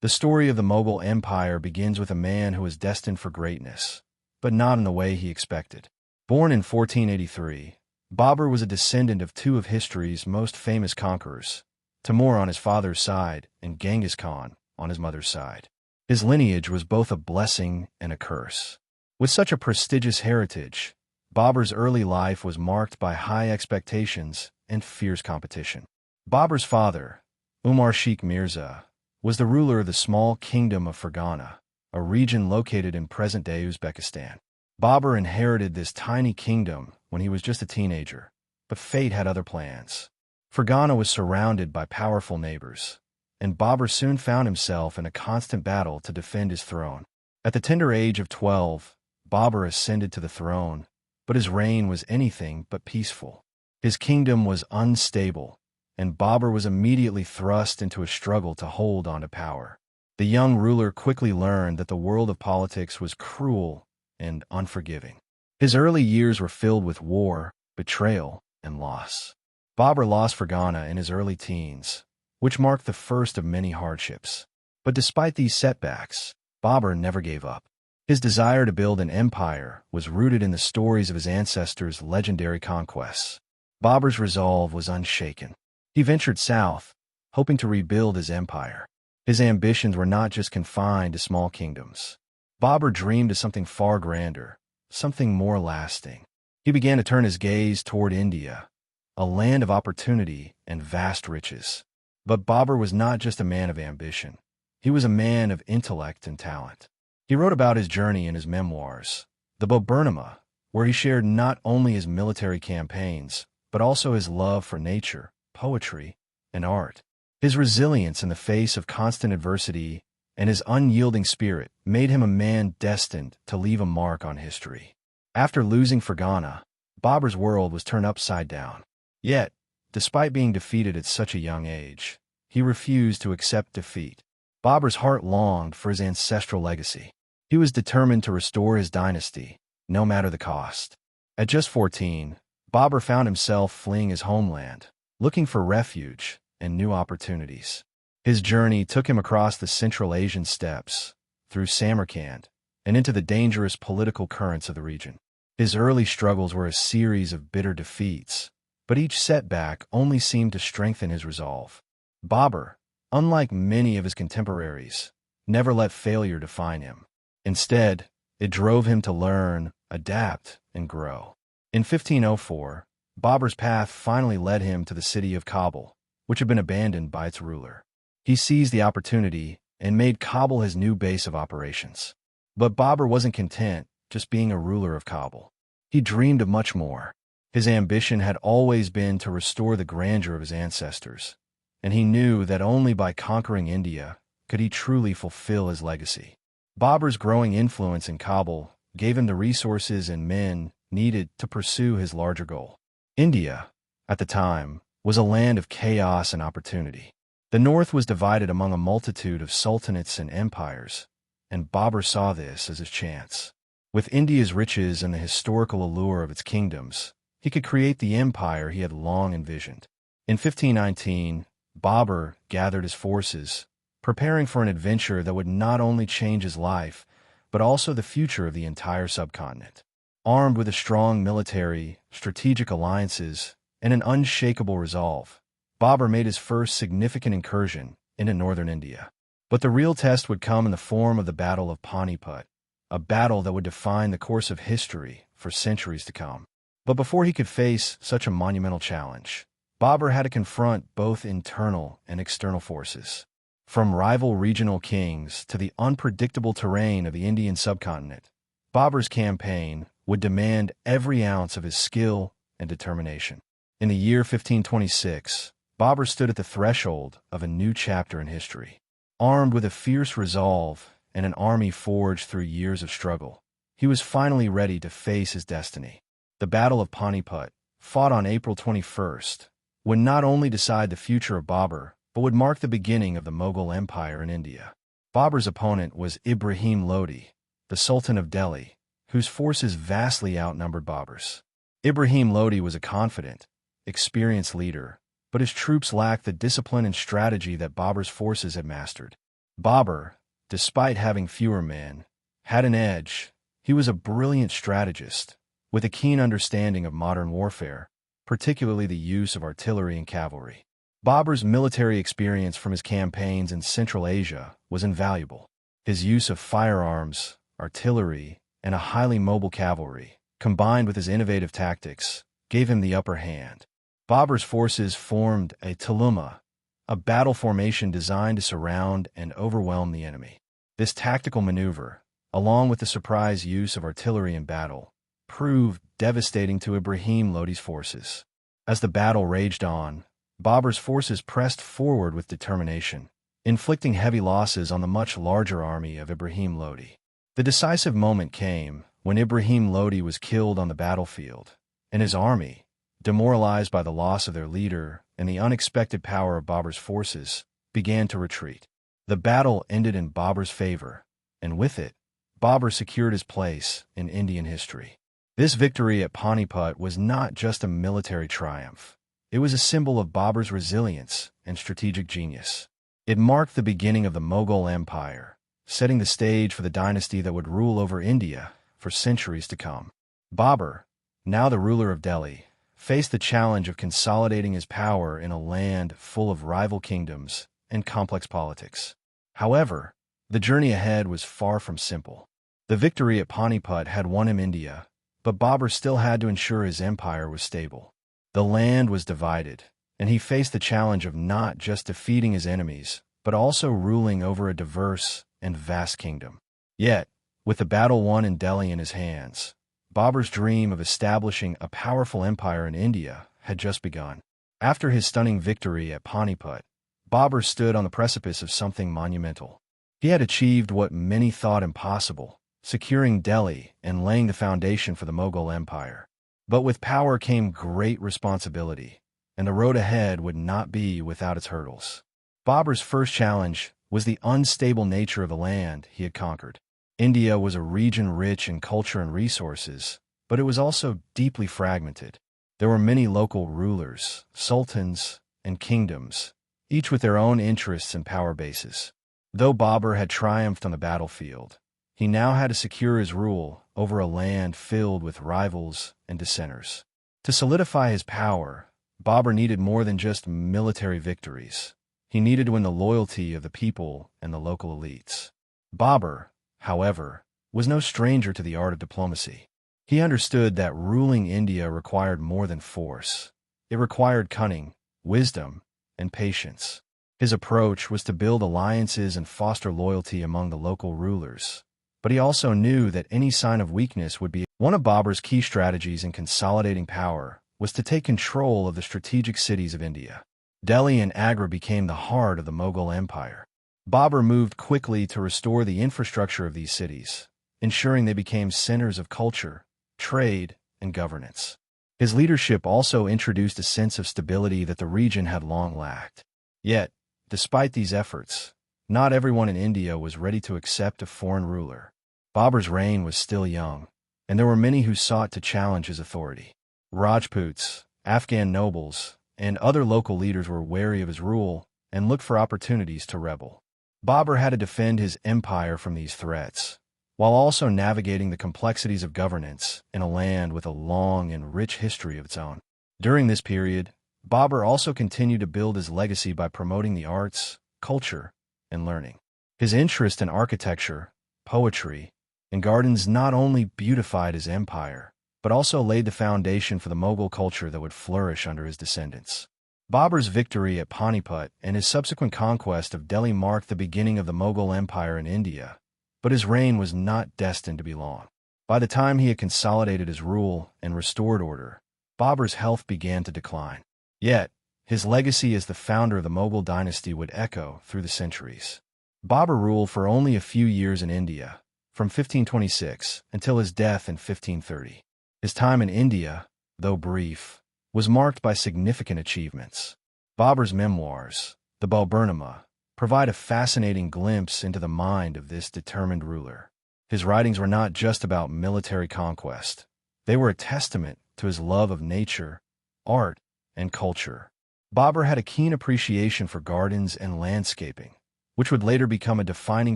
The story of the Mughal Empire begins with a man who was destined for greatness, but not in the way he expected. Born in 1483, Babur was a descendant of two of history's most famous conquerors, Timur on his father's side and Genghis Khan on his mother's side. His lineage was both a blessing and a curse. With such a prestigious heritage, Babur's early life was marked by high expectations and fierce competition. Babur's father, Umar Sheikh Mirza, was the ruler of the small kingdom of Fergana, a region located in present-day Uzbekistan. Babur inherited this tiny kingdom when he was just a teenager, but fate had other plans. Fergana was surrounded by powerful neighbors, and Babur soon found himself in a constant battle to defend his throne. At the tender age of 12, Babur ascended to the throne, but his reign was anything but peaceful. His kingdom was unstable, and Babur was immediately thrust into a struggle to hold on to power. The young ruler quickly learned that the world of politics was cruel and unforgiving. His early years were filled with war, betrayal, and loss. Babur lost Fergana in his early teens, which marked the first of many hardships. But despite these setbacks, Babur never gave up. His desire to build an empire was rooted in the stories of his ancestors' legendary conquests. Babur's resolve was unshaken. He ventured south, hoping to rebuild his empire. His ambitions were not just confined to small kingdoms. Babur dreamed of something far grander, something more lasting. He began to turn his gaze toward India, a land of opportunity and vast riches. But Babur was not just a man of ambition. He was a man of intellect and talent. He wrote about his journey in his memoirs, the Baburnama, where he shared not only his military campaigns, but also his love for nature, poetry, and art. His resilience in the face of constant adversity and his unyielding spirit made him a man destined to leave a mark on history. After losing Fergana, Babur's world was turned upside down. Yet, despite being defeated at such a young age, he refused to accept defeat. Babur's heart longed for his ancestral legacy. He was determined to restore his dynasty, no matter the cost. At just 14, Babur found himself fleeing his homeland, looking for refuge and new opportunities. His journey took him across the Central Asian steppes, through Samarkand, and into the dangerous political currents of the region. His early struggles were a series of bitter defeats, but each setback only seemed to strengthen his resolve. Babur, unlike many of his contemporaries, never let failure define him. Instead, it drove him to learn, adapt, and grow. In 1504, Babur's path finally led him to the city of Kabul, which had been abandoned by its ruler. He seized the opportunity and made Kabul his new base of operations. But Babur wasn't content just being a ruler of Kabul. He dreamed of much more. His ambition had always been to restore the grandeur of his ancestors, and he knew that only by conquering India could he truly fulfill his legacy. Babur's growing influence in Kabul gave him the resources and men needed to pursue his larger goal. India, at the time, was a land of chaos and opportunity. The north was divided among a multitude of sultanates and empires, and Babur saw this as his chance. With India's riches and the historical allure of its kingdoms, he could create the empire he had long envisioned. In 1519, Babur gathered his forces, preparing for an adventure that would not only change his life, but also the future of the entire subcontinent. Armed with a strong military, strategic alliances, and an unshakable resolve, Babur made his first significant incursion into northern India. But the real test would come in the form of the Battle of Panipat, a battle that would define the course of history for centuries to come. But before he could face such a monumental challenge, Babur had to confront both internal and external forces. From rival regional kings to the unpredictable terrain of the Indian subcontinent, Babur's campaign would demand every ounce of his skill and determination. In the year 1526, Babur stood at the threshold of a new chapter in history. Armed with a fierce resolve and an army forged through years of struggle, he was finally ready to face his destiny. The Battle of Panipat, fought on April 21st, would not only decide the future of Babur, but would mark the beginning of the Mughal Empire in India. Babur's opponent was Ibrahim Lodi, the Sultan of Delhi, whose forces vastly outnumbered Babur's. Ibrahim Lodi was a confident, experienced leader, but his troops lacked the discipline and strategy that Babur's forces had mastered. Babur, despite having fewer men, had an edge. He was a brilliant strategist, with a keen understanding of modern warfare, particularly the use of artillery and cavalry. Babur's military experience from his campaigns in Central Asia was invaluable. His use of firearms, artillery, and a highly mobile cavalry, combined with his innovative tactics, gave him the upper hand. Babur's forces formed a taluma, a battle formation designed to surround and overwhelm the enemy. This tactical maneuver, along with the surprise use of artillery in battle, proved devastating to Ibrahim Lodi's forces. As the battle raged on, Babur's forces pressed forward with determination, inflicting heavy losses on the much larger army of Ibrahim Lodi. The decisive moment came when Ibrahim Lodi was killed on the battlefield, and his army, demoralized by the loss of their leader and the unexpected power of Babur's forces, began to retreat. The battle ended in Babur's favor, and with it, Babur secured his place in Indian history. This victory at Panipat was not just a military triumph. It was a symbol of Babur's resilience and strategic genius. It marked the beginning of the Mughal Empire, setting the stage for the dynasty that would rule over India for centuries to come. Babur, now the ruler of Delhi, faced the challenge of consolidating his power in a land full of rival kingdoms and complex politics. However, the journey ahead was far from simple. The victory at Panipat had won him India, but Babur still had to ensure his empire was stable. The land was divided, and he faced the challenge of not just defeating his enemies, but also ruling over a diverse and vast kingdom. Yet, with the battle won in Delhi in his hands, Babur's dream of establishing a powerful empire in India had just begun. After his stunning victory at Panipat, Babur stood on the precipice of something monumental. He had achieved what many thought impossible, securing Delhi and laying the foundation for the Mughal Empire. But with power came great responsibility, and the road ahead would not be without its hurdles. Babur's first challenge was the unstable nature of the land he had conquered. India was a region rich in culture and resources, but it was also deeply fragmented. There were many local rulers, sultans, and kingdoms, each with their own interests and power bases. Though Babur had triumphed on the battlefield, he now had to secure his rule over a land filled with rivals and dissenters. To solidify his power, Babur needed more than just military victories. He needed to win the loyalty of the people and the local elites. Babur, however, was no stranger to the art of diplomacy. He understood that ruling India required more than force. It required cunning, wisdom, and patience. His approach was to build alliances and foster loyalty among the local rulers. But he also knew that any sign of weakness would be. One of Babur's key strategies in consolidating power was to take control of the strategic cities of India. Delhi and Agra became the heart of the Mughal Empire. Babur moved quickly to restore the infrastructure of these cities, ensuring they became centers of culture, trade, and governance. His leadership also introduced a sense of stability that the region had long lacked. Yet, despite these efforts, not everyone in India was ready to accept a foreign ruler. Babur's reign was still young, and there were many who sought to challenge his authority. Rajputs, Afghan nobles, and other local leaders were wary of his rule and looked for opportunities to rebel. Babur had to defend his empire from these threats, while also navigating the complexities of governance in a land with a long and rich history of its own. During this period, Babur also continued to build his legacy by promoting the arts, culture, and learning. His interest in architecture, poetry, and gardens not only beautified his empire, but also laid the foundation for the Mughal culture that would flourish under his descendants. Babur's victory at Panipat and his subsequent conquest of Delhi marked the beginning of the Mughal Empire in India, but his reign was not destined to be long. By the time he had consolidated his rule and restored order, Babur's health began to decline. Yet, his legacy as the founder of the Mughal dynasty would echo through the centuries. Babur ruled for only a few years in India, from 1526 until his death in 1530. His time in India, though brief, was marked by significant achievements. Babur's memoirs, the Baburnama, provide a fascinating glimpse into the mind of this determined ruler. His writings were not just about military conquest. They were a testament to his love of nature, art, and culture. Babur had a keen appreciation for gardens and landscaping, which would later become a defining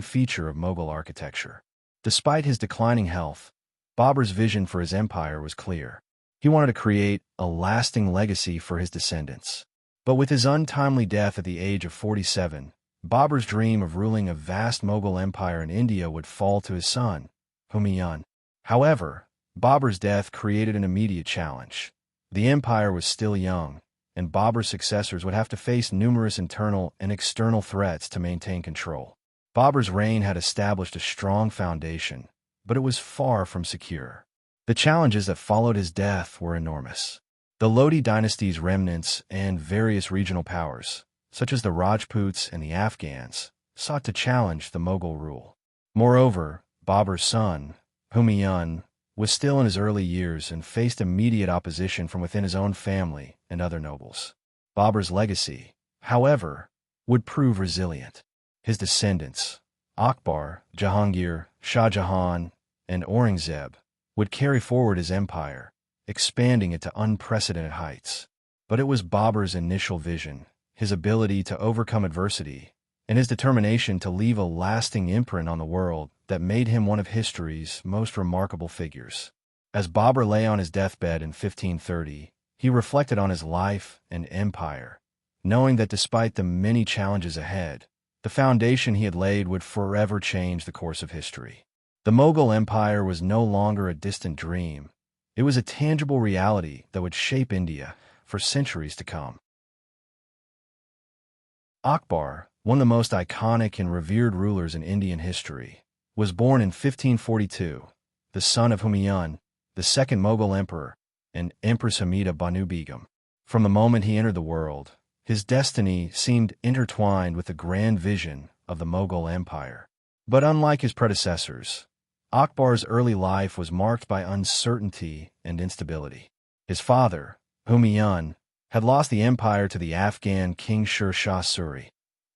feature of Mughal architecture. Despite his declining health, Babur's vision for his empire was clear. He wanted to create a lasting legacy for his descendants. But with his untimely death at the age of 47, Babur's dream of ruling a vast Mughal empire in India would fall to his son, Humayun. However, Babur's death created an immediate challenge. The empire was still young, and Babur's successors would have to face numerous internal and external threats to maintain control. Babur's reign had established a strong foundation, but it was far from secure. The challenges that followed his death were enormous. The Lodi dynasty's remnants and various regional powers, such as the Rajputs and the Afghans, sought to challenge the Mughal rule. Moreover, Babur's son, Humayun, was still in his early years and faced immediate opposition from within his own family and other nobles. Babur's legacy, however, would prove resilient. His descendants, Akbar, Jahangir, Shah Jahan, and Aurangzeb, would carry forward his empire, expanding it to unprecedented heights. But it was Babur's initial vision, his ability to overcome adversity, and his determination to leave a lasting imprint on the world that made him one of history's most remarkable figures. As Babur lay on his deathbed in 1530, he reflected on his life and empire, knowing that despite the many challenges ahead, the foundation he had laid would forever change the course of history. The Mughal Empire was no longer a distant dream. It was a tangible reality that would shape India for centuries to come. Akbar, one of the most iconic and revered rulers in Indian history, was born in 1542, the son of Humayun, the second Mughal emperor, and Empress Hamida Banu Begum. From the moment he entered the world, his destiny seemed intertwined with the grand vision of the Mughal Empire. But unlike his predecessors, Akbar's early life was marked by uncertainty and instability. His father, Humayun, had lost the empire to the Afghan king Shah Suri,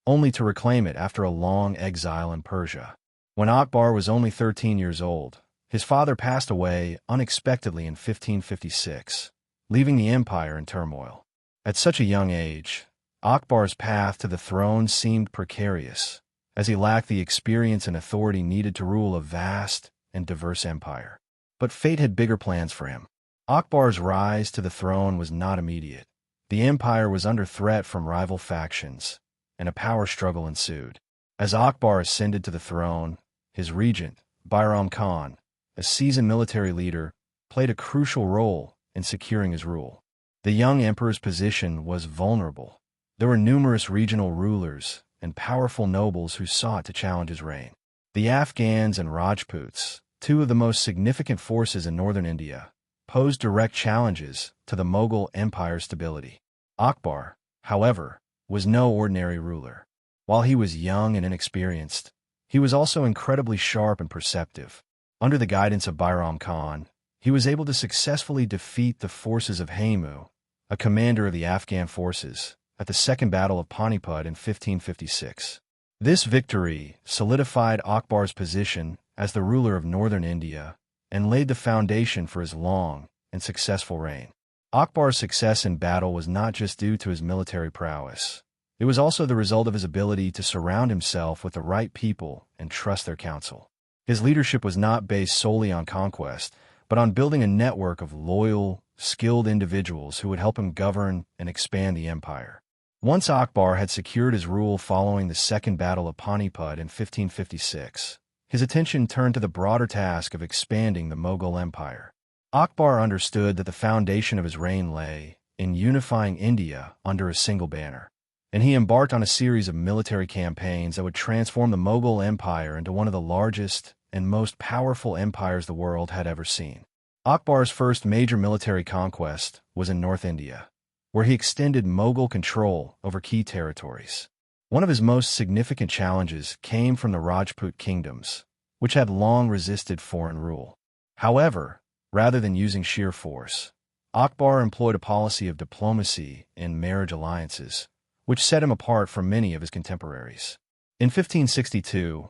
only to reclaim it after a long exile in Persia. When Akbar was only 13 years old, his father passed away unexpectedly in 1556, leaving the empire in turmoil. At such a young age, Akbar's path to the throne seemed precarious, as he lacked the experience and authority needed to rule a vast and diverse empire. But fate had bigger plans for him. Akbar's rise to the throne was not immediate. The empire was under threat from rival factions, and a power struggle ensued. As Akbar ascended to the throne, his regent, Bairam Khan, a seasoned military leader, played a crucial role in securing his rule. The young emperor's position was vulnerable. There were numerous regional rulers and powerful nobles who sought to challenge his reign. The Afghans and Rajputs, two of the most significant forces in northern India, posed direct challenges to the Mughal Empire's stability. Akbar, however, was no ordinary ruler. While he was young and inexperienced, he was also incredibly sharp and perceptive. Under the guidance of Bairam Khan, he was able to successfully defeat the forces of Hamu, a commander of the Afghan forces, at the Second Battle of Panipat in 1556. This victory solidified Akbar's position as the ruler of northern India and laid the foundation for his long and successful reign. Akbar's success in battle was not just due to his military prowess. It was also the result of his ability to surround himself with the right people and trust their counsel. His leadership was not based solely on conquest, but on building a network of loyal, skilled individuals who would help him govern and expand the empire. Once Akbar had secured his rule following the Second Battle of Panipat in 1556, his attention turned to the broader task of expanding the Mughal Empire. Akbar understood that the foundation of his reign lay in unifying India under a single banner, and he embarked on a series of military campaigns that would transform the Mughal Empire into one of the largest and most powerful empires the world had ever seen. Akbar's first major military conquest was in North India, where he extended Mughal control over key territories. One of his most significant challenges came from the Rajput kingdoms, which had long resisted foreign rule. However, rather than using sheer force, Akbar employed a policy of diplomacy and marriage alliances, which set him apart from many of his contemporaries. In 1562,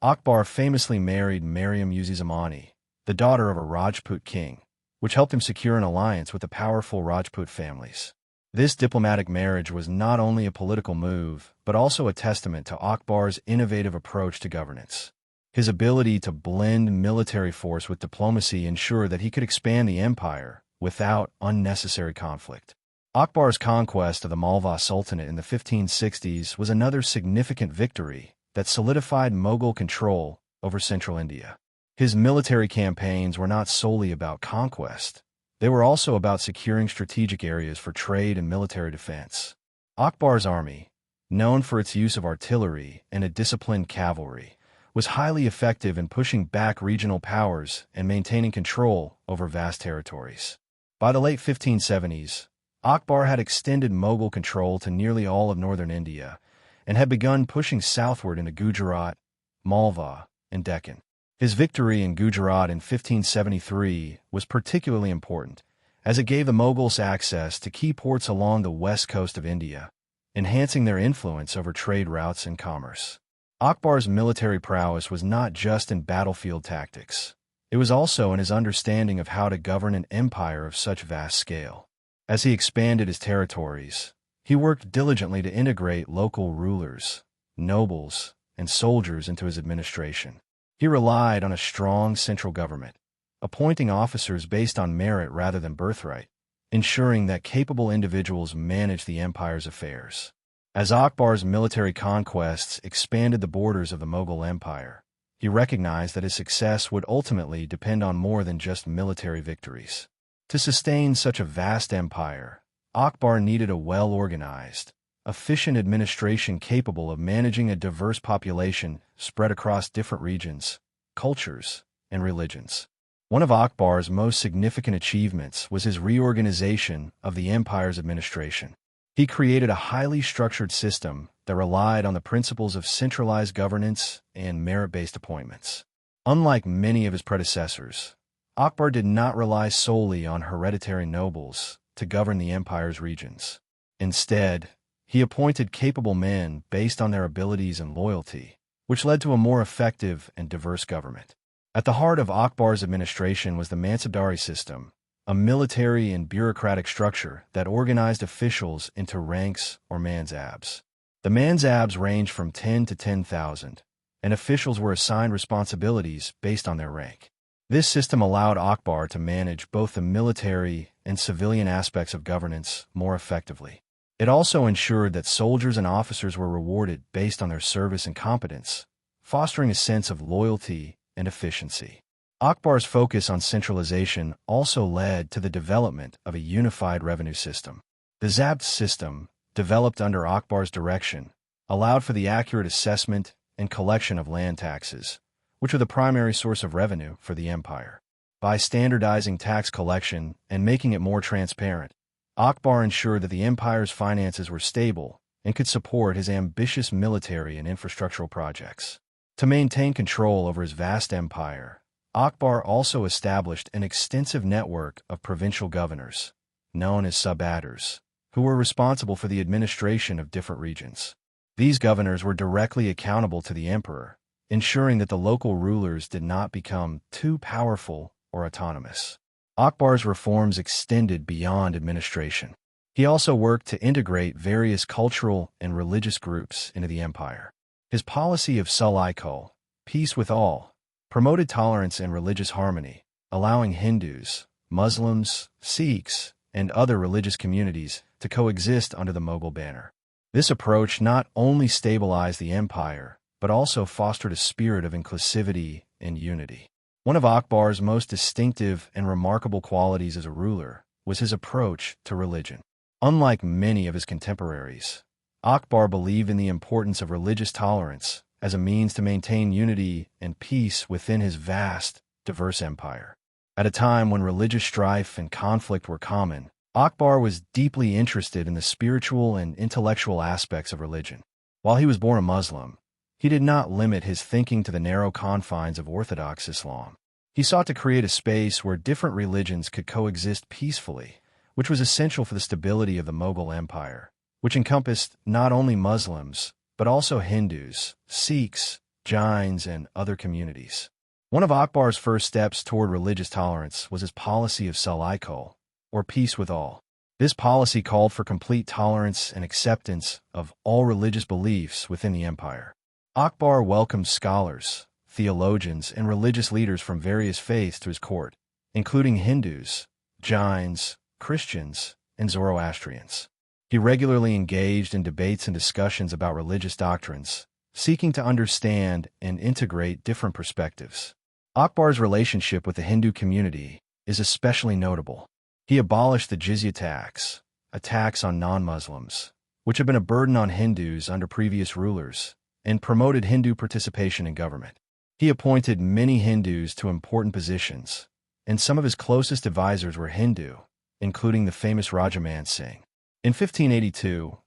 Akbar famously married Mariam-uz-Zamani, the daughter of a Rajput king, which helped him secure an alliance with the powerful Rajput families. This diplomatic marriage was not only a political move, but also a testament to Akbar's innovative approach to governance. His ability to blend military force with diplomacy ensured that he could expand the empire without unnecessary conflict. Akbar's conquest of the Malwa Sultanate in the 1560s was another significant victory that solidified Mughal control over central India. His military campaigns were not solely about conquest. They were also about securing strategic areas for trade and military defense. Akbar's army, known for its use of artillery and a disciplined cavalry, was highly effective in pushing back regional powers and maintaining control over vast territories. By the late 1570s, Akbar had extended Mughal control to nearly all of northern India and had begun pushing southward into Gujarat, Malwa, and Deccan. His victory in Gujarat in 1573 was particularly important, as it gave the Mughals access to key ports along the west coast of India, enhancing their influence over trade routes and commerce. Akbar's military prowess was not just in battlefield tactics. It was also in his understanding of how to govern an empire of such vast scale. As he expanded his territories, he worked diligently to integrate local rulers, nobles, and soldiers into his administration. He relied on a strong central government, appointing officers based on merit rather than birthright, ensuring that capable individuals managed the empire's affairs. As Akbar's military conquests expanded the borders of the Mughal Empire, he recognized that his success would ultimately depend on more than just military victories. To sustain such a vast empire, Akbar needed a well-organized, efficient administration capable of managing a diverse population spread across different regions, cultures, and religions. One of Akbar's most significant achievements was his reorganization of the empire's administration. He created a highly structured system that relied on the principles of centralized governance and merit-based appointments. Unlike many of his predecessors, Akbar did not rely solely on hereditary nobles to govern the empire's regions. Instead, he appointed capable men based on their abilities and loyalty, which led to a more effective and diverse government. At the heart of Akbar's administration was the Mansabdari system, a military and bureaucratic structure that organized officials into ranks or mansabs. The mansabs ranged from 10 to 10,000, and officials were assigned responsibilities based on their rank. This system allowed Akbar to manage both the military and civilian aspects of governance more effectively. It also ensured that soldiers and officers were rewarded based on their service and competence, fostering a sense of loyalty and efficiency. Akbar's focus on centralization also led to the development of a unified revenue system. The Zabt system, developed under Akbar's direction, allowed for the accurate assessment and collection of land taxes, which were the primary source of revenue for the empire. By standardizing tax collection and making it more transparent, Akbar ensured that the empire's finances were stable and could support his ambitious military and infrastructural projects. To maintain control over his vast empire, Akbar also established an extensive network of provincial governors, known as subadars, who were responsible for the administration of different regions. These governors were directly accountable to the emperor, ensuring that the local rulers did not become too powerful or autonomous. Akbar's reforms extended beyond administration. He also worked to integrate various cultural and religious groups into the empire. His policy of Sulh-i-Kul, peace with all, promoted tolerance and religious harmony, allowing Hindus, Muslims, Sikhs, and other religious communities to coexist under the Mughal banner. This approach not only stabilized the empire, but also fostered a spirit of inclusivity and unity. One of Akbar's most distinctive and remarkable qualities as a ruler was his approach to religion. Unlike many of his contemporaries, Akbar believed in the importance of religious tolerance as a means to maintain unity and peace within his vast, diverse empire. At a time when religious strife and conflict were common, Akbar was deeply interested in the spiritual and intellectual aspects of religion. While he was born a Muslim, he did not limit his thinking to the narrow confines of Orthodox Islam. He sought to create a space where different religions could coexist peacefully, which was essential for the stability of the Mughal Empire, which encompassed not only Muslims, but also Hindus, Sikhs, Jains, and other communities. One of Akbar's first steps toward religious tolerance was his policy of Sulh-i-Kul, or peace with all. This policy called for complete tolerance and acceptance of all religious beliefs within the empire. Akbar welcomed scholars, theologians, and religious leaders from various faiths to his court, including Hindus, Jains, Christians, and Zoroastrians. He regularly engaged in debates and discussions about religious doctrines, seeking to understand and integrate different perspectives. Akbar's relationship with the Hindu community is especially notable. He abolished the jizya tax, a tax on non-Muslims, which had been a burden on Hindus under previous rulers, and promoted Hindu participation in government. He appointed many Hindus to important positions, and some of his closest advisors were Hindu, including the famous Raja Man Singh. In 1582,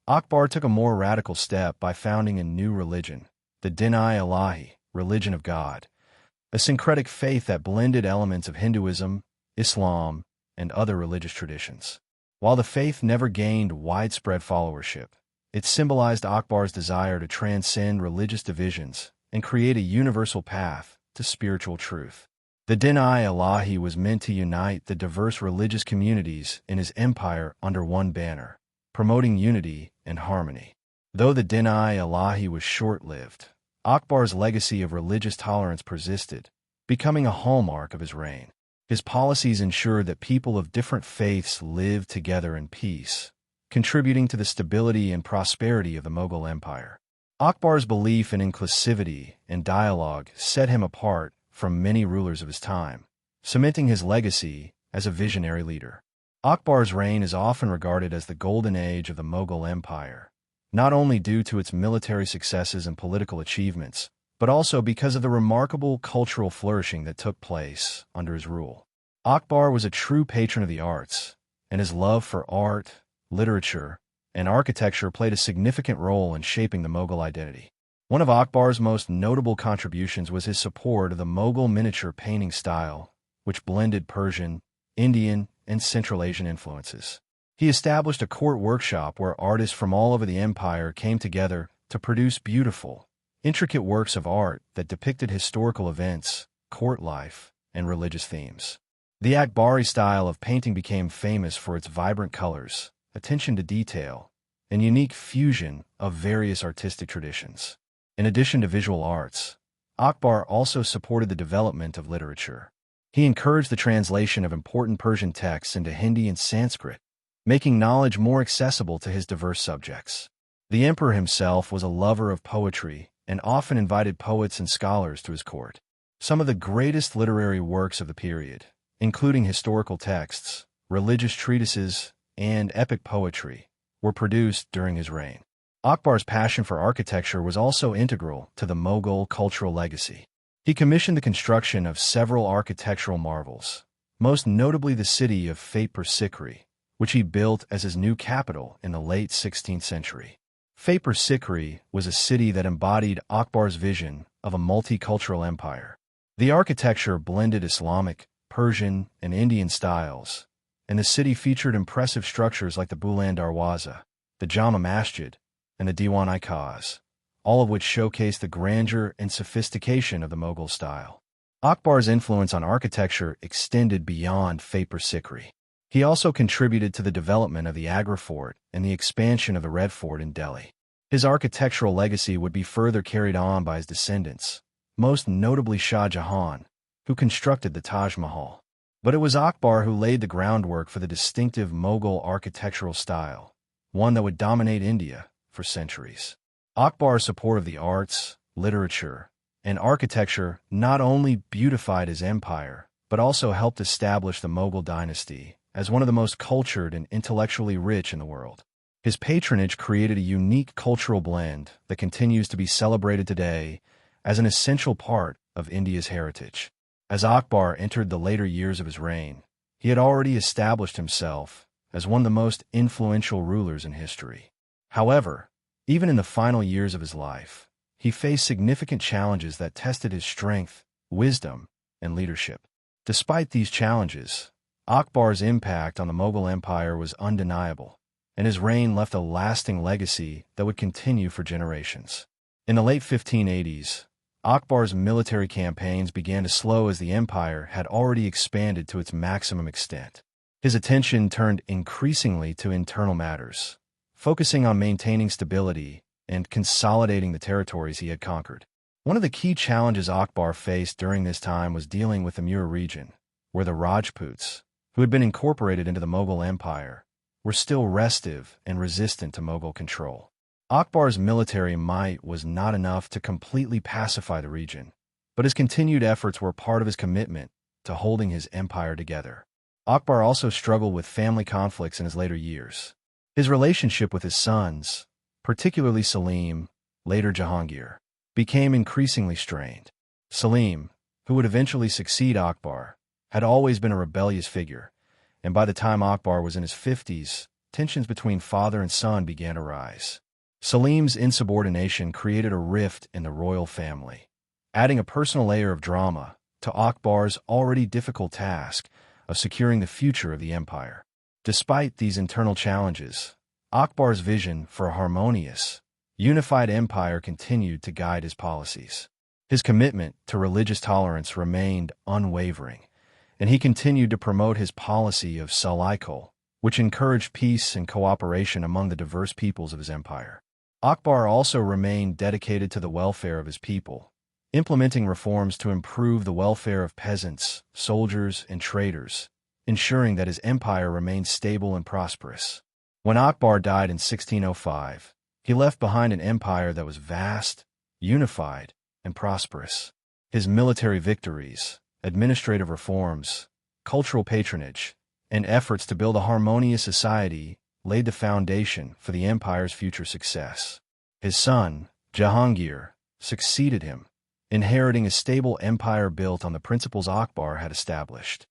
Akbar took a more radical step by founding a new religion, the Din-i-Ilahi, religion of God, a syncretic faith that blended elements of Hinduism, Islam, and other religious traditions. While the faith never gained widespread followership, it symbolized Akbar's desire to transcend religious divisions and create a universal path to spiritual truth. The Din-i-Ilahi was meant to unite the diverse religious communities in his empire under one banner, promoting unity and harmony. Though the Din-i-Ilahi was short-lived, Akbar's legacy of religious tolerance persisted, becoming a hallmark of his reign. His policies ensured that people of different faiths lived together in peace, contributing to the stability and prosperity of the Mughal Empire. Akbar's belief in inclusivity and dialogue set him apart from many rulers of his time, cementing his legacy as a visionary leader. Akbar's reign is often regarded as the golden age of the Mughal Empire, not only due to its military successes and political achievements, but also because of the remarkable cultural flourishing that took place under his rule. Akbar was a true patron of the arts, and his love for art, literature, and architecture played a significant role in shaping the Mughal identity. One of Akbar's most notable contributions was his support of the Mughal miniature painting style, which blended Persian, Indian, and Central Asian influences. He established a court workshop where artists from all over the empire came together to produce beautiful, intricate works of art that depicted historical events, court life, and religious themes. The Akbari style of painting became famous for its vibrant colors, attention to detail, and unique fusion of various artistic traditions. In addition to visual arts, Akbar also supported the development of literature. He encouraged the translation of important Persian texts into Hindi and Sanskrit, making knowledge more accessible to his diverse subjects. The emperor himself was a lover of poetry and often invited poets and scholars to his court. Some of the greatest literary works of the period, including historical texts, religious treatises, and epic poetry, were produced during his reign. Akbar's passion for architecture was also integral to the Mughal cultural legacy. He commissioned the construction of several architectural marvels, most notably the city of Fatehpur Sikri, which he built as his new capital in the late 16th century. Fatehpur Sikri was a city that embodied Akbar's vision of a multicultural empire. The architecture blended Islamic, Persian, and Indian styles, and the city featured impressive structures like the Buland Darwaza, the Jama Masjid, and the Diwan-i-Khas, all of which showcase the grandeur and sophistication of the Mughal style. Akbar's influence on architecture extended beyond Fatehpur Sikri. He also contributed to the development of the Agra Fort and the expansion of the Red Fort in Delhi. His architectural legacy would be further carried on by his descendants, most notably Shah Jahan, who constructed the Taj Mahal. But it was Akbar who laid the groundwork for the distinctive Mughal architectural style, one that would dominate India for centuries. Akbar's support of the arts, literature, and architecture not only beautified his empire, but also helped establish the Mughal dynasty as one of the most cultured and intellectually rich in the world. His patronage created a unique cultural blend that continues to be celebrated today as an essential part of India's heritage. As Akbar entered the later years of his reign, he had already established himself as one of the most influential rulers in history. However, even in the final years of his life, he faced significant challenges that tested his strength, wisdom, and leadership. Despite these challenges, Akbar's impact on the Mughal Empire was undeniable, and his reign left a lasting legacy that would continue for generations. In the late 1580s, Akbar's military campaigns began to slow as the empire had already expanded to its maximum extent. His attention turned increasingly to internal matters, focusing on maintaining stability and consolidating the territories he had conquered. One of the key challenges Akbar faced during this time was dealing with the Mur region, where the Rajputs, who had been incorporated into the Mughal Empire, were still restive and resistant to Mughal control. Akbar's military might was not enough to completely pacify the region, but his continued efforts were part of his commitment to holding his empire together. Akbar also struggled with family conflicts in his later years. His relationship with his sons, particularly Selim, later Jahangir, became increasingly strained. Selim, who would eventually succeed Akbar, had always been a rebellious figure, and by the time Akbar was in his 50s, tensions between father and son began to rise. Selim's insubordination created a rift in the royal family, adding a personal layer of drama to Akbar's already difficult task of securing the future of the empire. Despite these internal challenges, Akbar's vision for a harmonious, unified empire continued to guide his policies. His commitment to religious tolerance remained unwavering, and he continued to promote his policy of Sulaykul, which encouraged peace and cooperation among the diverse peoples of his empire. Akbar also remained dedicated to the welfare of his people, implementing reforms to improve the welfare of peasants, soldiers, and traders, ensuring that his empire remained stable and prosperous. When Akbar died in 1605, he left behind an empire that was vast, unified, and prosperous. His military victories, administrative reforms, cultural patronage, and efforts to build a harmonious society laid the foundation for the empire's future success. His son, Jahangir, succeeded him, inheriting a stable empire built on the principles Akbar had established.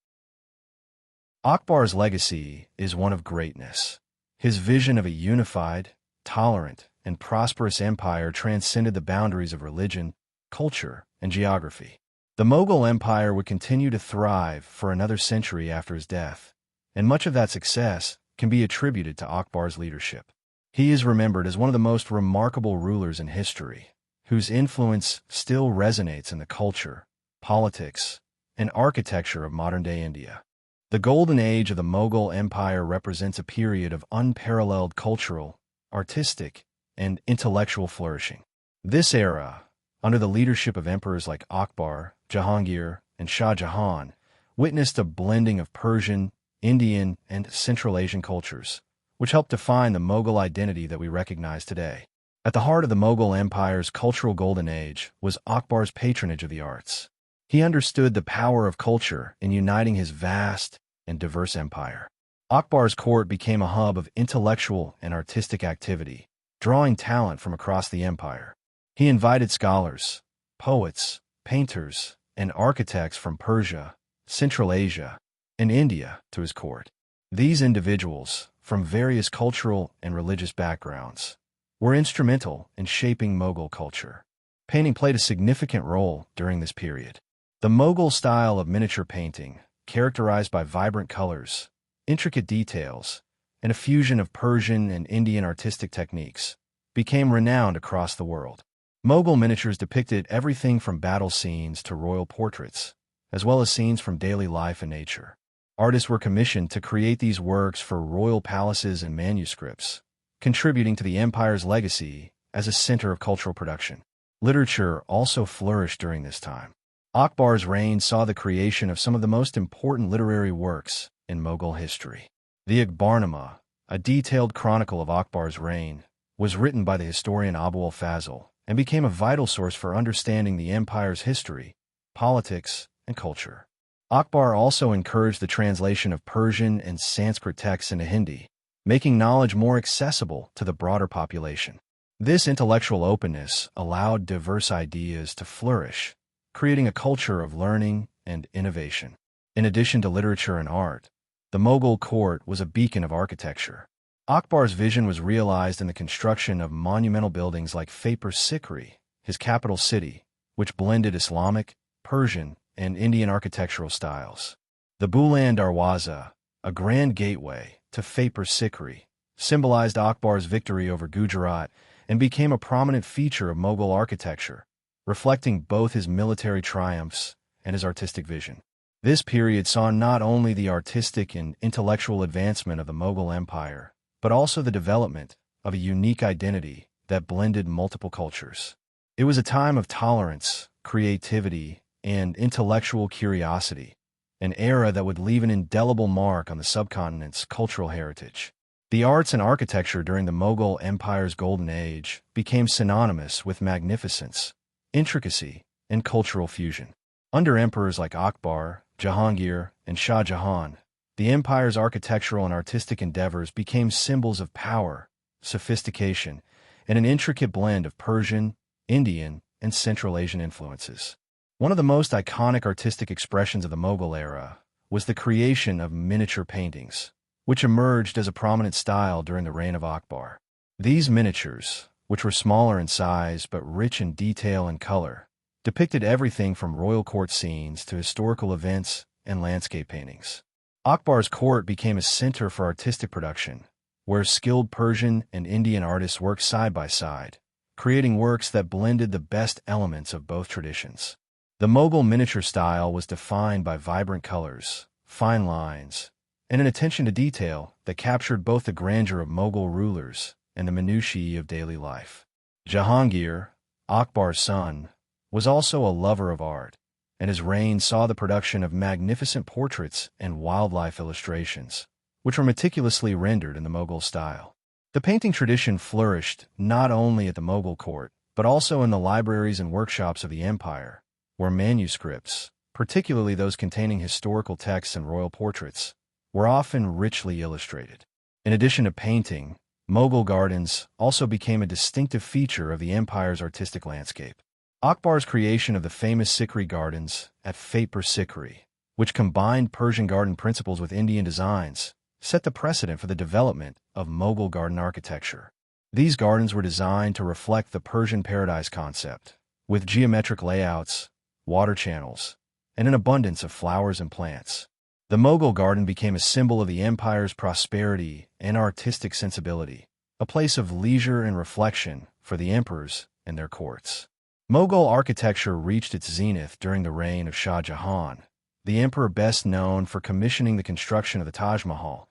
Akbar's legacy is one of greatness. His vision of a unified, tolerant, and prosperous empire transcended the boundaries of religion, culture, and geography. The Mughal Empire would continue to thrive for another century after his death, and much of that success can be attributed to Akbar's leadership. He is remembered as one of the most remarkable rulers in history, whose influence still resonates in the culture, politics, and architecture of modern-day India. The golden age of the Mughal Empire represents a period of unparalleled cultural, artistic, and intellectual flourishing. This era, under the leadership of emperors like Akbar, Jahangir, and Shah Jahan, witnessed a blending of Persian, Indian, and Central Asian cultures, which helped define the Mughal identity that we recognize today. At the heart of the Mughal Empire's cultural golden age was Akbar's patronage of the arts. He understood the power of culture in uniting his vast and diverse empire. Akbar's court became a hub of intellectual and artistic activity, drawing talent from across the empire. He invited scholars, poets, painters, and architects from Persia, Central Asia, and India to his court. These individuals, from various cultural and religious backgrounds, were instrumental in shaping Mughal culture. Painting played a significant role during this period. The Mughal style of miniature painting, characterized by vibrant colors, intricate details, and a fusion of Persian and Indian artistic techniques, became renowned across the world. Mughal miniatures depicted everything from battle scenes to royal portraits, as well as scenes from daily life and nature. Artists were commissioned to create these works for royal palaces and manuscripts, contributing to the empire's legacy as a center of cultural production. Literature also flourished during this time. Akbar's reign saw the creation of some of the most important literary works in Mughal history. The Akbarnama, a detailed chronicle of Akbar's reign, was written by the historian Abu al-Fazl and became a vital source for understanding the empire's history, politics, and culture. Akbar also encouraged the translation of Persian and Sanskrit texts into Hindi, making knowledge more accessible to the broader population. This intellectual openness allowed diverse ideas to flourish, creating a culture of learning and innovation. In addition to literature and art, the Mughal court was a beacon of architecture. Akbar's vision was realized in the construction of monumental buildings like Fatehpur Sikri, his capital city, which blended Islamic, Persian, and Indian architectural styles. The Buland Darwaza, a grand gateway to Fatehpur Sikri, symbolized Akbar's victory over Gujarat and became a prominent feature of Mughal architecture, reflecting both his military triumphs and his artistic vision. This period saw not only the artistic and intellectual advancement of the Mughal Empire, but also the development of a unique identity that blended multiple cultures. It was a time of tolerance, creativity, and intellectual curiosity, an era that would leave an indelible mark on the subcontinent's cultural heritage. The arts and architecture during the Mughal Empire's golden age became synonymous with magnificence, intricacy, and cultural fusion. Under emperors like Akbar, Jahangir, and Shah Jahan, the empire's architectural and artistic endeavors became symbols of power, sophistication, and an intricate blend of Persian, Indian, and Central Asian influences. One of the most iconic artistic expressions of the Mughal era was the creation of miniature paintings, which emerged as a prominent style during the reign of Akbar. These miniatures, which were smaller in size but rich in detail and color, depicted everything from royal court scenes to historical events and landscape paintings. Akbar's court became a center for artistic production, where skilled Persian and Indian artists worked side by side, creating works that blended the best elements of both traditions. The Mughal miniature style was defined by vibrant colors, fine lines, and an attention to detail that captured both the grandeur of Mughal rulers and the minutiae of daily life. Jahangir, Akbar's son, was also a lover of art, and his reign saw the production of magnificent portraits and wildlife illustrations, which were meticulously rendered in the Mughal style. The painting tradition flourished not only at the Mughal court, but also in the libraries and workshops of the empire, where manuscripts, particularly those containing historical texts and royal portraits, were often richly illustrated. In addition to painting, Mughal gardens also became a distinctive feature of the empire's artistic landscape. Akbar's creation of the famous Sikri gardens at Fatehpur Sikri, which combined Persian garden principles with Indian designs, set the precedent for the development of Mughal garden architecture. These gardens were designed to reflect the Persian paradise concept, with geometric layouts, water channels, and an abundance of flowers and plants. The Mughal garden became a symbol of the empire's prosperity and artistic sensibility, a place of leisure and reflection for the emperors and their courts. Mughal architecture reached its zenith during the reign of Shah Jahan, the emperor best known for commissioning the construction of the Taj Mahal,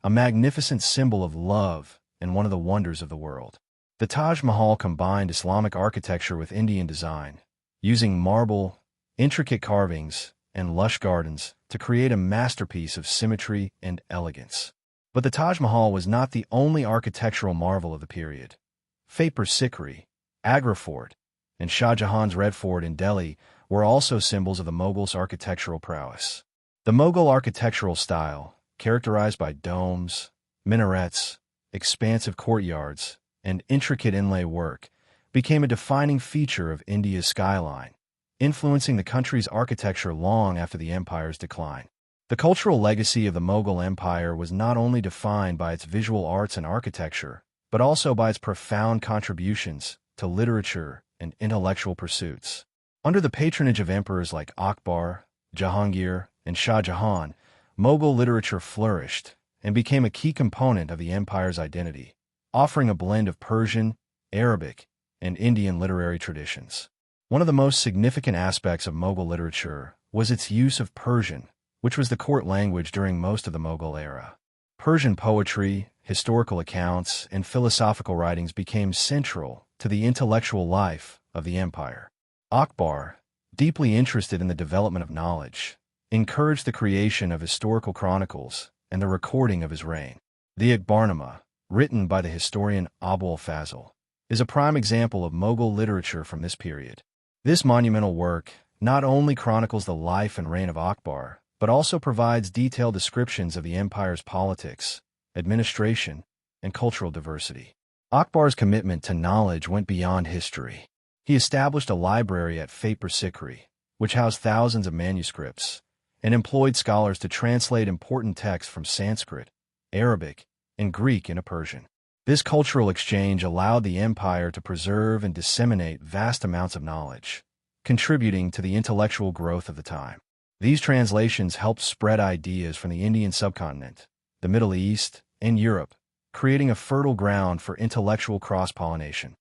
a magnificent symbol of love and one of the wonders of the world. The Taj Mahal combined Islamic architecture with Indian design, using marble, intricate carvings, and lush gardens to create a masterpiece of symmetry and elegance. But the Taj Mahal was not the only architectural marvel of the period. Fatehpur Sikri, Agra Fort, and Shah Jahan's Red Fort in Delhi were also symbols of the Mughals' architectural prowess. The Mughal architectural style, characterized by domes, minarets, expansive courtyards, and intricate inlay work, became a defining feature of India's skyline, influencing the country's architecture long after the empire's decline. The cultural legacy of the Mughal Empire was not only defined by its visual arts and architecture, but also by its profound contributions to literature and intellectual pursuits. Under the patronage of emperors like Akbar, Jahangir, and Shah Jahan, Mughal literature flourished and became a key component of the empire's identity, offering a blend of Persian, Arabic, and Indian literary traditions. One of the most significant aspects of Mughal literature was its use of Persian, which was the court language during most of the Mughal era. Persian poetry, historical accounts, and philosophical writings became central to the intellectual life of the empire. Akbar, deeply interested in the development of knowledge, encouraged the creation of historical chronicles and the recording of his reign. The Akbarnama, written by the historian Abu al-Fazl, is a prime example of Mughal literature from this period. This monumental work not only chronicles the life and reign of Akbar, but also provides detailed descriptions of the empire's politics, administration, and cultural diversity. Akbar's commitment to knowledge went beyond history. He established a library at Fatehpur Sikri, which housed thousands of manuscripts, and employed scholars to translate important texts from Sanskrit, Arabic, and Greek into Persian. This cultural exchange allowed the empire to preserve and disseminate vast amounts of knowledge, contributing to the intellectual growth of the time. These translations helped spread ideas from the Indian subcontinent, the Middle East, and Europe, creating a fertile ground for intellectual cross-pollination.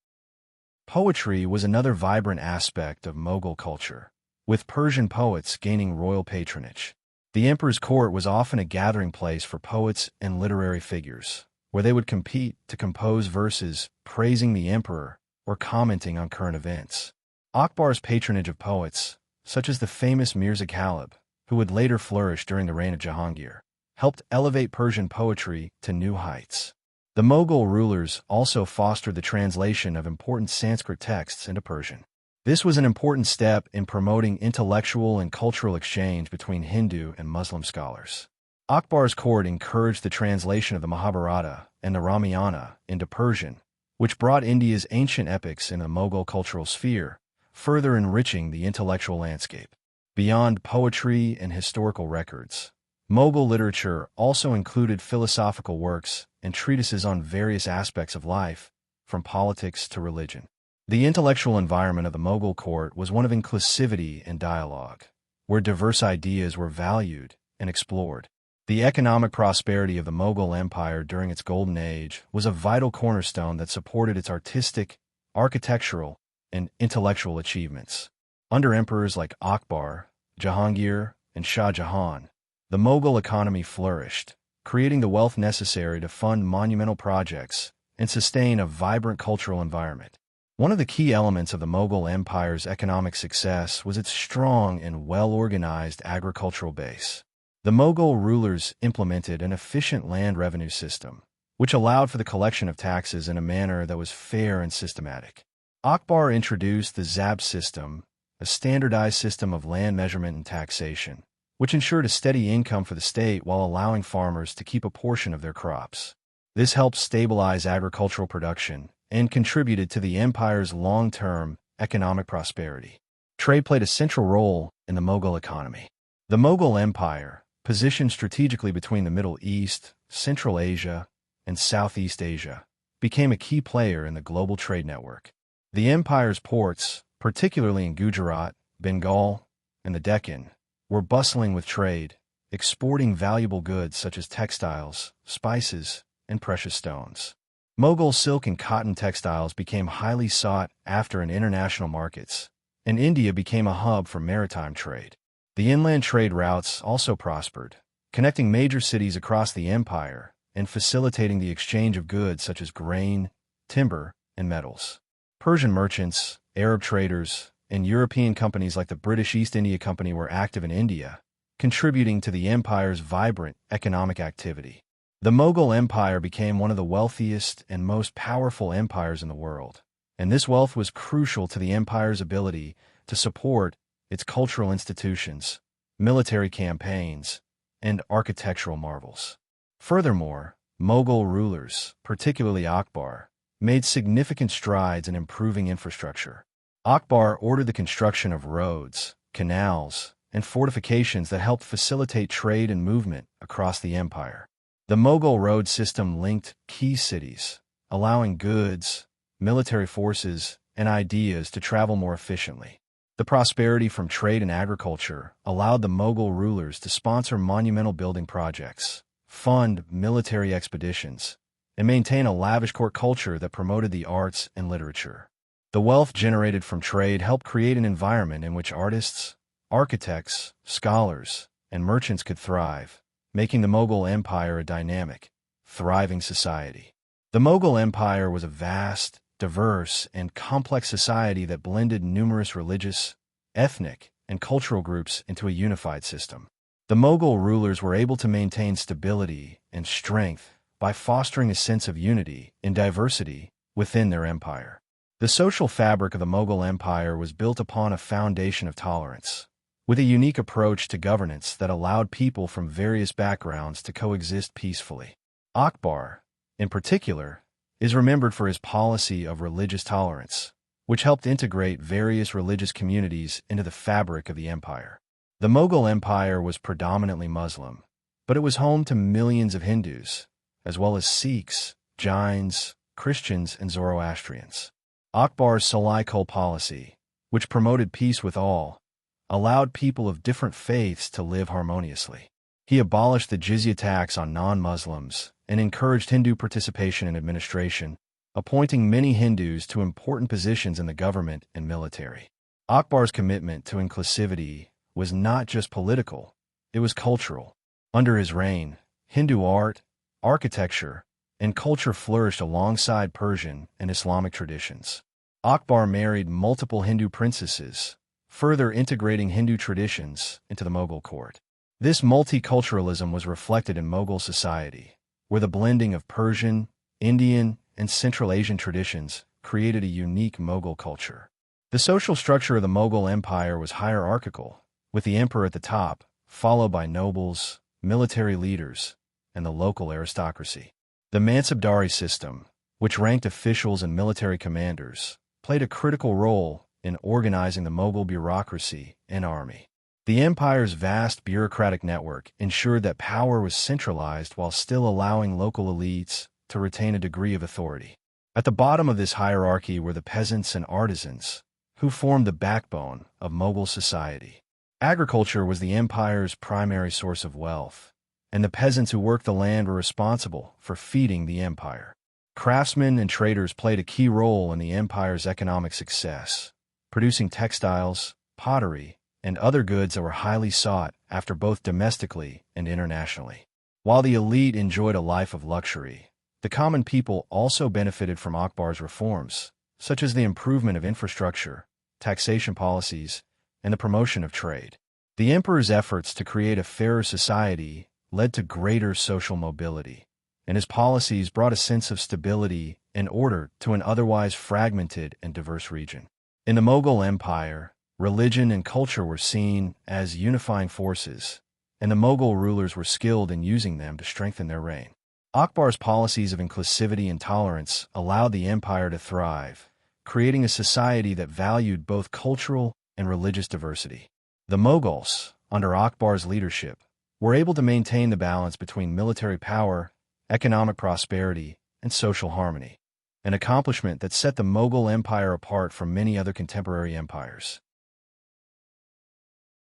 Poetry was another vibrant aspect of Mughal culture, with Persian poets gaining royal patronage. The emperor's court was often a gathering place for poets and literary figures, where they would compete to compose verses praising the emperor or commenting on current events. Akbar's patronage of poets, such as the famous Mirza Ghalib, who would later flourish during the reign of Jahangir, helped elevate Persian poetry to new heights. The Mughal rulers also fostered the translation of important Sanskrit texts into Persian. This was an important step in promoting intellectual and cultural exchange between Hindu and Muslim scholars. Akbar's court encouraged the translation of the Mahabharata and the Ramayana into Persian, which brought India's ancient epics in the Mughal cultural sphere, further enriching the intellectual landscape. Beyond poetry and historical records, Mughal literature also included philosophical works and treatises on various aspects of life, from politics to religion. The intellectual environment of the Mughal court was one of inclusivity and dialogue, where diverse ideas were valued and explored. The economic prosperity of the Mughal Empire during its golden age was a vital cornerstone that supported its artistic, architectural, and intellectual achievements. Under emperors like Akbar, Jahangir, and Shah Jahan, the Mughal economy flourished, creating the wealth necessary to fund monumental projects and sustain a vibrant cultural environment. One of the key elements of the Mughal Empire's economic success was its strong and well-organized agricultural base. The Mughal rulers implemented an efficient land revenue system, which allowed for the collection of taxes in a manner that was fair and systematic. Akbar introduced the zabt system, a standardized system of land measurement and taxation, which ensured a steady income for the state while allowing farmers to keep a portion of their crops. This helped stabilize agricultural production and contributed to the empire's long-term economic prosperity. Trade played a central role in the Mughal economy. The Mughal Empire, positioned strategically between the Middle East, Central Asia, and Southeast Asia, became a key player in the global trade network. The empire's ports, particularly in Gujarat, Bengal, and the Deccan, were bustling with trade, exporting valuable goods such as textiles, spices, and precious stones. Mughal silk and cotton textiles became highly sought after in international markets, and India became a hub for maritime trade. The inland trade routes also prospered, connecting major cities across the empire and facilitating the exchange of goods such as grain, timber, and metals. Persian merchants, Arab traders, and European companies like the British East India Company were active in India, contributing to the empire's vibrant economic activity. The Mughal Empire became one of the wealthiest and most powerful empires in the world, and this wealth was crucial to the empire's ability to support its cultural institutions, military campaigns, and architectural marvels. Furthermore, Mughal rulers, particularly Akbar, made significant strides in improving infrastructure. Akbar ordered the construction of roads, canals, and fortifications that helped facilitate trade and movement across the empire. The Mughal road system linked key cities, allowing goods, military forces, and ideas to travel more efficiently. The prosperity from trade and agriculture allowed the Mughal rulers to sponsor monumental building projects, fund military expeditions, and maintain a lavish court culture that promoted the arts and literature. The wealth generated from trade helped create an environment in which artists, architects, scholars, and merchants could thrive, making the Mughal Empire a dynamic, thriving society. The Mughal Empire was a vast, diverse, and complex society that blended numerous religious, ethnic, and cultural groups into a unified system. The Mughal rulers were able to maintain stability and strength by fostering a sense of unity and diversity within their empire. The social fabric of the Mughal Empire was built upon a foundation of tolerance, with a unique approach to governance that allowed people from various backgrounds to coexist peacefully. Akbar, in particular, is remembered for his policy of religious tolerance, which helped integrate various religious communities into the fabric of the empire. The Mughal Empire was predominantly Muslim, but it was home to millions of Hindus, as well as Sikhs, Jains, Christians, and Zoroastrians. Akbar's Salai Kul policy, which promoted peace with all, allowed people of different faiths to live harmoniously. He abolished the jizya tax on non-Muslims and encouraged Hindu participation in administration, appointing many Hindus to important positions in the government and military. Akbar's commitment to inclusivity was not just political, it was cultural. Under his reign, Hindu art, architecture, and culture flourished alongside Persian and Islamic traditions. Akbar married multiple Hindu princesses, further integrating Hindu traditions into the Mughal court. This multiculturalism was reflected in Mughal society, where the blending of Persian, Indian, and Central Asian traditions created a unique Mughal culture. The social structure of the Mughal Empire was hierarchical, with the emperor at the top, followed by nobles, military leaders, and the local aristocracy. The Mansabdari system, which ranked officials and military commanders, played a critical role in organizing the Mughal bureaucracy and army. The empire's vast bureaucratic network ensured that power was centralized while still allowing local elites to retain a degree of authority. At the bottom of this hierarchy were the peasants and artisans, who formed the backbone of Mughal society. Agriculture was the empire's primary source of wealth, and the peasants who worked the land were responsible for feeding the empire. Craftsmen and traders played a key role in the empire's economic success, producing textiles, pottery, and other goods that were highly sought after both domestically and internationally. While the elite enjoyed a life of luxury, the common people also benefited from Akbar's reforms, such as the improvement of infrastructure, taxation policies, and the promotion of trade. The emperor's efforts to create a fairer society led to greater social mobility, and his policies brought a sense of stability and order to an otherwise fragmented and diverse region. In the Mughal Empire, religion and culture were seen as unifying forces, and the Mughal rulers were skilled in using them to strengthen their reign. Akbar's policies of inclusivity and tolerance allowed the empire to thrive, creating a society that valued both cultural and religious diversity. The Mughals, under Akbar's leadership, were able to maintain the balance between military power, economic prosperity, and social harmony, an accomplishment that set the Mughal Empire apart from many other contemporary empires.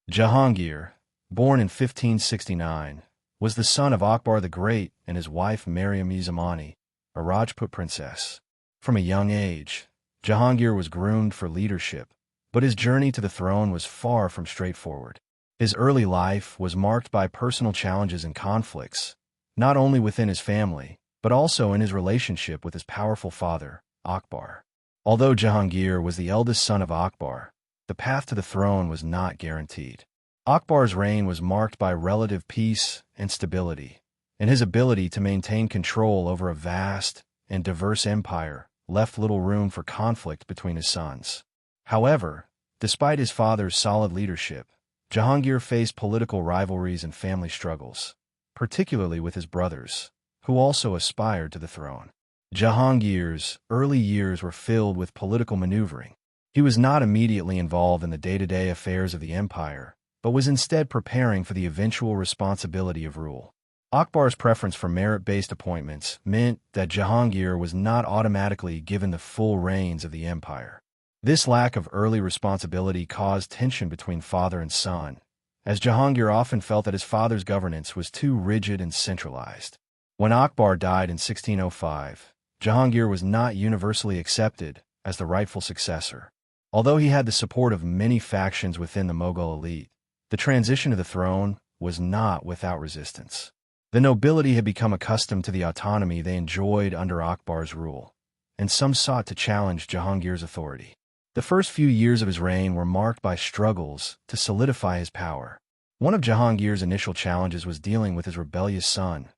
Jahangir, born in 1569, was the son of Akbar the Great and his wife Mariam-e-Zamani, a Rajput princess. From a young age, Jahangir was groomed for leadership, but his journey to the throne was far from straightforward. His early life was marked by personal challenges and conflicts, not only within his family, but also in his relationship with his powerful father, Akbar. Although Jahangir was the eldest son of Akbar, the path to the throne was not guaranteed. Akbar's reign was marked by relative peace and stability, and his ability to maintain control over a vast and diverse empire left little room for conflict between his sons. However, despite his father's solid leadership, Jahangir faced political rivalries and family struggles, particularly with his brothers, who also aspired to the throne. Jahangir's early years were filled with political maneuvering. He was not immediately involved in the day-to-day affairs of the empire, but was instead preparing for the eventual responsibility of rule. Akbar's preference for merit-based appointments meant that Jahangir was not automatically given the full reins of the empire. This lack of early responsibility caused tension between father and son, as Jahangir often felt that his father's governance was too rigid and centralized. When Akbar died in 1605, Jahangir was not universally accepted as the rightful successor. Although he had the support of many factions within the Mughal elite, the transition to the throne was not without resistance. The nobility had become accustomed to the autonomy they enjoyed under Akbar's rule, and some sought to challenge Jahangir's authority. The first few years of his reign were marked by struggles to solidify his power. One of Jahangir's initial challenges was dealing with his rebellious son,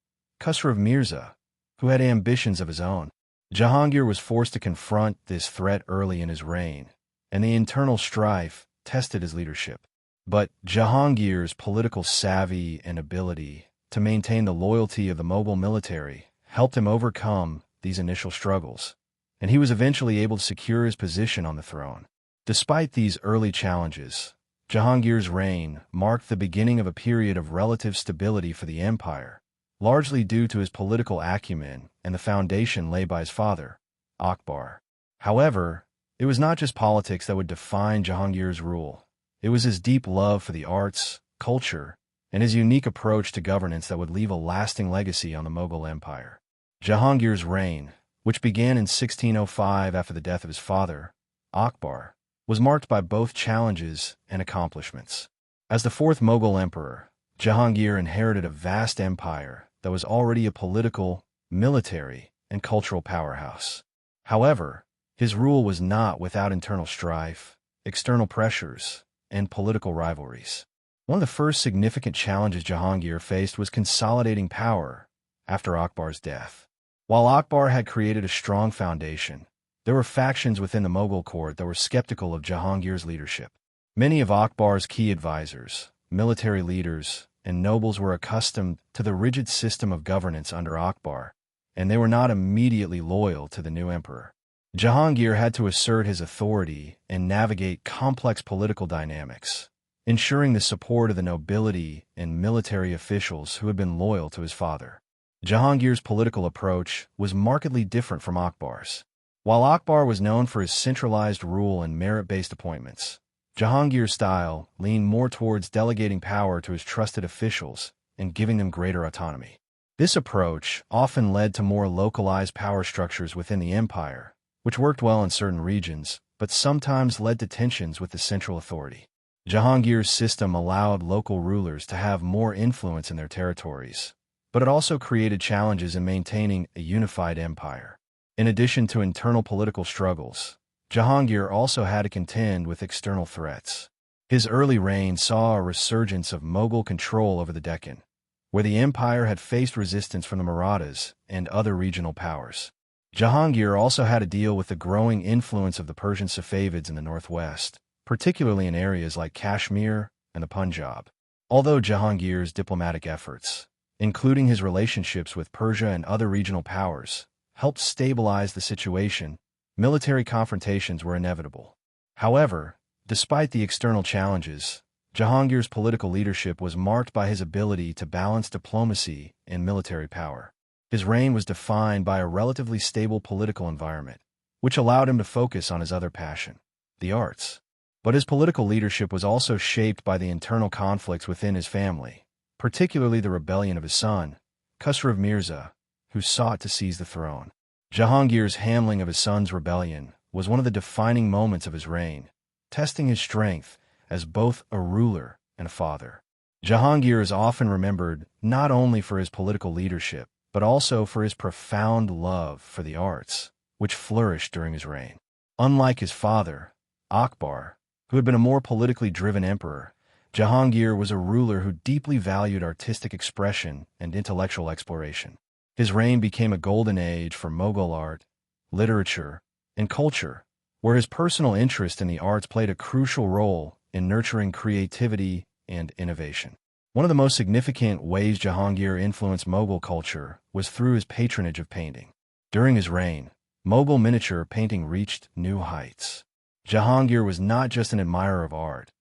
Khusro Mirza, who had ambitions of his own. Jahangir was forced to confront this threat early in his reign, and the internal strife tested his leadership. But Jahangir's political savvy and ability to maintain the loyalty of the Mughal military helped him overcome these initial struggles, and he was eventually able to secure his position on the throne. Despite these early challenges, Jahangir's reign marked the beginning of a period of relative stability for the empire, largely due to his political acumen and the foundation laid by his father, Akbar. However, it was not just politics that would define Jahangir's rule. It was his deep love for the arts, culture, and his unique approach to governance that would leave a lasting legacy on the Mughal Empire. Jahangir's reign, which began in 1605 after the death of his father, Akbar, was marked by both challenges and accomplishments. As the fourth Mughal emperor, Jahangir inherited a vast empire that was already a political, military, and cultural powerhouse. However, his rule was not without internal strife, external pressures, and political rivalries. One of the first significant challenges Jahangir faced was consolidating power after Akbar's death. While Akbar had created a strong foundation, there were factions within the Mughal court that were skeptical of Jahangir's leadership. Many of Akbar's key advisors, military leaders, and nobles were accustomed to the rigid system of governance under Akbar, and they were not immediately loyal to the new emperor. Jahangir had to assert his authority and navigate complex political dynamics, ensuring the support of the nobility and military officials who had been loyal to his father. Jahangir's political approach was markedly different from Akbar's. While Akbar was known for his centralized rule and merit-based appointments, Jahangir's style leaned more towards delegating power to his trusted officials and giving them greater autonomy. This approach often led to more localized power structures within the empire, which worked well in certain regions, but sometimes led to tensions with the central authority. Jahangir's system allowed local rulers to have more influence in their territories, but it also created challenges in maintaining a unified empire. In addition to internal political struggles, Jahangir also had to contend with external threats. His early reign saw a resurgence of Mughal control over the Deccan, where the empire had faced resistance from the Marathas and other regional powers. Jahangir also had to deal with the growing influence of the Persian Safavids in the northwest, particularly in areas like Kashmir and the Punjab. Although Jahangir's diplomatic efforts, including his relationships with Persia and other regional powers, helped stabilize the situation, military confrontations were inevitable. However, despite the external challenges, Jahangir's political leadership was marked by his ability to balance diplomacy and military power. His reign was defined by a relatively stable political environment, which allowed him to focus on his other passion, the arts. But his political leadership was also shaped by the internal conflicts within his family, particularly the rebellion of his son, Khusrav Mirza, who sought to seize the throne. Jahangir's handling of his son's rebellion was one of the defining moments of his reign, testing his strength as both a ruler and a father. Jahangir is often remembered not only for his political leadership, but also for his profound love for the arts, which flourished during his reign. Unlike his father, Akbar, who had been a more politically driven emperor, Jahangir was a ruler who deeply valued artistic expression and intellectual exploration. His reign became a golden age for Mughal art, literature, and culture, where his personal interest in the arts played a crucial role in nurturing creativity and innovation. One of the most significant ways Jahangir influenced Mughal culture was through his patronage of painting. During his reign, Mughal miniature painting reached new heights. Jahangir was not just an admirer of art.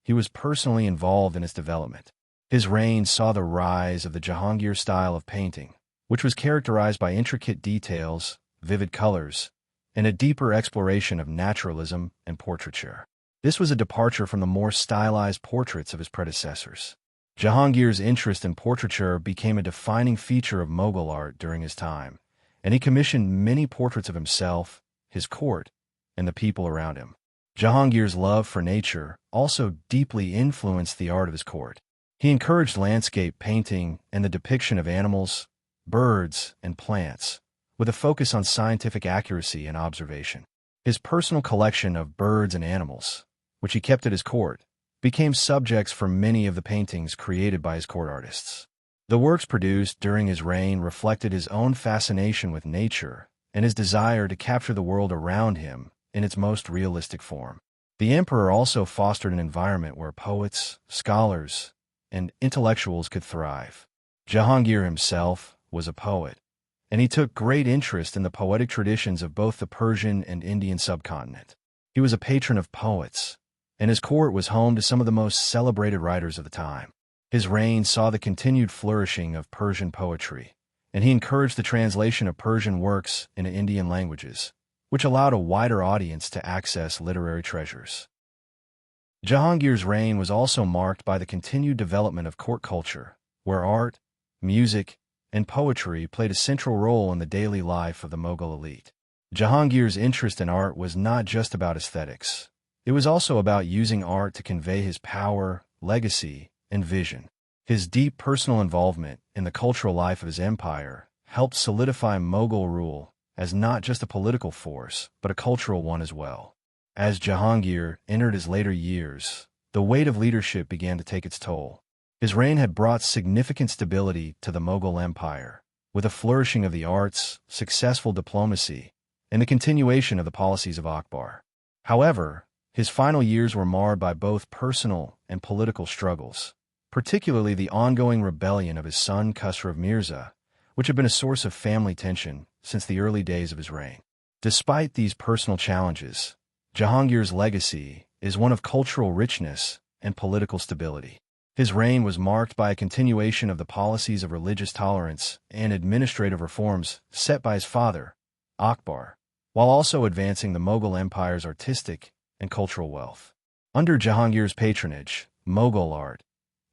He was personally involved in its development. His reign saw the rise of the Jahangir style of painting, which was characterized by intricate details, vivid colors, and a deeper exploration of naturalism and portraiture. This was a departure from the more stylized portraits of his predecessors. Jahangir's interest in portraiture became a defining feature of Mughal art during his time, and he commissioned many portraits of himself, his court, and the people around him. Jahangir's love for nature also deeply influenced the art of his court. He encouraged landscape painting and the depiction of animals, birds, and plants, with a focus on scientific accuracy and observation. His personal collection of birds and animals, which he kept at his court, became subjects for many of the paintings created by his court artists. The works produced during his reign reflected his own fascination with nature and his desire to capture the world around him in its most realistic form. The emperor also fostered an environment where poets, scholars, and intellectuals could thrive. Jahangir himself was a poet, and he took great interest in the poetic traditions of both the Persian and Indian subcontinent. He was a patron of poets, and his court was home to some of the most celebrated writers of the time. His reign saw the continued flourishing of Persian poetry, and he encouraged the translation of Persian works into Indian languages, which allowed a wider audience to access literary treasures. Jahangir's reign was also marked by the continued development of court culture, where art, music, and poetry played a central role in the daily life of the Mughal elite. Jahangir's interest in art was not just about aesthetics. It was also about using art to convey his power, legacy, and vision. His deep personal involvement in the cultural life of his empire helped solidify Mughal rule as not just a political force, but a cultural one as well. As Jahangir entered his later years, the weight of leadership began to take its toll. His reign had brought significant stability to the Mughal Empire, with a flourishing of the arts, successful diplomacy, and the continuation of the policies of Akbar. However, his final years were marred by both personal and political struggles, particularly the ongoing rebellion of his son Khusro Mirza, which had been a source of family tension since the early days of his reign. Despite these personal challenges, Jahangir's legacy is one of cultural richness and political stability. His reign was marked by a continuation of the policies of religious tolerance and administrative reforms set by his father, Akbar, while also advancing the Mughal Empire's artistic and cultural wealth. Under Jahangir's patronage, Mughal art,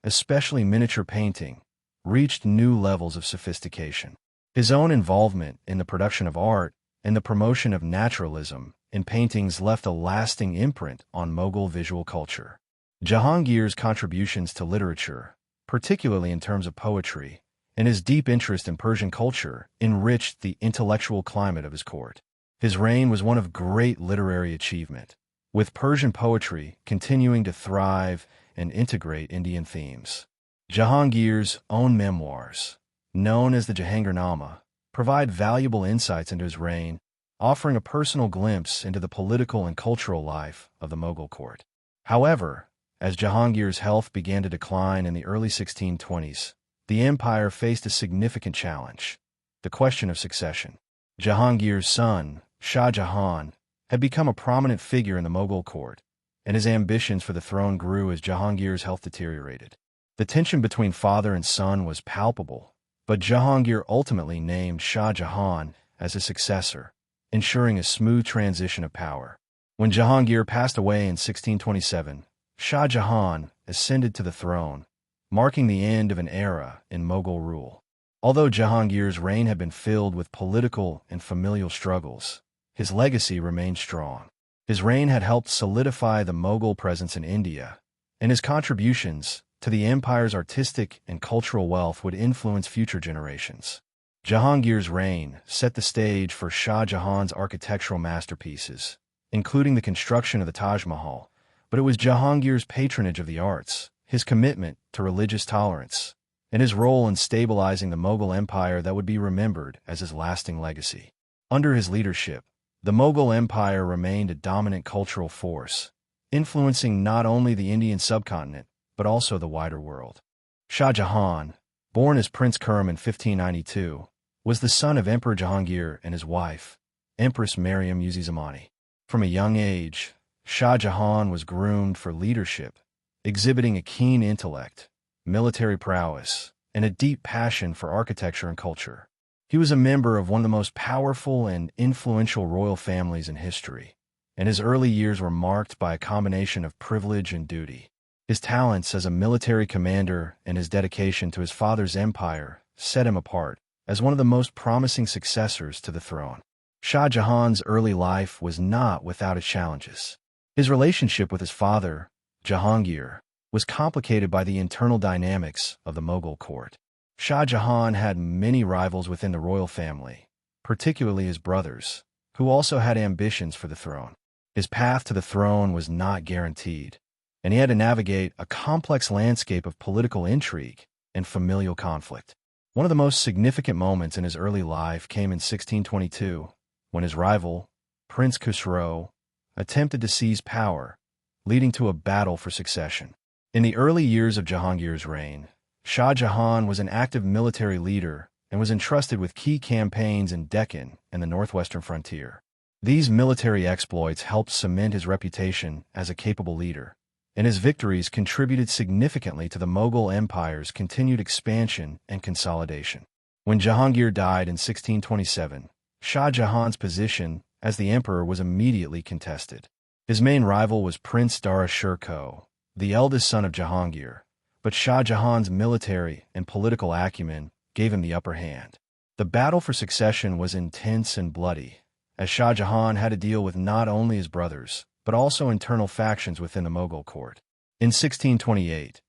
especially miniature painting, reached new levels of sophistication. His own involvement in the production of art and the promotion of naturalism in paintings left a lasting imprint on Mughal visual culture. Jahangir's contributions to literature, particularly in terms of poetry, and his deep interest in Persian culture enriched the intellectual climate of his court. His reign was one of great literary achievement, with Persian poetry continuing to thrive and integrate Indian themes. Jahangir's own memoirs, known as the Jahangirnama, provide valuable insights into his reign, offering a personal glimpse into the political and cultural life of the Mughal court. However, as Jahangir's health began to decline in the early 1620s, the empire faced a significant challenge: the question of succession. Jahangir's son, Shah Jahan, had become a prominent figure in the Mughal court, and his ambitions for the throne grew as Jahangir's health deteriorated. The tension between father and son was palpable, but Jahangir ultimately named Shah Jahan as his successor, ensuring a smooth transition of power. When Jahangir passed away in 1627, Shah Jahan ascended to the throne, marking the end of an era in Mughal rule. Although Jahangir's reign had been filled with political and familial struggles, his legacy remained strong. His reign had helped solidify the Mughal presence in India, and his contributions to the empire's artistic and cultural wealth would influence future generations. Jahangir's reign set the stage for Shah Jahan's architectural masterpieces, including the construction of the Taj Mahal, but it was Jahangir's patronage of the arts, his commitment to religious tolerance, and his role in stabilizing the Mughal Empire that would be remembered as his lasting legacy. Under his leadership, the Mughal Empire remained a dominant cultural force, influencing not only the Indian subcontinent, but also the wider world. Shah Jahan, born as Prince Khurram in 1592, was the son of Emperor Jahangir and his wife, Empress Mariam-uz-Zamani. From a young age, Shah Jahan was groomed for leadership, exhibiting a keen intellect, military prowess, and a deep passion for architecture and culture. He was a member of one of the most powerful and influential royal families in history, and his early years were marked by a combination of privilege and duty. His talents as a military commander and his dedication to his father's empire set him apart as one of the most promising successors to the throne. Shah Jahan's early life was not without its challenges. His relationship with his father, Jahangir, was complicated by the internal dynamics of the Mughal court. Shah Jahan had many rivals within the royal family, particularly his brothers, who also had ambitions for the throne. His path to the throne was not guaranteed, and he had to navigate a complex landscape of political intrigue and familial conflict. One of the most significant moments in his early life came in 1622, when his rival, Prince Khusro, attempted to seize power, leading to a battle for succession. In the early years of Jahangir's reign, Shah Jahan was an active military leader and was entrusted with key campaigns in Deccan and the northwestern frontier. These military exploits helped cement his reputation as a capable leader, and his victories contributed significantly to the Mughal Empire's continued expansion and consolidation. When Jahangir died in 1627, Shah Jahan's position as the emperor was immediately contested. His main rival was Prince Dara Shikoh, the eldest son of Jahangir, but Shah Jahan's military and political acumen gave him the upper hand. The battle for succession was intense and bloody, as Shah Jahan had to deal with not only his brothers, but also internal factions within the Mughal court. In 1628,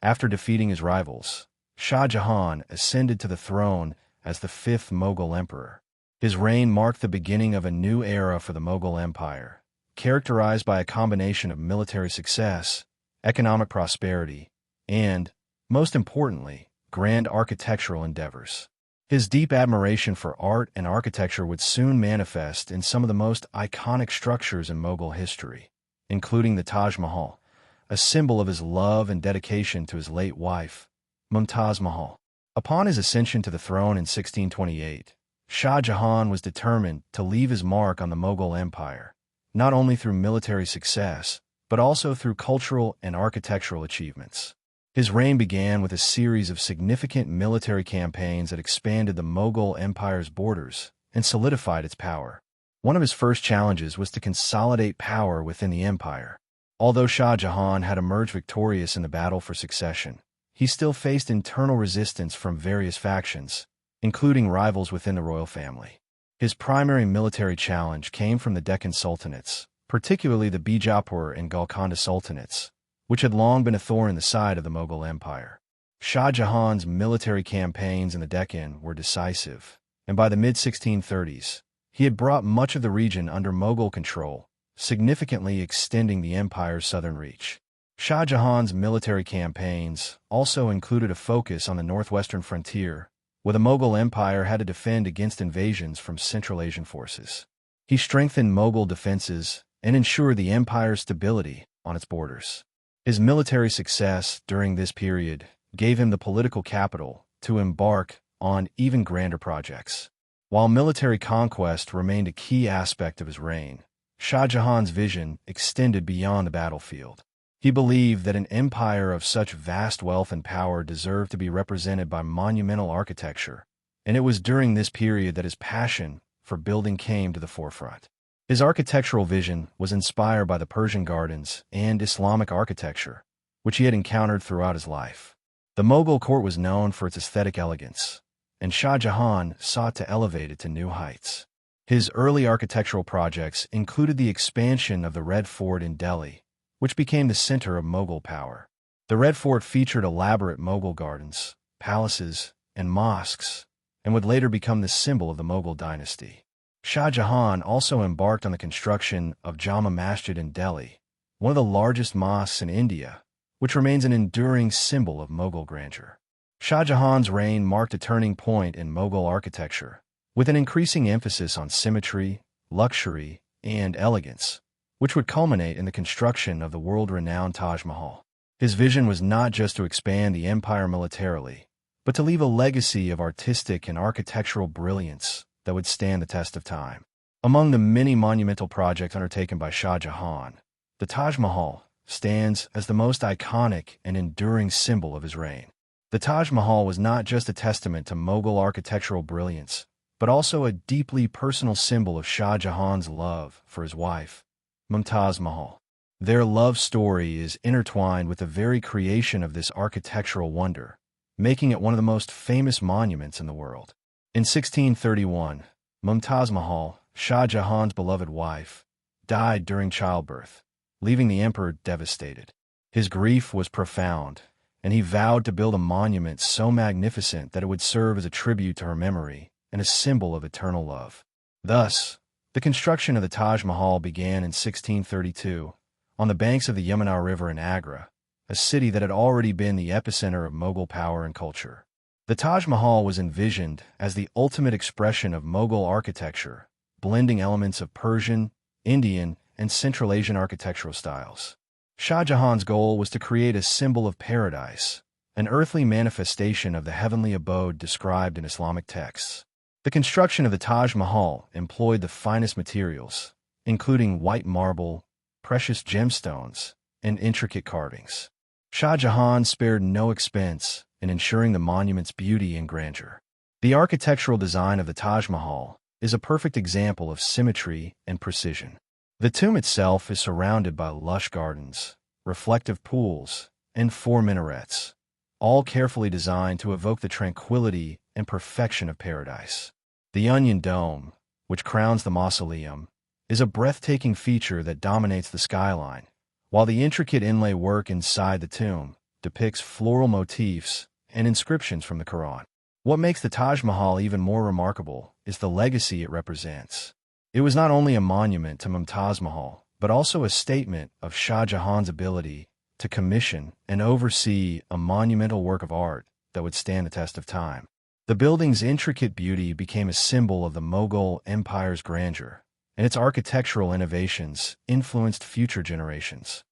After defeating his rivals, Shah Jahan ascended to the throne as the fifth Mughal emperor. His reign marked the beginning of a new era for the Mughal Empire, characterized by a combination of military success, economic prosperity, and, most importantly, grand architectural endeavors. His deep admiration for art and architecture would soon manifest in some of the most iconic structures in Mughal history, including the Taj Mahal, a symbol of his love and dedication to his late wife, Mumtaz Mahal. Upon his ascension to the throne in 1628, Shah Jahan was determined to leave his mark on the Mughal Empire, not only through military success, but also through cultural and architectural achievements. His reign began with a series of significant military campaigns that expanded the Mughal Empire's borders and solidified its power. One of his first challenges was to consolidate power within the empire. Although Shah Jahan had emerged victorious in the battle for succession, he still faced internal resistance from various factions, including rivals within the royal family. His primary military challenge came from the Deccan Sultanates, particularly the Bijapur and Golconda Sultanates, which had long been a thorn in the side of the Mughal Empire. Shah Jahan's military campaigns in the Deccan were decisive, and by the mid-1630s, he had brought much of the region under Mughal control, significantly extending the empire's southern reach. Shah Jahan's military campaigns also included a focus on the northwestern frontier, where the Mughal Empire had to defend against invasions from Central Asian forces. He strengthened Mughal defenses and ensured the empire's stability on its borders. His military success during this period gave him the political capital to embark on even grander projects. While military conquest remained a key aspect of his reign, Shah Jahan's vision extended beyond the battlefield. He believed that an empire of such vast wealth and power deserved to be represented by monumental architecture, and it was during this period that his passion for building came to the forefront. His architectural vision was inspired by the Persian gardens and Islamic architecture, which he had encountered throughout his life. The Mughal court was known for its aesthetic elegance, and Shah Jahan sought to elevate it to new heights. His early architectural projects included the expansion of the Red Fort in Delhi, which became the center of Mughal power. The Red Fort featured elaborate Mughal gardens, palaces, and mosques, and would later become the symbol of the Mughal dynasty. Shah Jahan also embarked on the construction of Jama Masjid in Delhi, one of the largest mosques in India, which remains an enduring symbol of Mughal grandeur. Shah Jahan's reign marked a turning point in Mughal architecture, with an increasing emphasis on symmetry, luxury, and elegance, which would culminate in the construction of the world-renowned Taj Mahal. His vision was not just to expand the empire militarily, but to leave a legacy of artistic and architectural brilliance that would stand the test of time. Among the many monumental projects undertaken by Shah Jahan, the Taj Mahal stands as the most iconic and enduring symbol of his reign. The Taj Mahal was not just a testament to Mughal architectural brilliance, but also a deeply personal symbol of Shah Jahan's love for his wife, Mumtaz Mahal. Their love story is intertwined with the very creation of this architectural wonder, making it one of the most famous monuments in the world. In 1631, Mumtaz Mahal, Shah Jahan's beloved wife, died during childbirth, leaving the emperor devastated. His grief was profound, and he vowed to build a monument so magnificent that it would serve as a tribute to her memory and a symbol of eternal love. Thus, the construction of the Taj Mahal began in 1632, on the banks of the Yamuna River in Agra, a city that had already been the epicenter of Mughal power and culture. The Taj Mahal was envisioned as the ultimate expression of Mughal architecture, blending elements of Persian, Indian, and Central Asian architectural styles. Shah Jahan's goal was to create a symbol of paradise, an earthly manifestation of the heavenly abode described in Islamic texts. The construction of the Taj Mahal employed the finest materials, including white marble, precious gemstones, and intricate carvings. Shah Jahan spared no expense in ensuring the monument's beauty and grandeur. The architectural design of the Taj Mahal is a perfect example of symmetry and precision. The tomb itself is surrounded by lush gardens, reflective pools, and 4 minarets, all carefully designed to evoke the tranquility and perfection of paradise. The onion dome, which crowns the mausoleum, is a breathtaking feature that dominates the skyline, while the intricate inlay work inside the tomb depicts floral motifs and inscriptions from the Quran. What makes the Taj Mahal even more remarkable is the legacy it represents. It was not only a monument to Mumtaz Mahal, but also a statement of Shah Jahan's ability to commission and oversee a monumental work of art that would stand the test of time. The building's intricate beauty became a symbol of the Mughal Empire's grandeur, and its architectural innovations influenced future generations.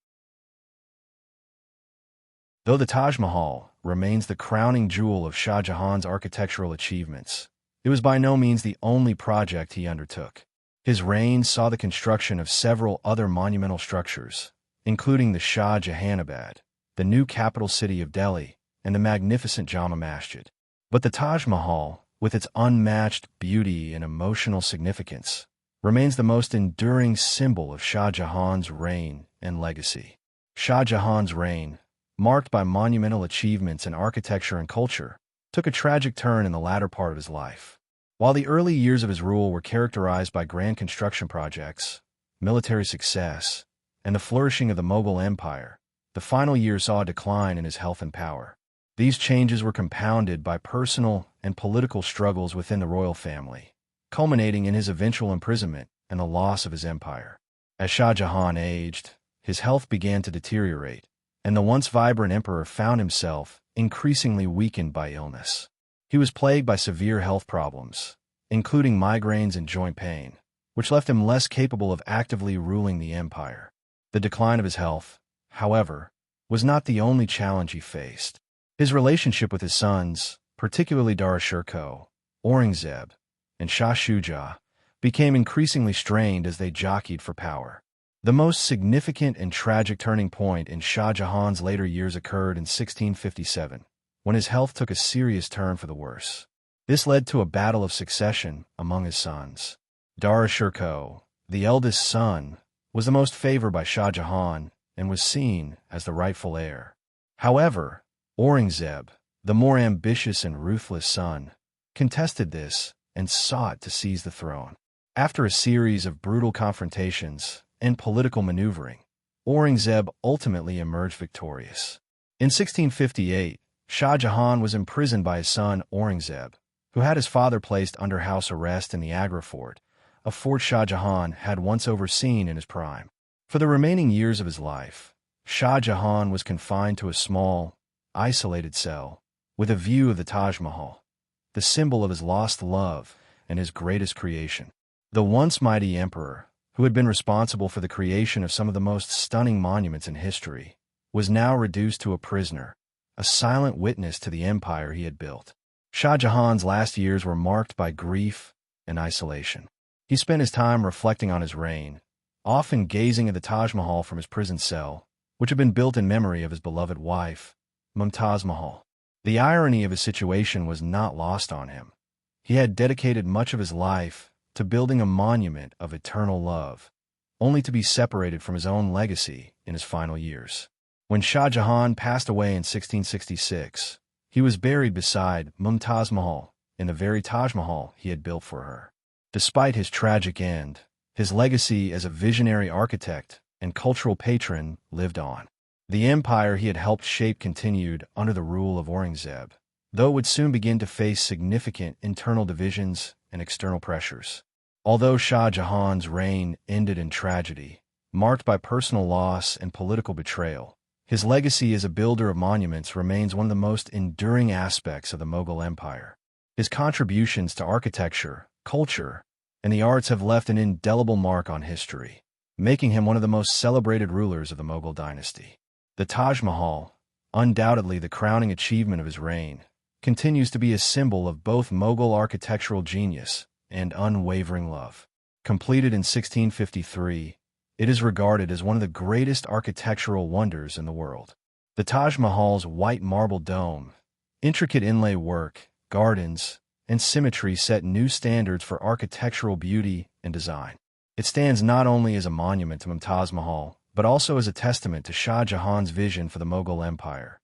Though the Taj Mahal remains the crowning jewel of Shah Jahan's architectural achievements, it was by no means the only project he undertook. His reign saw the construction of several other monumental structures, including the Shah Jahanabad, the new capital city of Delhi, and the magnificent Jama Masjid. But the Taj Mahal, with its unmatched beauty and emotional significance, remains the most enduring symbol of Shah Jahan's reign and legacy. Shah Jahan's reign, marked by monumental achievements in architecture and culture, took a tragic turn in the latter part of his life. While the early years of his rule were characterized by grand construction projects, military success, and the flourishing of the Mughal Empire, the final years saw a decline in his health and power. These changes were compounded by personal and political struggles within the royal family, culminating in his eventual imprisonment and the loss of his empire. As Shah Jahan aged, his health began to deteriorate, and the once vibrant emperor found himself increasingly weakened by illness. He was plagued by severe health problems, including migraines and joint pain, which left him less capable of actively ruling the empire. The decline of his health, however, was not the only challenge he faced. His relationship with his sons, particularly Dara Shurko, Aurangzeb, and Shah Shuja, became increasingly strained as they jockeyed for power. The most significant and tragic turning point in Shah Jahan's later years occurred in 1657, when his health took a serious turn for the worse. This led to a battle of succession among his sons. Dara Shurko, the eldest son, was the most favored by Shah Jahan and was seen as the rightful heir. However, Aurangzeb, the more ambitious and ruthless son, contested this and sought to seize the throne. After a series of brutal confrontations and political maneuvering, Aurangzeb ultimately emerged victorious. In 1658, Shah Jahan was imprisoned by his son Aurangzeb, who had his father placed under house arrest in the Agra fort, a fort Shah Jahan had once overseen in his prime. For the remaining years of his life, Shah Jahan was confined to a small, isolated cell, with a view of the Taj Mahal, the symbol of his lost love and his greatest creation. The once mighty emperor, who had been responsible for the creation of some of the most stunning monuments in history, was now reduced to a prisoner, a silent witness to the empire he had built. Shah Jahan's last years were marked by grief and isolation. He spent his time reflecting on his reign, often gazing at the Taj Mahal from his prison cell, which had been built in memory of his beloved wife, Mumtaz Mahal. The irony of his situation was not lost on him. He had dedicated much of his life to building a monument of eternal love, only to be separated from his own legacy in his final years. When Shah Jahan passed away in 1666, he was buried beside Mumtaz Mahal in the very Taj Mahal he had built for her. Despite his tragic end, his legacy as a visionary architect and cultural patron lived on. The empire he had helped shape continued under the rule of Aurangzeb, though it would soon begin to face significant internal divisions and external pressures. Although Shah Jahan's reign ended in tragedy, marked by personal loss and political betrayal, his legacy as a builder of monuments remains one of the most enduring aspects of the Mughal Empire. His contributions to architecture, culture, and the arts have left an indelible mark on history, making him one of the most celebrated rulers of the Mughal dynasty. The Taj Mahal, undoubtedly the crowning achievement of his reign, continues to be a symbol of both Mughal architectural genius and unwavering love. Completed in 1653, it is regarded as one of the greatest architectural wonders in the world. The Taj Mahal's white marble dome, intricate inlay work, gardens, and symmetry set new standards for architectural beauty and design. It stands not only as a monument to Mumtaz Mahal, but also as a testament to Shah Jahan's vision for the Mughal Empire,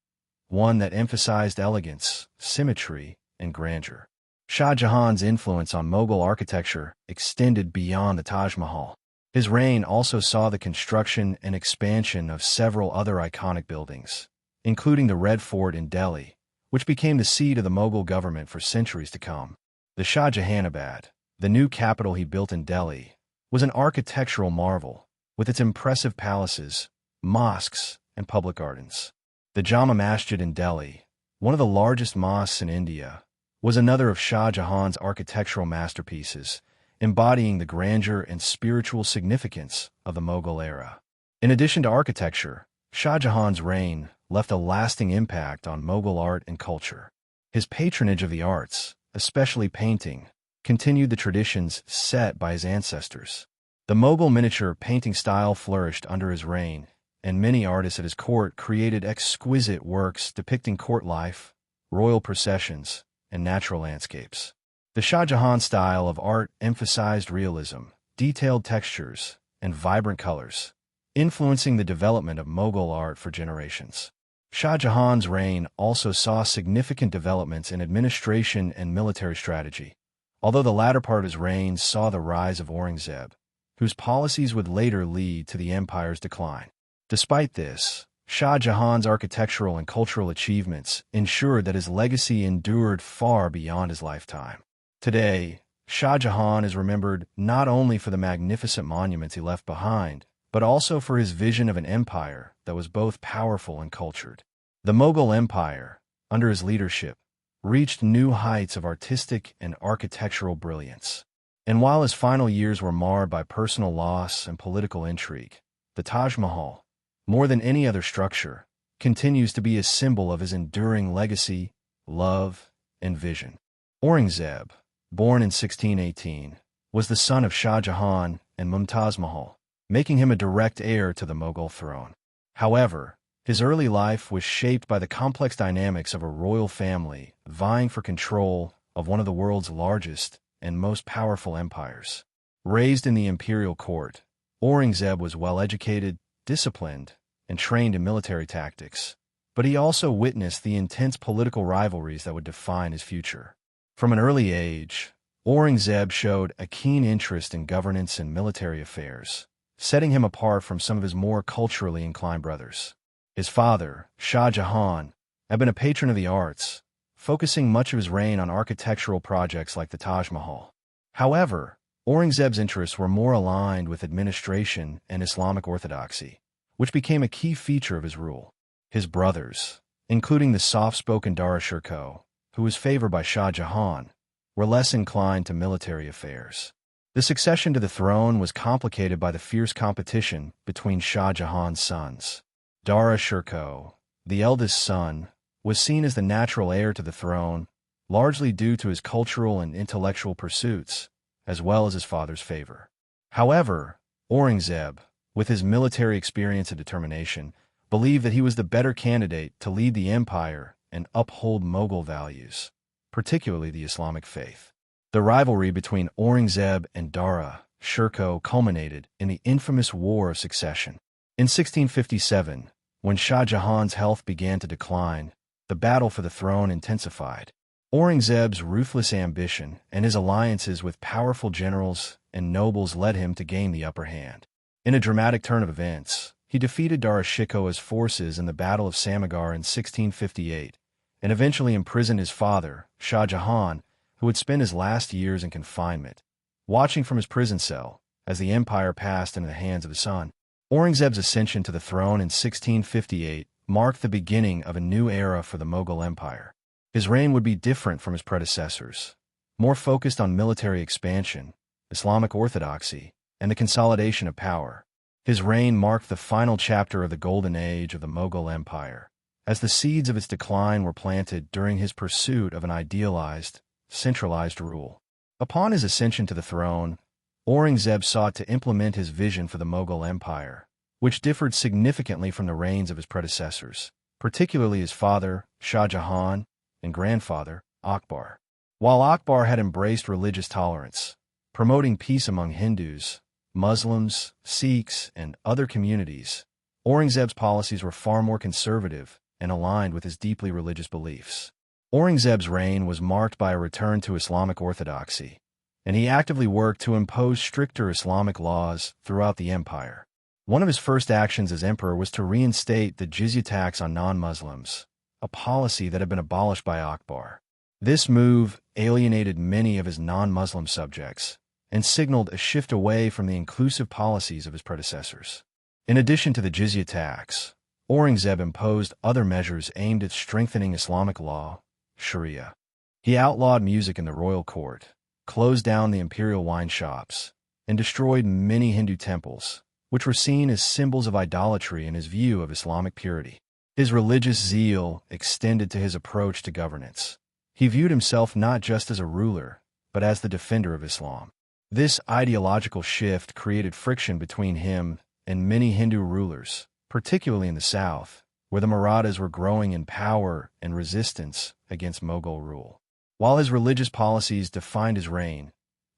one that emphasized elegance, symmetry, and grandeur. Shah Jahan's influence on Mughal architecture extended beyond the Taj Mahal. His reign also saw the construction and expansion of several other iconic buildings, including the Red Fort in Delhi, which became the seat of the Mughal government for centuries to come. The Shah Jahanabad, the new capital he built in Delhi, was an architectural marvel, with its impressive palaces, mosques, and public gardens. The Jama Masjid in Delhi, one of the largest mosques in India, was another of Shah Jahan's architectural masterpieces, embodying the grandeur and spiritual significance of the Mughal era. In addition to architecture, Shah Jahan's reign left a lasting impact on Mughal art and culture. His patronage of the arts, especially painting, continued the traditions set by his ancestors. The Mughal miniature painting style flourished under his reign, and many artists at his court created exquisite works depicting court life, royal processions, and natural landscapes. The Shah Jahan style of art emphasized realism, detailed textures, and vibrant colors, influencing the development of Mughal art for generations. Shah Jahan's reign also saw significant developments in administration and military strategy, although the latter part of his reign saw the rise of Aurangzeb, whose policies would later lead to the empire's decline. Despite this, Shah Jahan's architectural and cultural achievements ensured that his legacy endured far beyond his lifetime. Today, Shah Jahan is remembered not only for the magnificent monuments he left behind, but also for his vision of an empire that was both powerful and cultured. The Mughal Empire, under his leadership, reached new heights of artistic and architectural brilliance. And while his final years were marred by personal loss and political intrigue, the Taj Mahal, more than any other structure, continues to be a symbol of his enduring legacy, love, and vision. Aurangzeb, born in 1618, was the son of Shah Jahan and Mumtaz Mahal, making him a direct heir to the Mughal throne. However, his early life was shaped by the complex dynamics of a royal family vying for control of one of the world's largest and most powerful empires. Raised in the imperial court, Aurangzeb was well-educated, disciplined, and trained in military tactics, but he also witnessed the intense political rivalries that would define his future. From an early age, Aurangzeb showed a keen interest in governance and military affairs, setting him apart from some of his more culturally inclined brothers. His father, Shah Jahan, had been a patron of the arts, focusing much of his reign on architectural projects like the Taj Mahal. However, Aurangzeb's interests were more aligned with administration and Islamic orthodoxy, which became a key feature of his rule. His brothers, including the soft-spoken Dara Shikoh, who was favored by Shah Jahan, were less inclined to military affairs. The succession to the throne was complicated by the fierce competition between Shah Jahan's sons. Dara Shikoh, the eldest son, was seen as the natural heir to the throne, largely due to his cultural and intellectual pursuits, as well as his father's favor. However, Aurangzeb, with his military experience and determination, believed that he was the better candidate to lead the empire and uphold Mughal values, particularly the Islamic faith. The rivalry between Aurangzeb and Dara Shikoh culminated in the infamous War of Succession. In 1657, when Shah Jahan's health began to decline, the battle for the throne intensified. Aurangzeb's ruthless ambition and his alliances with powerful generals and nobles led him to gain the upper hand. In a dramatic turn of events, he defeated Dara Shikoh's forces in the Battle of Samagar in 1658, and eventually imprisoned his father, Shah Jahan, who would spend his last years in confinement, watching from his prison cell as the empire passed into the hands of his son. Aurangzeb's ascension to the throne in 1658 marked the beginning of a new era for the Mughal Empire. His reign would be different from his predecessors, more focused on military expansion, Islamic orthodoxy, and the consolidation of power. His reign marked the final chapter of the golden age of the Mughal Empire, as the seeds of its decline were planted during his pursuit of an idealized, centralized rule. Upon his ascension to the throne, Aurangzeb sought to implement his vision for the Mughal Empire, which differed significantly from the reigns of his predecessors, particularly his father, Shah Jahan, and grandfather, Akbar. While Akbar had embraced religious tolerance, promoting peace among Hindus, Muslims, Sikhs, and other communities, Aurangzeb's policies were far more conservative and aligned with his deeply religious beliefs. Aurangzeb's reign was marked by a return to Islamic orthodoxy, and he actively worked to impose stricter Islamic laws throughout the empire. One of his first actions as emperor was to reinstate the jizya tax on non-Muslims, a policy that had been abolished by Akbar. This move alienated many of his non-Muslim subjects and signaled a shift away from the inclusive policies of his predecessors. In addition to the jizya tax, Aurangzeb imposed other measures aimed at strengthening Islamic law, Sharia. He outlawed music in the royal court, closed down the imperial wine shops, and destroyed many Hindu temples, which were seen as symbols of idolatry in his view of Islamic purity. His religious zeal extended to his approach to governance. He viewed himself not just as a ruler, but as the defender of Islam. This ideological shift created friction between him and many Hindu rulers, particularly in the south, where the Marathas were growing in power and resistance against Mughal rule. While his religious policies defined his reign,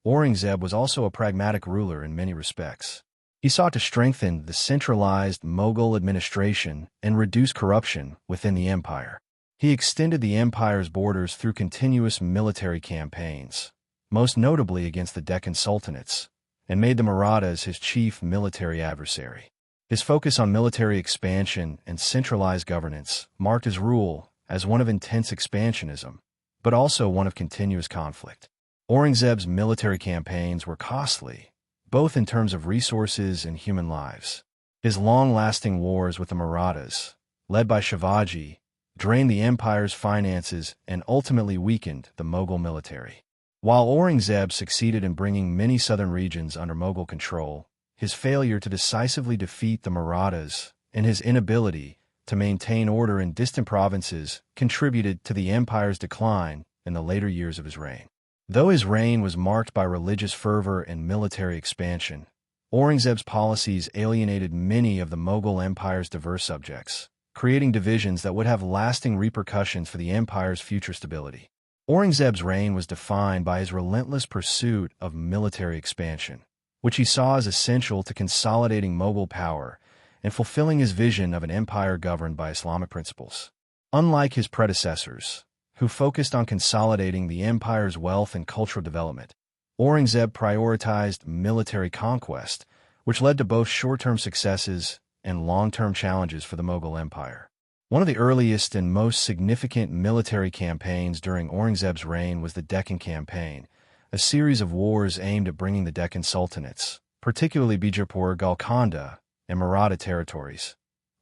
Aurangzeb was also a pragmatic ruler in many respects. He sought to strengthen the centralized Mughal administration and reduce corruption within the empire. He extended the empire's borders through continuous military campaigns, most notably against the Deccan sultanates, and made the Marathas his chief military adversary. His focus on military expansion and centralized governance marked his rule as one of intense expansionism, but also one of continuous conflict. Aurangzeb's military campaigns were costly, both in terms of resources and human lives. His long-lasting wars with the Marathas, led by Shivaji, drained the empire's finances and ultimately weakened the Mughal military. While Aurangzeb succeeded in bringing many southern regions under Mughal control, his failure to decisively defeat the Marathas and his inability to maintain order in distant provinces contributed to the empire's decline in the later years of his reign. Though his reign was marked by religious fervor and military expansion, Aurangzeb's policies alienated many of the Mughal Empire's diverse subjects, creating divisions that would have lasting repercussions for the empire's future stability. Aurangzeb's reign was defined by his relentless pursuit of military expansion, which he saw as essential to consolidating Mughal power and fulfilling his vision of an empire governed by Islamic principles. Unlike his predecessors, who focused on consolidating the empire's wealth and cultural development, Aurangzeb prioritized military conquest, which led to both short-term successes and long-term challenges for the Mughal Empire. One of the earliest and most significant military campaigns during Aurangzeb's reign was the Deccan Campaign, a series of wars aimed at bringing the Deccan sultanates, particularly Bijapur, Golconda, and Maratha territories,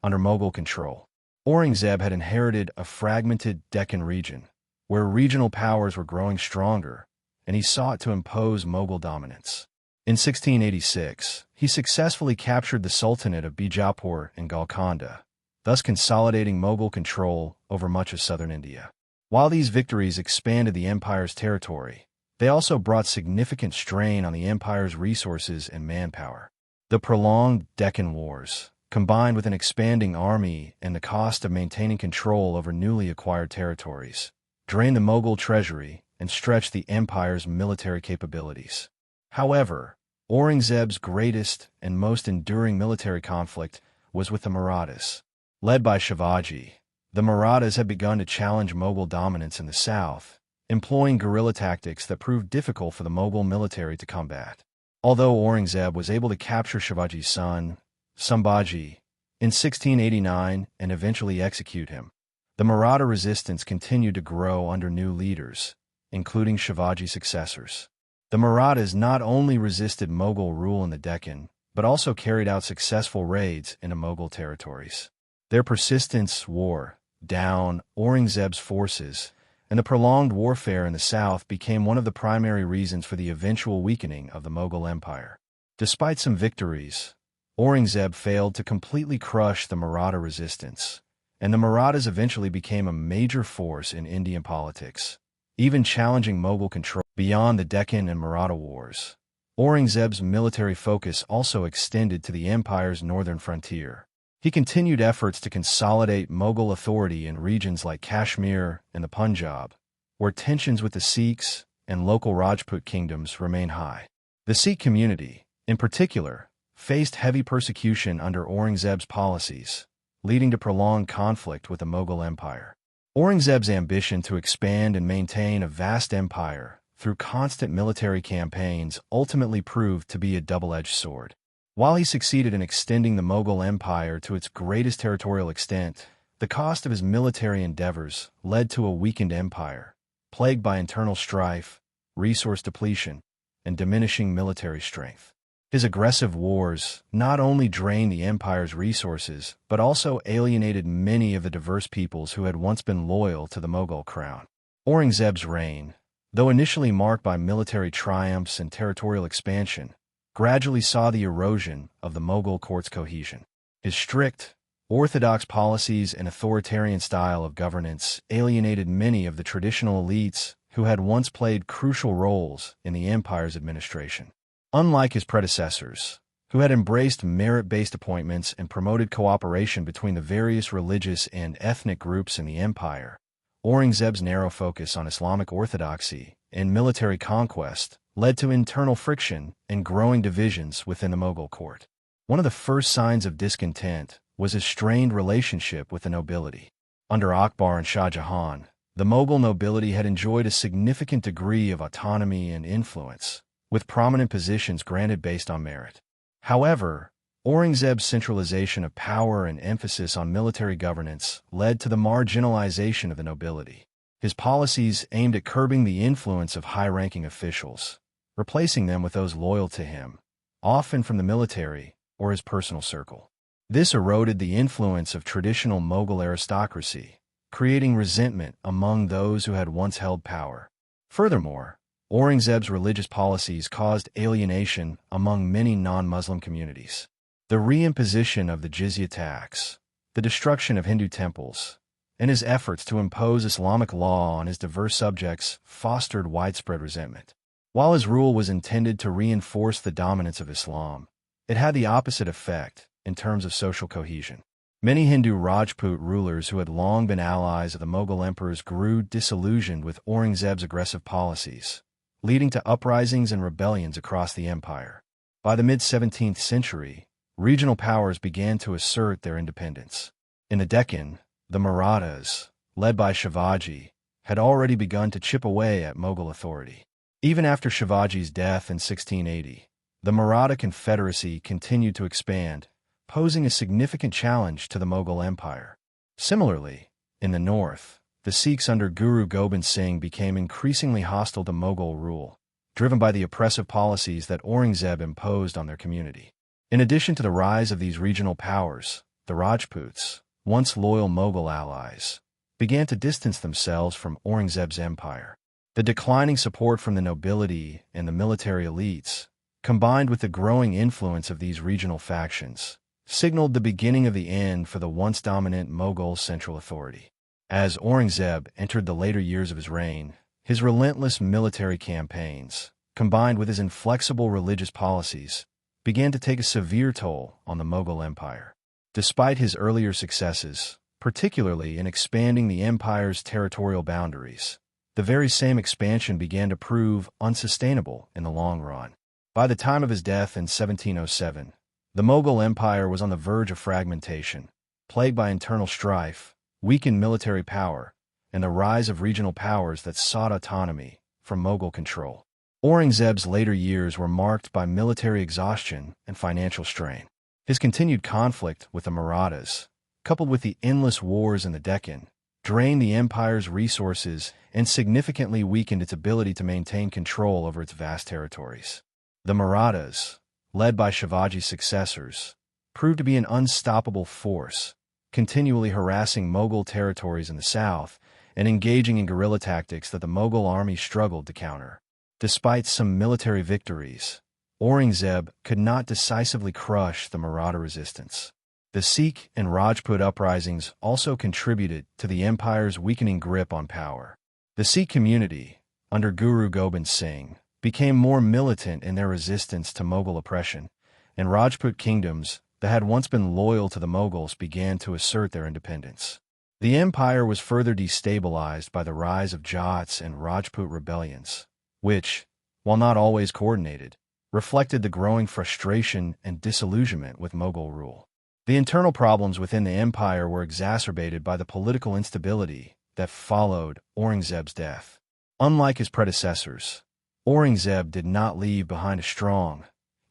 under Mughal control. Aurangzeb had inherited a fragmented Deccan region, where regional powers were growing stronger, and he sought to impose Mughal dominance. In 1686, he successfully captured the Sultanate of Bijapur and Golconda, thus consolidating Mughal control over much of southern India. While these victories expanded the empire's territory, they also brought significant strain on the empire's resources and manpower. The prolonged Deccan Wars, combined with an expanding army and the cost of maintaining control over newly acquired territories, drained the Mughal treasury and stretched the empire's military capabilities. However, Aurangzeb's greatest and most enduring military conflict was with the Marathas. Led by Shivaji, the Marathas had begun to challenge Mughal dominance in the south, employing guerrilla tactics that proved difficult for the Mughal military to combat. Although Aurangzeb was able to capture Shivaji's son, Sambhaji, in 1689 and eventually execute him, the Maratha resistance continued to grow under new leaders, including Shivaji's successors. The Marathas not only resisted Mughal rule in the Deccan, but also carried out successful raids into Mughal territories. Their persistence wore down Aurangzeb's forces, and the prolonged warfare in the south became one of the primary reasons for the eventual weakening of the Mughal Empire. Despite some victories, Aurangzeb failed to completely crush the Maratha resistance, and the Marathas eventually became a major force in Indian politics, even challenging Mughal control beyond the Deccan and Maratha wars. Aurangzeb's military focus also extended to the empire's northern frontier. He continued efforts to consolidate Mughal authority in regions like Kashmir and the Punjab, where tensions with the Sikhs and local Rajput kingdoms remain high. The Sikh community, in particular, faced heavy persecution under Aurangzeb's policies, leading to prolonged conflict with the Mughal Empire. Aurangzeb's ambition to expand and maintain a vast empire through constant military campaigns ultimately proved to be a double-edged sword. While he succeeded in extending the Mughal Empire to its greatest territorial extent, the cost of his military endeavors led to a weakened empire, plagued by internal strife, resource depletion, and diminishing military strength. His aggressive wars not only drained the empire's resources, but also alienated many of the diverse peoples who had once been loyal to the Mughal crown. Aurangzeb's reign, though initially marked by military triumphs and territorial expansion, gradually saw the erosion of the Mughal court's cohesion. His strict, orthodox policies and authoritarian style of governance alienated many of the traditional elites who had once played crucial roles in the empire's administration. Unlike his predecessors, who had embraced merit-based appointments and promoted cooperation between the various religious and ethnic groups in the empire, Aurangzeb's narrow focus on Islamic orthodoxy and military conquest led to internal friction and growing divisions within the Mughal court. One of the first signs of discontent was his strained relationship with the nobility. Under Akbar and Shah Jahan, the Mughal nobility had enjoyed a significant degree of autonomy and influence, with prominent positions granted based on merit. However, Aurangzeb's centralization of power and emphasis on military governance led to the marginalization of the nobility. His policies aimed at curbing the influence of high-ranking officials, replacing them with those loyal to him, often from the military or his personal circle. This eroded the influence of traditional Mughal aristocracy, creating resentment among those who had once held power. Furthermore, Aurangzeb's religious policies caused alienation among many non-Muslim communities. The reimposition of the jizya tax, the destruction of Hindu temples, and his efforts to impose Islamic law on his diverse subjects fostered widespread resentment. While his rule was intended to reinforce the dominance of Islam, it had the opposite effect in terms of social cohesion. Many Hindu Rajput rulers who had long been allies of the Mughal emperors grew disillusioned with Aurangzeb's aggressive policies, leading to uprisings and rebellions across the empire. By the mid-17th century, regional powers began to assert their independence. In the Deccan, the Marathas, led by Shivaji, had already begun to chip away at Mughal authority. Even after Shivaji's death in 1680, the Maratha Confederacy continued to expand, posing a significant challenge to the Mughal Empire. Similarly, in the north, the Sikhs under Guru Gobind Singh became increasingly hostile to Mughal rule, driven by the oppressive policies that Aurangzeb imposed on their community. In addition to the rise of these regional powers, the Rajputs, once loyal Mughal allies, began to distance themselves from Aurangzeb's empire. The declining support from the nobility and the military elites, combined with the growing influence of these regional factions, signaled the beginning of the end for the once dominant Mughal central authority. As Aurangzeb entered the later years of his reign, his relentless military campaigns, combined with his inflexible religious policies, began to take a severe toll on the Mughal Empire. Despite his earlier successes, particularly in expanding the empire's territorial boundaries, the very same expansion began to prove unsustainable in the long run. By the time of his death in 1707, the Mughal Empire was on the verge of fragmentation, plagued by internal strife, weakened military power, and the rise of regional powers that sought autonomy from Mughal control. Aurangzeb's later years were marked by military exhaustion and financial strain. His continued conflict with the Marathas, coupled with the endless wars in the Deccan, drained the empire's resources and significantly weakened its ability to maintain control over its vast territories. The Marathas, led by Shivaji's successors, proved to be an unstoppable force, continually harassing Mughal territories in the south and engaging in guerrilla tactics that the Mughal army struggled to counter. Despite some military victories, Aurangzeb could not decisively crush the Maratha resistance. The Sikh and Rajput uprisings also contributed to the empire's weakening grip on power. The Sikh community, under Guru Gobind Singh, became more militant in their resistance to Mughal oppression, and Rajput kingdoms that had once been loyal to the Mughals began to assert their independence. The empire was further destabilized by the rise of Jats and Rajput rebellions, which, while not always coordinated, reflected the growing frustration and disillusionment with Mughal rule. The internal problems within the empire were exacerbated by the political instability that followed Aurangzeb's death. Unlike his predecessors, Aurangzeb did not leave behind a strong,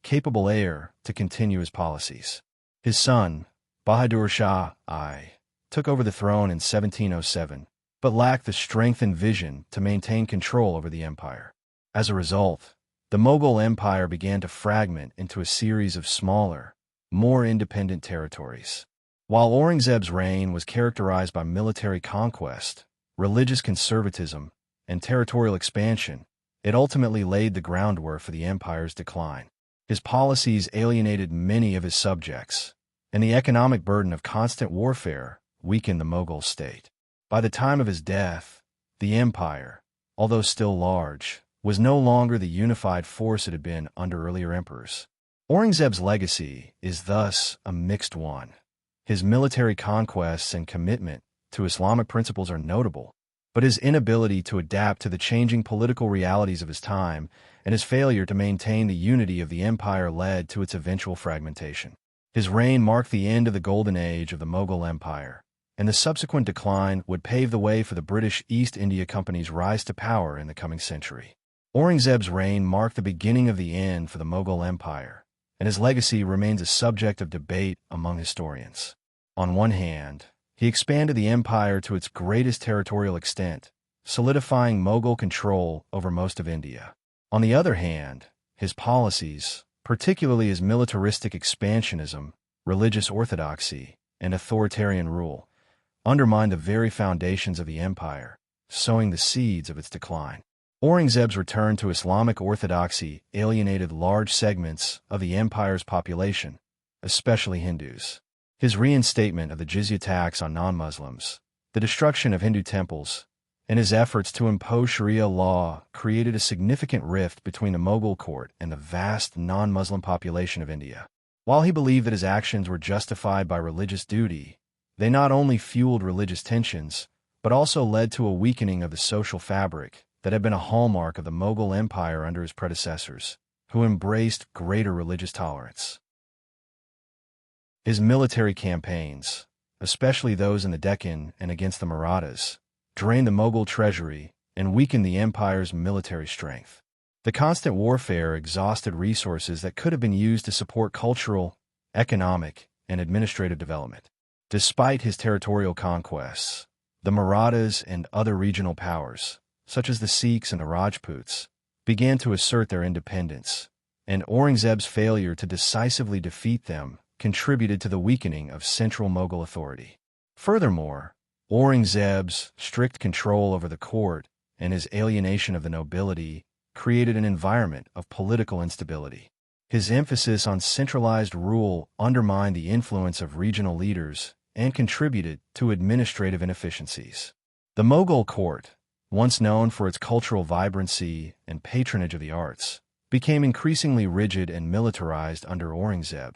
capable heir to continue his policies. His son, Bahadur Shah I, took over the throne in 1707, but lacked the strength and vision to maintain control over the empire. As a result, the Mughal Empire began to fragment into a series of smaller, more independent territories. While Aurangzeb's reign was characterized by military conquest, religious conservatism, and territorial expansion, it ultimately laid the groundwork for the empire's decline. His policies alienated many of his subjects, and the economic burden of constant warfare weakened the Mughal state. By the time of his death, the empire, although still large, was no longer the unified force it had been under earlier emperors. Aurangzeb's legacy is thus a mixed one. His military conquests and commitment to Islamic principles are notable, but his inability to adapt to the changing political realities of his time and his failure to maintain the unity of the empire led to its eventual fragmentation. His reign marked the end of the golden age of the Mughal Empire, and the subsequent decline would pave the way for the British East India Company's rise to power in the coming century. Aurangzeb's reign marked the beginning of the end for the Mughal Empire, and his legacy remains a subject of debate among historians. On one hand, he expanded the empire to its greatest territorial extent, solidifying Mughal control over most of India. On the other hand, his policies, particularly his militaristic expansionism, religious orthodoxy, and authoritarian rule, undermined the very foundations of the empire, sowing the seeds of its decline. Aurangzeb's return to Islamic orthodoxy alienated large segments of the empire's population, especially Hindus. His reinstatement of the jizya tax on non-Muslims, the destruction of Hindu temples, and his efforts to impose Sharia law created a significant rift between the Mughal court and the vast non-Muslim population of India. While he believed that his actions were justified by religious duty, they not only fueled religious tensions, but also led to a weakening of the social fabric that had been a hallmark of the Mughal Empire under his predecessors, who embraced greater religious tolerance. His military campaigns, especially those in the Deccan and against the Marathas, drained the Mughal treasury and weakened the empire's military strength. The constant warfare exhausted resources that could have been used to support cultural, economic, and administrative development. Despite his territorial conquests, the Marathas and other regional powers, such as the Sikhs and the Rajputs, began to assert their independence, and Aurangzeb's failure to decisively defeat them contributed to the weakening of central Mughal authority. Furthermore, Aurangzeb's strict control over the court and his alienation of the nobility created an environment of political instability. His emphasis on centralized rule undermined the influence of regional leaders and contributed to administrative inefficiencies. The Mughal court, once known for its cultural vibrancy and patronage of the arts, became increasingly rigid and militarized under Aurangzeb,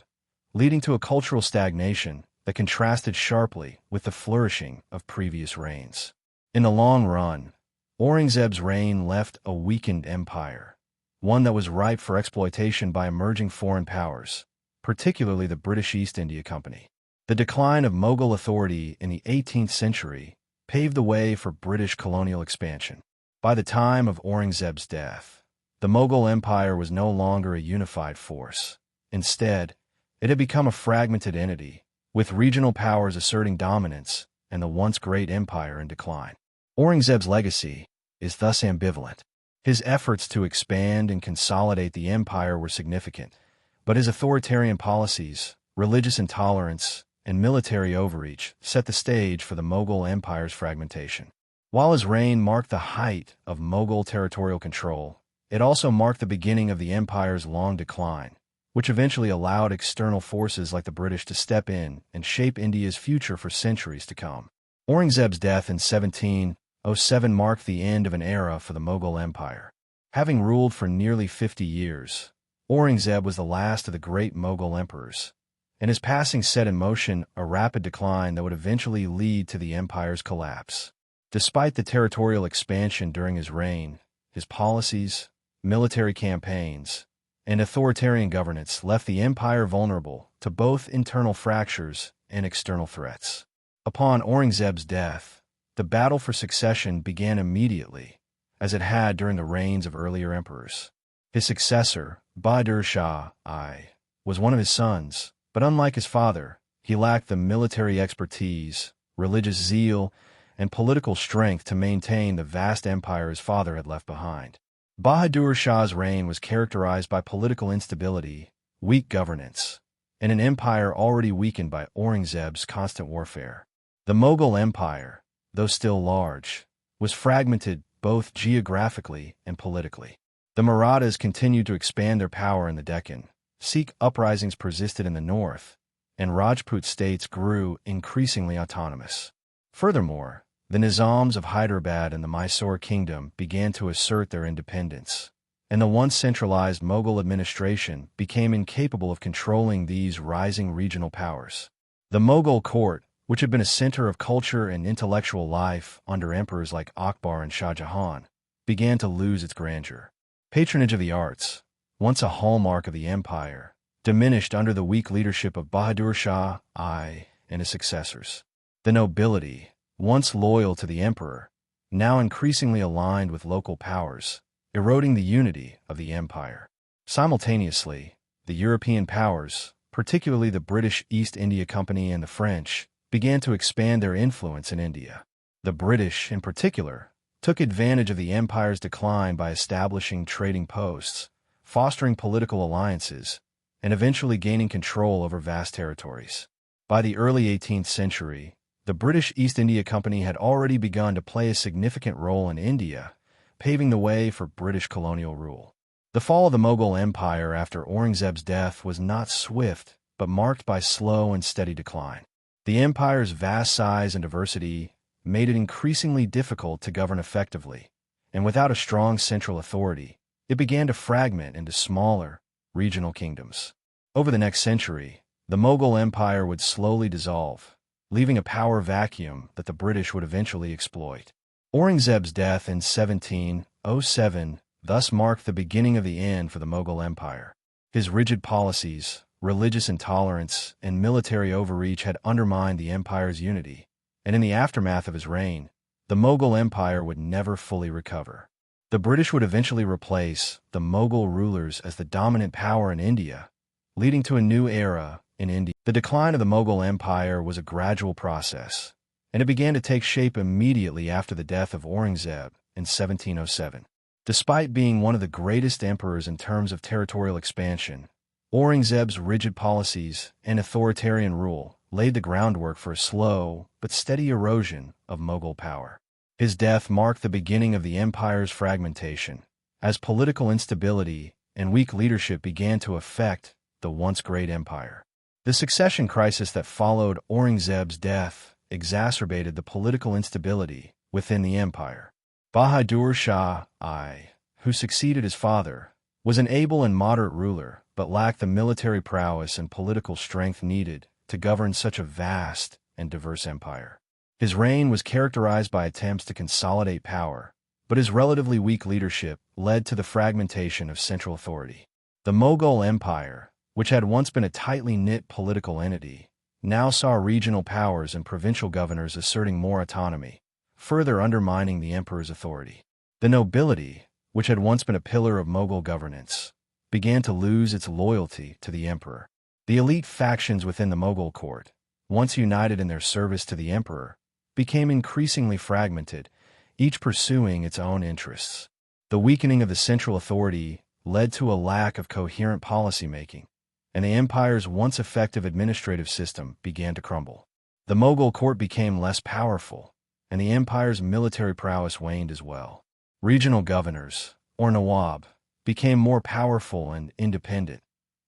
leading to a cultural stagnation that contrasted sharply with the flourishing of previous reigns. In the long run, Aurangzeb's reign left a weakened empire, one that was ripe for exploitation by emerging foreign powers, particularly the British East India Company. The decline of Mughal authority in the 18th century paved the way for British colonial expansion. By the time of Aurangzeb's death, the Mughal Empire was no longer a unified force. Instead, it had become a fragmented entity, with regional powers asserting dominance and the once great empire in decline. Aurangzeb's legacy is thus ambivalent. His efforts to expand and consolidate the empire were significant, but his authoritarian policies, religious intolerance, and military overreach set the stage for the Mughal Empire's fragmentation. While his reign marked the height of Mughal territorial control, it also marked the beginning of the empire's long decline, which eventually allowed external forces like the British to step in and shape India's future for centuries to come. Aurangzeb's death in 1707 marked the end of an era for the Mughal Empire. Having ruled for nearly 50 years, Aurangzeb was the last of the great Mughal emperors, and his passing set in motion a rapid decline that would eventually lead to the empire's collapse. Despite the territorial expansion during his reign, his policies, military campaigns, and authoritarian governance left the empire vulnerable to both internal fractures and external threats. Upon Aurangzeb's death, the battle for succession began immediately, as it had during the reigns of earlier emperors. His successor, Bahadur Shah I, was one of his sons, but unlike his father, he lacked the military expertise, religious zeal, and political strength to maintain the vast empire his father had left behind. Bahadur Shah's reign was characterized by political instability, weak governance, and an empire already weakened by Aurangzeb's constant warfare. The Mughal Empire, though still large, was fragmented both geographically and politically. The Marathas continued to expand their power in the Deccan, Sikh uprisings persisted in the north, and Rajput states grew increasingly autonomous. Furthermore, the Nizams of Hyderabad and the Mysore kingdom began to assert their independence, and the once centralized Mughal administration became incapable of controlling these rising regional powers. The Mughal court, which had been a center of culture and intellectual life under emperors like Akbar and Shah Jahan, began to lose its grandeur. Patronage of the arts, once a hallmark of the empire, diminished under the weak leadership of Bahadur Shah I and his successors. The nobility, once loyal to the emperor, now increasingly aligned with local powers, eroding the unity of the empire. Simultaneously, the European powers, particularly the British East India Company and the French, began to expand their influence in India. The British, in particular, took advantage of the empire's decline by establishing trading posts, fostering political alliances, and eventually gaining control over vast territories. By the early 18th century, the British East India Company had already begun to play a significant role in India, paving the way for British colonial rule. The fall of the Mughal Empire after Aurangzeb's death was not swift, but marked by slow and steady decline. The empire's vast size and diversity made it increasingly difficult to govern effectively, and without a strong central authority, it began to fragment into smaller, regional kingdoms. Over the next century, the Mughal Empire would slowly dissolve, leaving a power vacuum that the British would eventually exploit. Aurangzeb's death in 1707 thus marked the beginning of the end for the Mughal Empire. His rigid policies, religious intolerance, and military overreach had undermined the empire's unity, and in the aftermath of his reign, the Mughal Empire would never fully recover. The British would eventually replace the Mughal rulers as the dominant power in India, leading to a new era in India. The decline of the Mughal Empire was a gradual process, and it began to take shape immediately after the death of Aurangzeb in 1707. Despite being one of the greatest emperors in terms of territorial expansion, Aurangzeb's rigid policies and authoritarian rule laid the groundwork for a slow but steady erosion of Mughal power. His death marked the beginning of the empire's fragmentation, as political instability and weak leadership began to affect the once great empire. The succession crisis that followed Aurangzeb's death exacerbated the political instability within the empire. Bahadur Shah I, who succeeded his father, was an able and moderate ruler, but lacked the military prowess and political strength needed to govern such a vast and diverse empire. His reign was characterized by attempts to consolidate power, but his relatively weak leadership led to the fragmentation of central authority. The Mughal Empire, which had once been a tightly knit political entity, now saw regional powers and provincial governors asserting more autonomy, further undermining the emperor's authority. The nobility, which had once been a pillar of Mughal governance, began to lose its loyalty to the emperor. The elite factions within the Mughal court, once united in their service to the emperor, became increasingly fragmented, each pursuing its own interests. The weakening of the central authority led to a lack of coherent policymaking, and the empire's once effective administrative system began to crumble. The Mughal court became less powerful, and the empire's military prowess waned as well. Regional governors, or Nawab, became more powerful and independent,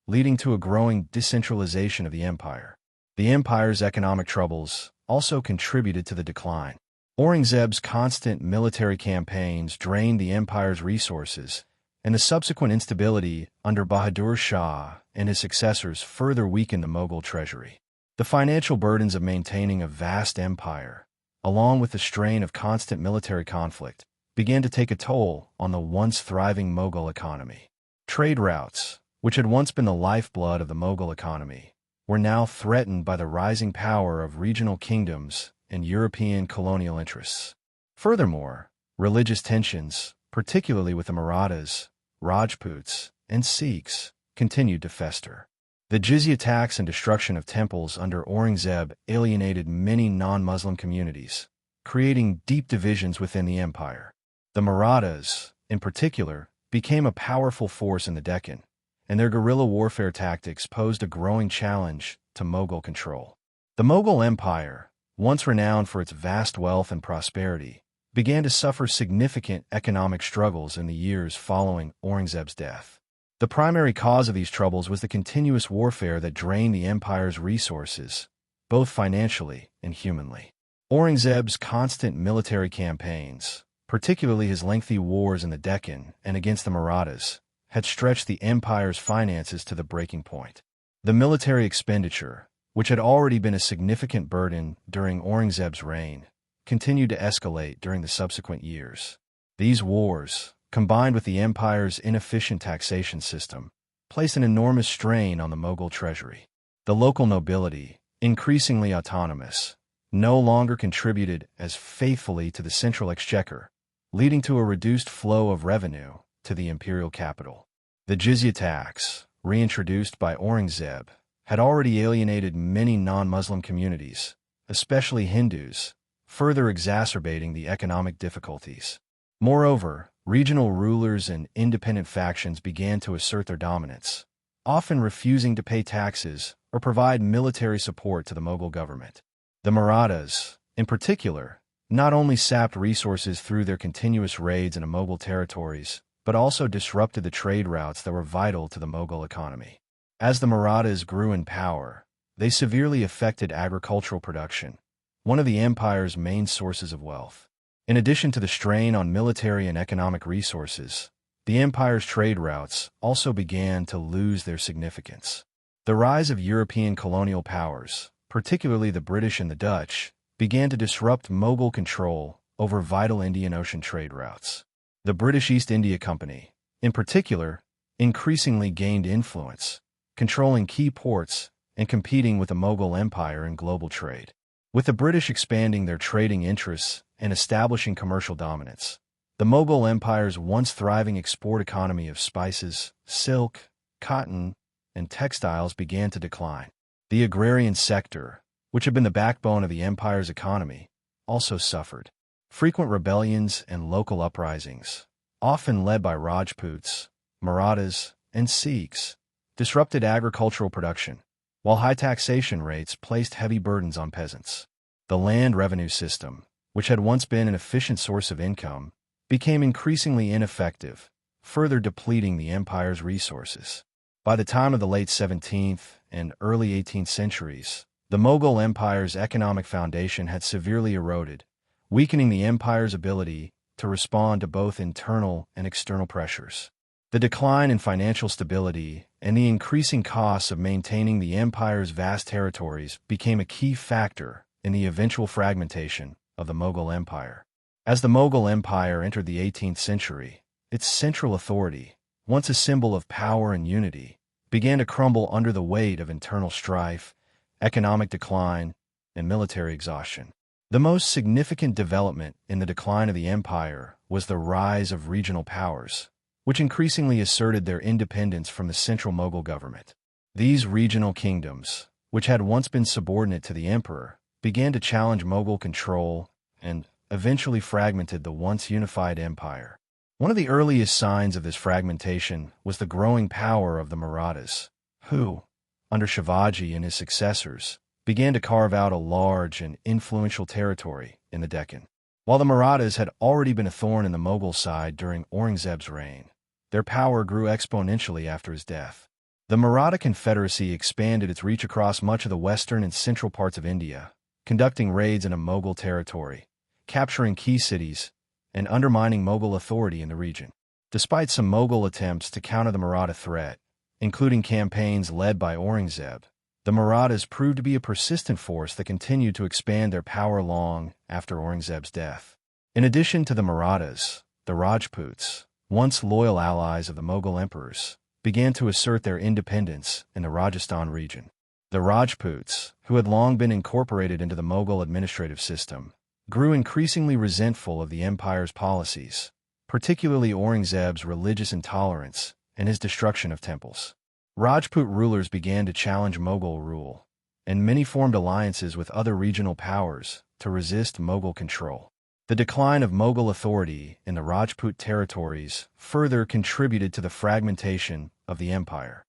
leading to a growing decentralization of the empire. The empire's economic troubles also contributed to the decline. Aurangzeb's constant military campaigns drained the empire's resources, and the subsequent instability under Bahadur Shah and his successors further weakened the Mughal treasury. The financial burdens of maintaining a vast empire, along with the strain of constant military conflict, began to take a toll on the once thriving Mughal economy. Trade routes, which had once been the lifeblood of the Mughal economy, were now threatened by the rising power of regional kingdoms and European colonial interests. Furthermore, religious tensions, particularly with the Marathas, Rajputs, and Sikhs continued to fester. The jizya tax and destruction of temples under Aurangzeb alienated many non-Muslim communities, creating deep divisions within the empire. The Marathas, in particular, became a powerful force in the Deccan, and their guerrilla warfare tactics posed a growing challenge to Mughal control. The Mughal Empire, once renowned for its vast wealth and prosperity, began to suffer significant economic struggles in the years following Aurangzeb's death. The primary cause of these troubles was the continuous warfare that drained the empire's resources, both financially and humanly. Aurangzeb's constant military campaigns, particularly his lengthy wars in the Deccan and against the Marathas, had stretched the empire's finances to the breaking point. The military expenditure, which had already been a significant burden during Aurangzeb's reign, continued to escalate during the subsequent years. These wars, combined with the empire's inefficient taxation system, placed an enormous strain on the Mughal treasury. The local nobility, increasingly autonomous, no longer contributed as faithfully to the central exchequer, leading to a reduced flow of revenue to the imperial capital. The jizya tax, reintroduced by Aurangzeb, had already alienated many non-Muslim communities, especially Hindus, further exacerbating the economic difficulties. Moreover, regional rulers and independent factions began to assert their dominance, often refusing to pay taxes or provide military support to the Mughal government. The Marathas, in particular, not only sapped resources through their continuous raids into Mughal territories, but also disrupted the trade routes that were vital to the Mughal economy. As the Marathas grew in power, they severely affected agricultural production, one of the empire's main sources of wealth. In addition to the strain on military and economic resources, the empire's trade routes also began to lose their significance. The rise of European colonial powers, particularly the British and the Dutch, began to disrupt Mughal control over vital Indian Ocean trade routes. The British East India Company, in particular, increasingly gained influence, controlling key ports and competing with the Mughal Empire in global trade. With the British expanding their trading interests and establishing commercial dominance, the Mughal Empire's once thriving export economy of spices, silk, cotton, and textiles began to decline. The agrarian sector, which had been the backbone of the empire's economy, also suffered. Frequent rebellions and local uprisings, often led by Rajputs, Marathas, and Sikhs, disrupted agricultural production, while high taxation rates placed heavy burdens on peasants. The land revenue system, which had once been an efficient source of income, became increasingly ineffective, further depleting the empire's resources. By the time of the late 17th and early 18th centuries, the Mughal Empire's economic foundation had severely eroded, weakening the empire's ability to respond to both internal and external pressures. The decline in financial stability and the increasing costs of maintaining the empire's vast territories became a key factor in the eventual fragmentation of the Mughal Empire. As the Mughal Empire entered the 18th century, its central authority, once a symbol of power and unity, began to crumble under the weight of internal strife, economic decline, and military exhaustion. The most significant development in the decline of the empire was the rise of regional powers, which increasingly asserted their independence from the central Mughal government. These regional kingdoms, which had once been subordinate to the emperor, began to challenge Mughal control and eventually fragmented the once unified empire. One of the earliest signs of this fragmentation was the growing power of the Marathas, who, under Shivaji and his successors, began to carve out a large and influential territory in the Deccan. While the Marathas had already been a thorn in the Mughal side during Aurangzeb's reign, their power grew exponentially after his death. The Maratha Confederacy expanded its reach across much of the western and central parts of India, conducting raids into Mughal territory, capturing key cities, and undermining Mughal authority in the region. Despite some Mughal attempts to counter the Maratha threat, including campaigns led by Aurangzeb, the Marathas proved to be a persistent force that continued to expand their power long after Aurangzeb's death. In addition to the Marathas, the Rajputs, once loyal allies of the Mughal emperors, began to assert their independence in the Rajasthan region. The Rajputs, who had long been incorporated into the Mughal administrative system, grew increasingly resentful of the empire's policies, particularly Aurangzeb's religious intolerance and his destruction of temples. Rajput rulers began to challenge Mughal rule, and many formed alliances with other regional powers to resist Mughal control. The decline of Mughal authority in the Rajput territories further contributed to the fragmentation of the empire.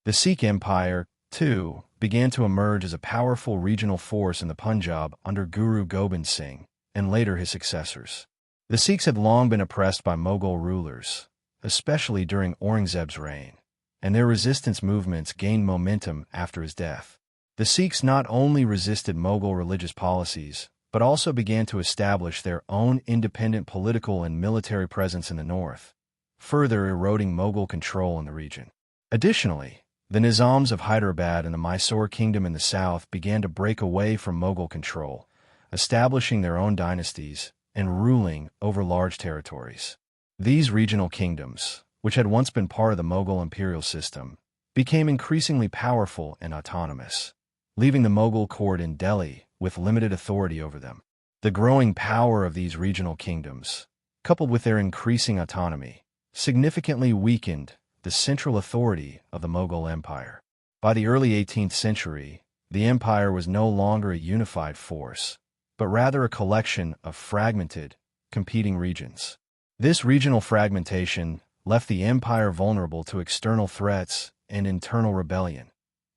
The Sikh Empire, too, began to emerge as a powerful regional force in the Punjab under Guru Gobind Singh and later his successors. The Sikhs had long been oppressed by Mughal rulers, especially during Aurangzeb's reign, and their resistance movements gained momentum after his death. The Sikhs not only resisted Mughal religious policies, but also began to establish their own independent political and military presence in the north, further eroding Mughal control in the region. Additionally, the Nizams of Hyderabad and the Mysore kingdom in the south began to break away from Mughal control, establishing their own dynasties and ruling over large territories. These regional kingdoms, which had once been part of the Mughal imperial system, became increasingly powerful and autonomous, leaving the Mughal court in Delhi with limited authority over them. The growing power of these regional kingdoms, coupled with their increasing autonomy, significantly weakened the central authority of the Mughal Empire. By the early 18th century, the empire was no longer a unified force, but rather a collection of fragmented, competing regions. This regional fragmentation left the empire vulnerable to external threats and internal rebellion,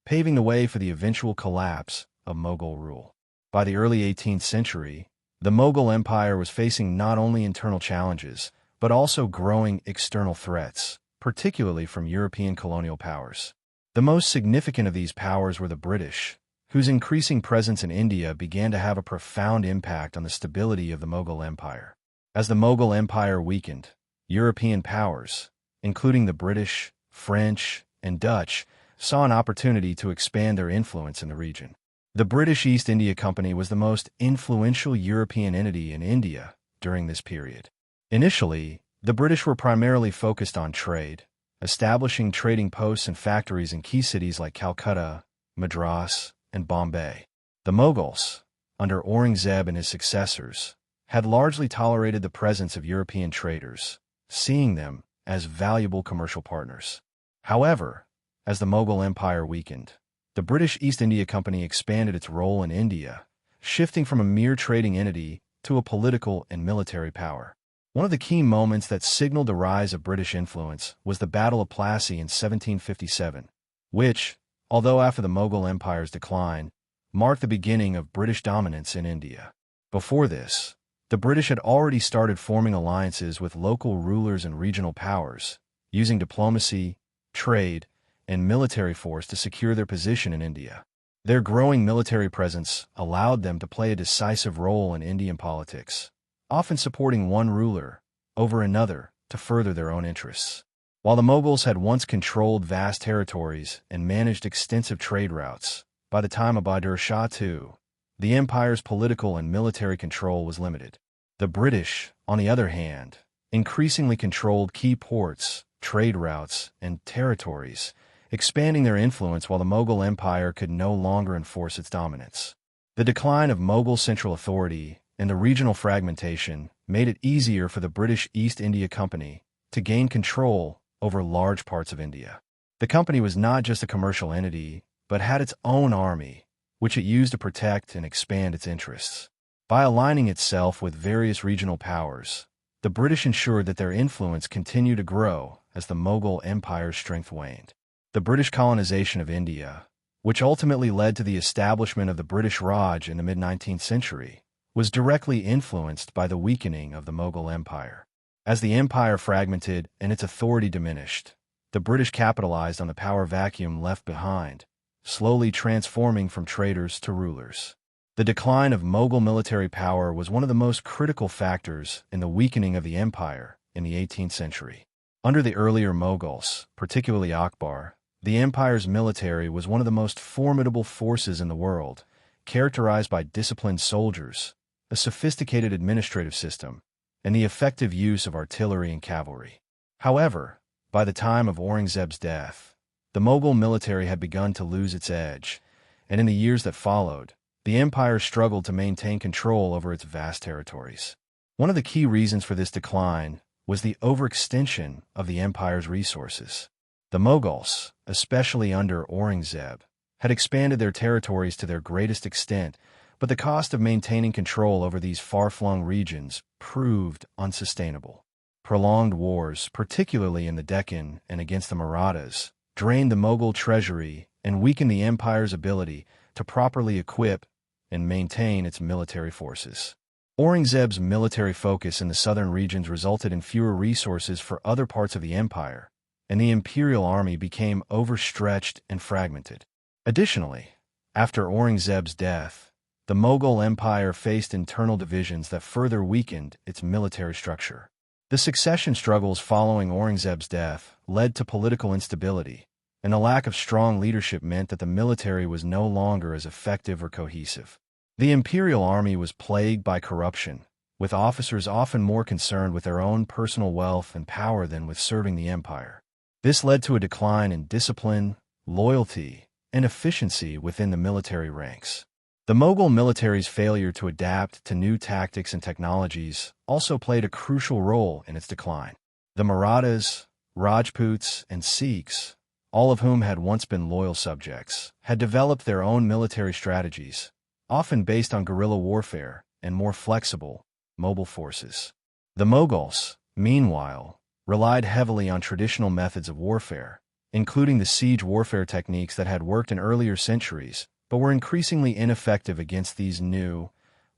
paving the way for the eventual collapse of Mughal rule. By the early 18th century, the Mughal Empire was facing not only internal challenges, but also growing external threats, particularly from European colonial powers. The most significant of these powers were the British, whose increasing presence in India began to have a profound impact on the stability of the Mughal Empire. As the Mughal Empire weakened, European powers, including the British, French, and Dutch, saw an opportunity to expand their influence in the region. The British East India Company was the most influential European entity in India during this period. Initially, the British were primarily focused on trade, establishing trading posts and factories in key cities like Calcutta, Madras, and Bombay. The Mughals, under Aurangzeb and his successors, had largely tolerated the presence of European traders, seeing them as valuable commercial partners. However, as the Mughal Empire weakened, the British East India Company expanded its role in India, shifting from a mere trading entity to a political and military power. One of the key moments that signaled the rise of British influence was the Battle of Plassey in 1757, which, although after the Mughal Empire's decline, marked the beginning of British dominance in India. Before this, the British had already started forming alliances with local rulers and regional powers, using diplomacy, trade, and military force to secure their position in India. Their growing military presence allowed them to play a decisive role in Indian politics, often supporting one ruler over another to further their own interests. While the Mughals had once controlled vast territories and managed extensive trade routes, by the time of Bahadur Shah II, the empire's political and military control was limited. The British, on the other hand, increasingly controlled key ports, trade routes, and territories, expanding their influence while the Mughal Empire could no longer enforce its dominance. The decline of Mughal central authority and the regional fragmentation made it easier for the British East India Company to gain control over large parts of India. The company was not just a commercial entity, but had its own army, which it used to protect and expand its interests. By aligning itself with various regional powers, the British ensured that their influence continued to grow as the Mughal Empire's strength waned. The British colonization of India, which ultimately led to the establishment of the British Raj in the mid-19th century, was directly influenced by the weakening of the Mughal Empire. As the empire fragmented and its authority diminished, the British capitalized on the power vacuum left behind, slowly transforming from traders to rulers. The decline of Mughal military power was one of the most critical factors in the weakening of the empire in the 18th century. Under the earlier Mughals, particularly Akbar, the empire's military was one of the most formidable forces in the world, characterized by disciplined soldiers, a sophisticated administrative system, and the effective use of artillery and cavalry. However, by the time of Aurangzeb's death, the Mughal military had begun to lose its edge, and in the years that followed, the empire struggled to maintain control over its vast territories. One of the key reasons for this decline was the overextension of the empire's resources. The Mughals, especially under Aurangzeb, had expanded their territories to their greatest extent, but the cost of maintaining control over these far-flung regions proved unsustainable. Prolonged wars, particularly in the Deccan and against the Marathas, drained the Mughal treasury and weakened the empire's ability to properly equip and maintain its military forces. Aurangzeb's military focus in the southern regions resulted in fewer resources for other parts of the empire, and the imperial army became overstretched and fragmented. Additionally, after Aurangzeb's death, the Mughal Empire faced internal divisions that further weakened its military structure. The succession struggles following Aurangzeb's death led to political instability, and a lack of strong leadership meant that the military was no longer as effective or cohesive. The imperial army was plagued by corruption, with officers often more concerned with their own personal wealth and power than with serving the empire. This led to a decline in discipline, loyalty, and efficiency within the military ranks. The Mughal military's failure to adapt to new tactics and technologies also played a crucial role in its decline. The Marathas, Rajputs, and Sikhs, all of whom had once been loyal subjects, had developed their own military strategies, often based on guerrilla warfare and more flexible, mobile forces. The Mughals, meanwhile, relied heavily on traditional methods of warfare, including the siege warfare techniques that had worked in earlier centuries, but were increasingly ineffective against these new,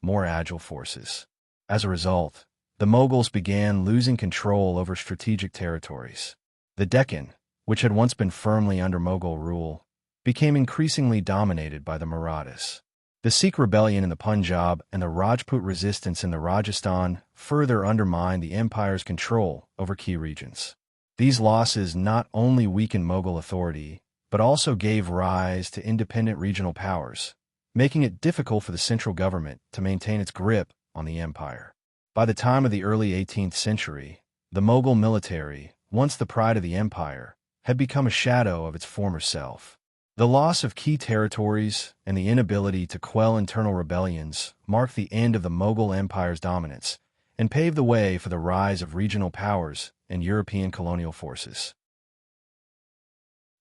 more agile forces. As a result, the Mughals began losing control over strategic territories. The Deccan, which had once been firmly under Mughal rule, became increasingly dominated by the Marathas. The Sikh rebellion in the Punjab and the Rajput resistance in the Rajasthan further undermined the empire's control over key regions. These losses not only weakened Mughal authority, but also gave rise to independent regional powers, making it difficult for the central government to maintain its grip on the empire. By the time of the early 18th century, the Mughal military, once the pride of the empire, had become a shadow of its former self. The loss of key territories and the inability to quell internal rebellions marked the end of the Mughal Empire's dominance and paved the way for the rise of regional powers and European colonial forces.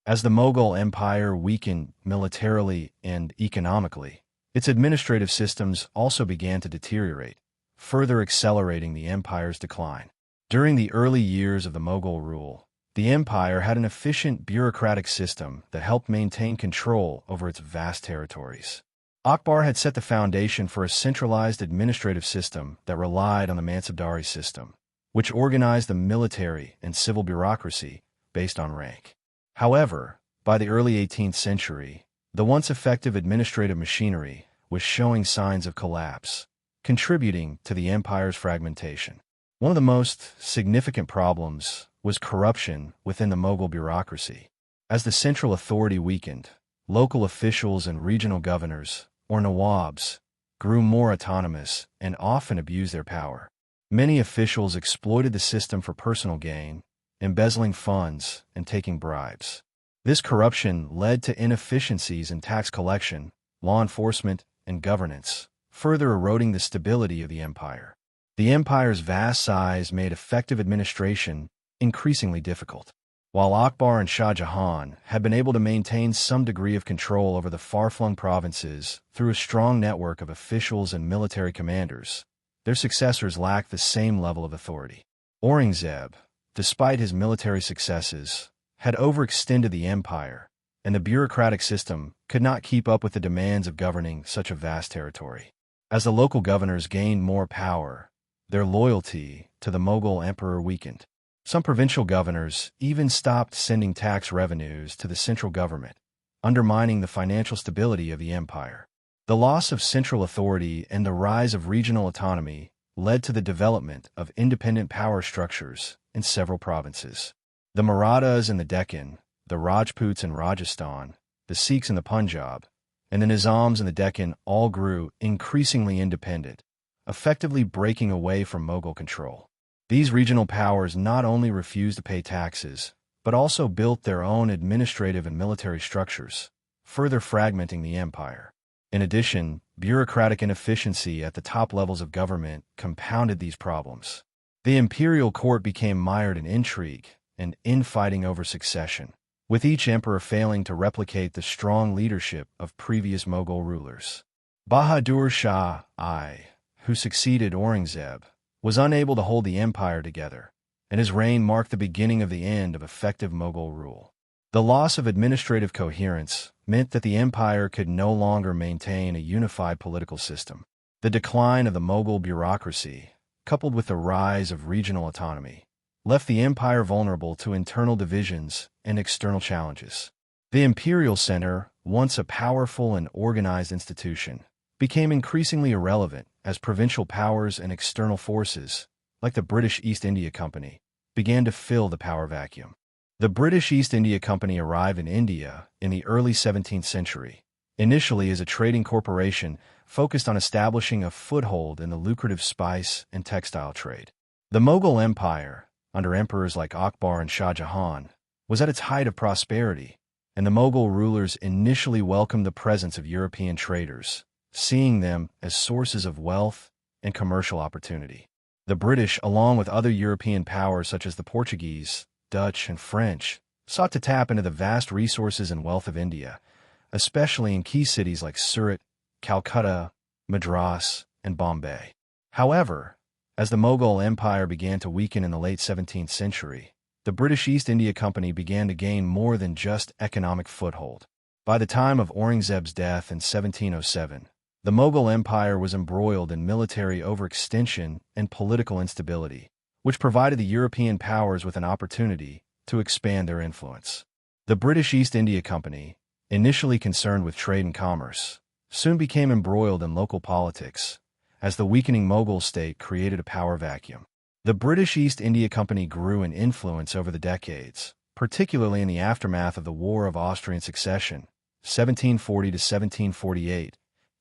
As the Mughal Empire weakened militarily and economically, its administrative systems also began to deteriorate, further accelerating the empire's decline. During the early years of the Mughal rule, the empire had an efficient bureaucratic system that helped maintain control over its vast territories. Akbar had set the foundation for a centralized administrative system that relied on the Mansabdari system, which organized the military and civil bureaucracy based on rank. However, by the early 18th century, the once effective administrative machinery was showing signs of collapse, contributing to the empire's fragmentation. One of the most significant problems was corruption within the Mughal bureaucracy. As the central authority weakened, local officials and regional governors, or nawabs, grew more autonomous and often abused their power. Many officials exploited the system for personal gain, embezzling funds and taking bribes. This corruption led to inefficiencies in tax collection, law enforcement, and governance, further eroding the stability of the empire. The empire's vast size made effective administration increasingly difficult. While Akbar and Shah Jahan had been able to maintain some degree of control over the far-flung provinces through a strong network of officials and military commanders, their successors lacked the same level of authority. Aurangzeb, despite his military successes, had overextended the empire, and the bureaucratic system could not keep up with the demands of governing such a vast territory. As the local governors gained more power, their loyalty to the Mughal emperor weakened. Some provincial governors even stopped sending tax revenues to the central government, undermining the financial stability of the empire. The loss of central authority and the rise of regional autonomy led to the development of independent power structures in several provinces. The Marathas in the Deccan, the Rajputs in Rajasthan, the Sikhs in the Punjab, and the Nizams in the Deccan all grew increasingly independent, effectively breaking away from Mughal control. These regional powers not only refused to pay taxes, but also built their own administrative and military structures, further fragmenting the empire. In addition, bureaucratic inefficiency at the top levels of government compounded these problems. The imperial court became mired in intrigue and infighting over succession, with each emperor failing to replicate the strong leadership of previous Mughal rulers. Bahadur Shah I, who succeeded Aurangzeb, was unable to hold the empire together, and his reign marked the beginning of the end of effective Mughal rule. The loss of administrative coherence meant that the empire could no longer maintain a unified political system. The decline of the Mughal bureaucracy, coupled with the rise of regional autonomy, left the empire vulnerable to internal divisions and external challenges. The imperial center, once a powerful and organized institution, became increasingly irrelevant as provincial powers and external forces, like the British East India Company, began to fill the power vacuum. The British East India Company arrived in India in the early 17th century, initially as a trading corporation focused on establishing a foothold in the lucrative spice and textile trade. The Mughal Empire, under emperors like Akbar and Shah Jahan, was at its height of prosperity, and the Mughal rulers initially welcomed the presence of European traders, seeing them as sources of wealth and commercial opportunity. The British, along with other European powers such as the Portuguese, Dutch, and French, sought to tap into the vast resources and wealth of India, especially in key cities like Surat, Calcutta, Madras, and Bombay. However, as the Mughal Empire began to weaken in the late 17th century, the British East India Company began to gain more than just economic foothold. By the time of Aurangzeb's death in 1707, the Mughal Empire was embroiled in military overextension and political instability, which provided the European powers with an opportunity to expand their influence. The British East India Company, initially concerned with trade and commerce, soon became embroiled in local politics, as the weakening Mughal state created a power vacuum. The British East India Company grew in influence over the decades, particularly in the aftermath of the War of Austrian Succession, 1740 to 1748,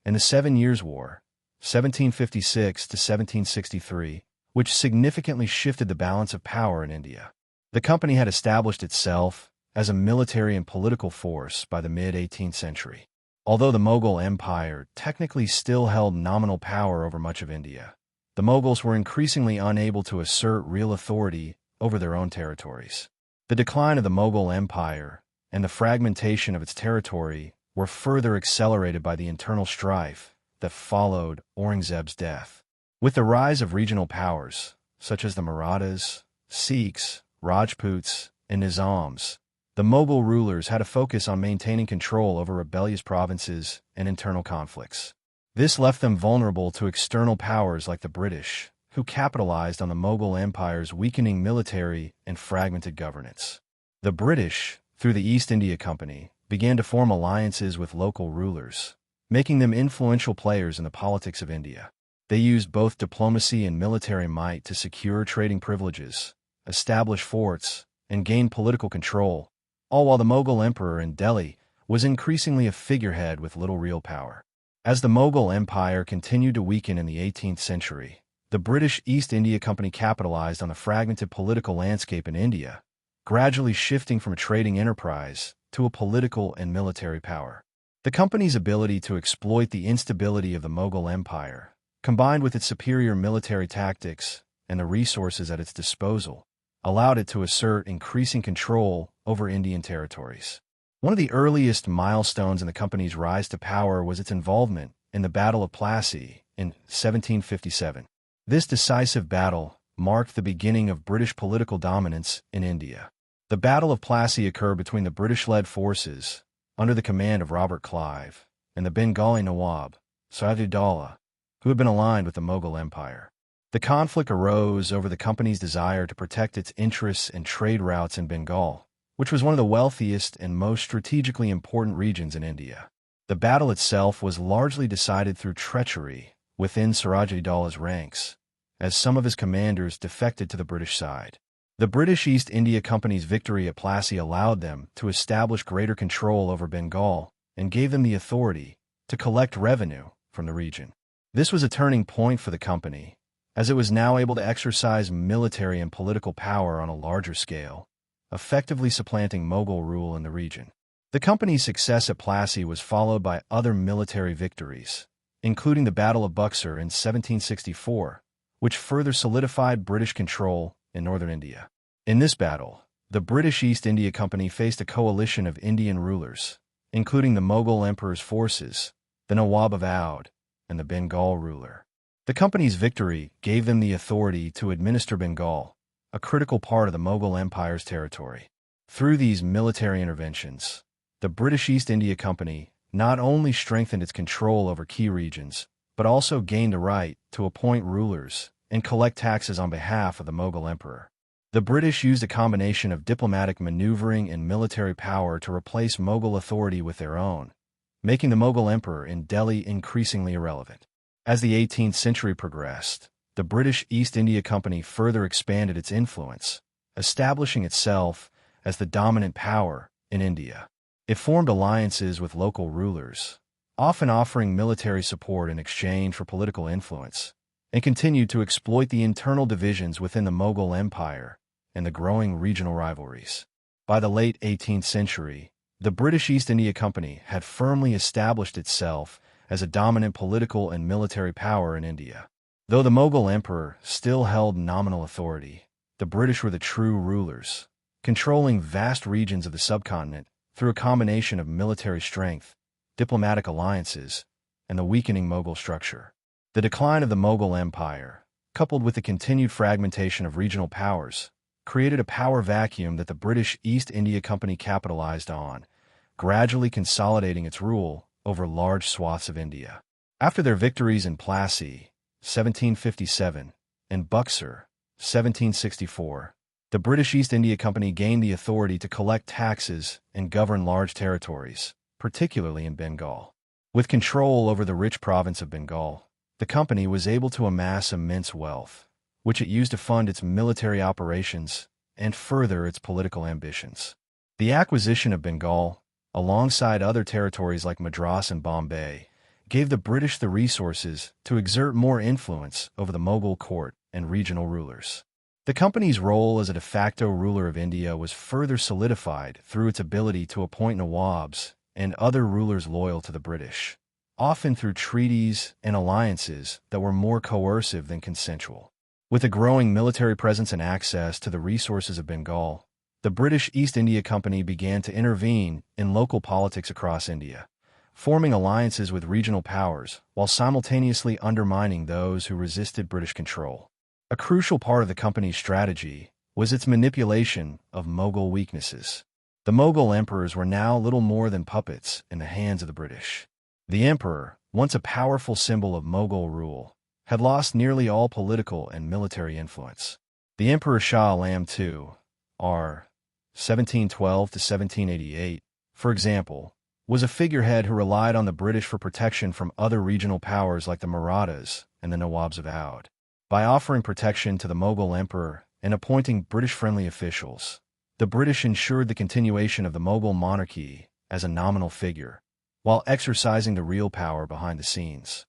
and the Seven Years' War, 1756 to 1763, which significantly shifted the balance of power in India. The company had established itself as a military and political force by the mid-18th century. Although the Mughal Empire technically still held nominal power over much of India, the Mughals were increasingly unable to assert real authority over their own territories. The decline of the Mughal Empire and the fragmentation of its territory were further accelerated by the internal strife that followed Aurangzeb's death. With the rise of regional powers, such as the Marathas, Sikhs, Rajputs, and Nizams, the Mughal rulers had to focus on maintaining control over rebellious provinces and internal conflicts. This left them vulnerable to external powers like the British, who capitalized on the Mughal Empire's weakening military and fragmented governance. The British, through the East India Company, began to form alliances with local rulers, making them influential players in the politics of India. They used both diplomacy and military might to secure trading privileges, establish forts, and gain political control, all while the Mughal emperor in Delhi was increasingly a figurehead with little real power. As the Mughal Empire continued to weaken in the 18th century, the British East India Company capitalized on the fragmented political landscape in India, gradually shifting from a trading enterprise to a political and military power. The company's ability to exploit the instability of the Mughal Empire, combined with its superior military tactics and the resources at its disposal, allowed it to assert increasing control over Indian territories. One of the earliest milestones in the company's rise to power was its involvement in the Battle of Plassey in 1757. This decisive battle marked the beginning of British political dominance in India. The Battle of Plassey occurred between the British-led forces, under the command of Robert Clive, and the Bengali Nawab, Siraj-ud-Dowlah, who had been aligned with the Mughal Empire. The conflict arose over the company's desire to protect its interests and trade routes in Bengal, which was one of the wealthiest and most strategically important regions in India. The battle itself was largely decided through treachery within Siraj-ud-Dowlah's ranks, as some of his commanders defected to the British side. The British East India Company's victory at Plassey allowed them to establish greater control over Bengal and gave them the authority to collect revenue from the region. This was a turning point for the company, as it was now able to exercise military and political power on a larger scale, effectively supplanting Mughal rule in the region. The company's success at Plassey was followed by other military victories, including the Battle of Buxar in 1764, which further solidified British control in northern India. In this battle, the British East India Company faced a coalition of Indian rulers, including the Mughal emperor's forces, the Nawab of Oudh, and the Bengal ruler. The company's victory gave them the authority to administer Bengal, a critical part of the Mughal Empire's territory. Through these military interventions, the British East India Company not only strengthened its control over key regions, but also gained the right to appoint rulers and collect taxes on behalf of the Mughal emperor. The British used a combination of diplomatic maneuvering and military power to replace Mughal authority with their own, making the Mughal emperor in Delhi increasingly irrelevant. As the 18th century progressed, the British East India Company further expanded its influence, establishing itself as the dominant power in India. It formed alliances with local rulers, often offering military support in exchange for political influence, and continued to exploit the internal divisions within the Mughal Empire and the growing regional rivalries. By the late 18th century, the British East India Company had firmly established itself as a dominant political and military power in India. Though the Mughal emperor still held nominal authority, the British were the true rulers, controlling vast regions of the subcontinent through a combination of military strength, diplomatic alliances, and the weakening Mughal structure. The decline of the Mughal Empire, coupled with the continued fragmentation of regional powers, created a power vacuum that the British East India Company capitalized on, gradually consolidating its rule over large swaths of India. After their victories in Plassey, 1757, and Buxar, 1764, the British East India Company gained the authority to collect taxes and govern large territories, particularly in Bengal. With control over the rich province of Bengal, the company was able to amass immense wealth, which it used to fund its military operations and further its political ambitions. The acquisition of Bengal, alongside other territories like Madras and Bombay, gave the British the resources to exert more influence over the Mughal court and regional rulers. The company's role as a de facto ruler of India was further solidified through its ability to appoint Nawabs and other rulers loyal to the British, often through treaties and alliances that were more coercive than consensual. With a growing military presence and access to the resources of Bengal, the British East India Company began to intervene in local politics across India, forming alliances with regional powers while simultaneously undermining those who resisted British control. A crucial part of the company's strategy was its manipulation of Mughal weaknesses. The Mughal emperors were now little more than puppets in the hands of the British. The emperor, once a powerful symbol of Mughal rule, had lost nearly all political and military influence. The Emperor Shah Alam II, R. 1712 to 1788, for example, was a figurehead who relied on the British for protection from other regional powers like the Marathas and the Nawabs of Oudh. By offering protection to the Mughal emperor and appointing British-friendly officials, the British ensured the continuation of the Mughal monarchy as a nominal figure, while exercising the real power behind the scenes.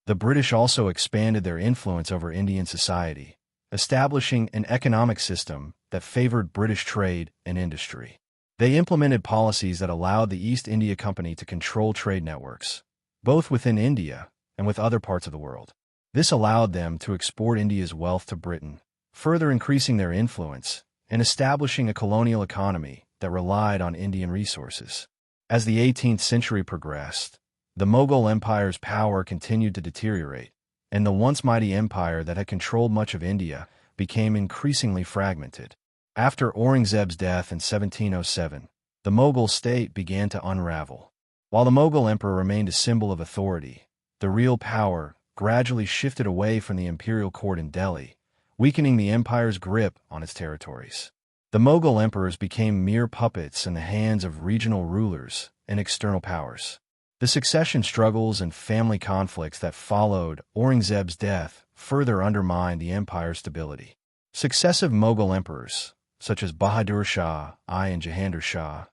The British also expanded their influence over Indian society, establishing an economic system that favored British trade and industry. They implemented policies that allowed the East India Company to control trade networks, both within India and with other parts of the world. This allowed them to export India's wealth to Britain, further increasing their influence and establishing a colonial economy that relied on Indian resources. As the 18th century progressed, the Mughal Empire's power continued to deteriorate, and the once mighty empire that had controlled much of India became increasingly fragmented. After Aurangzeb's death in 1707, the Mughal state began to unravel. While the Mughal emperor remained a symbol of authority, the real power gradually shifted away from the imperial court in Delhi, weakening the empire's grip on its territories. The Mughal emperors became mere puppets in the hands of regional rulers and external powers. The succession struggles and family conflicts that followed Aurangzeb's death further undermined the empire's stability. Successive Mughal emperors, such as Bahadur Shah I and Jahangir Shah,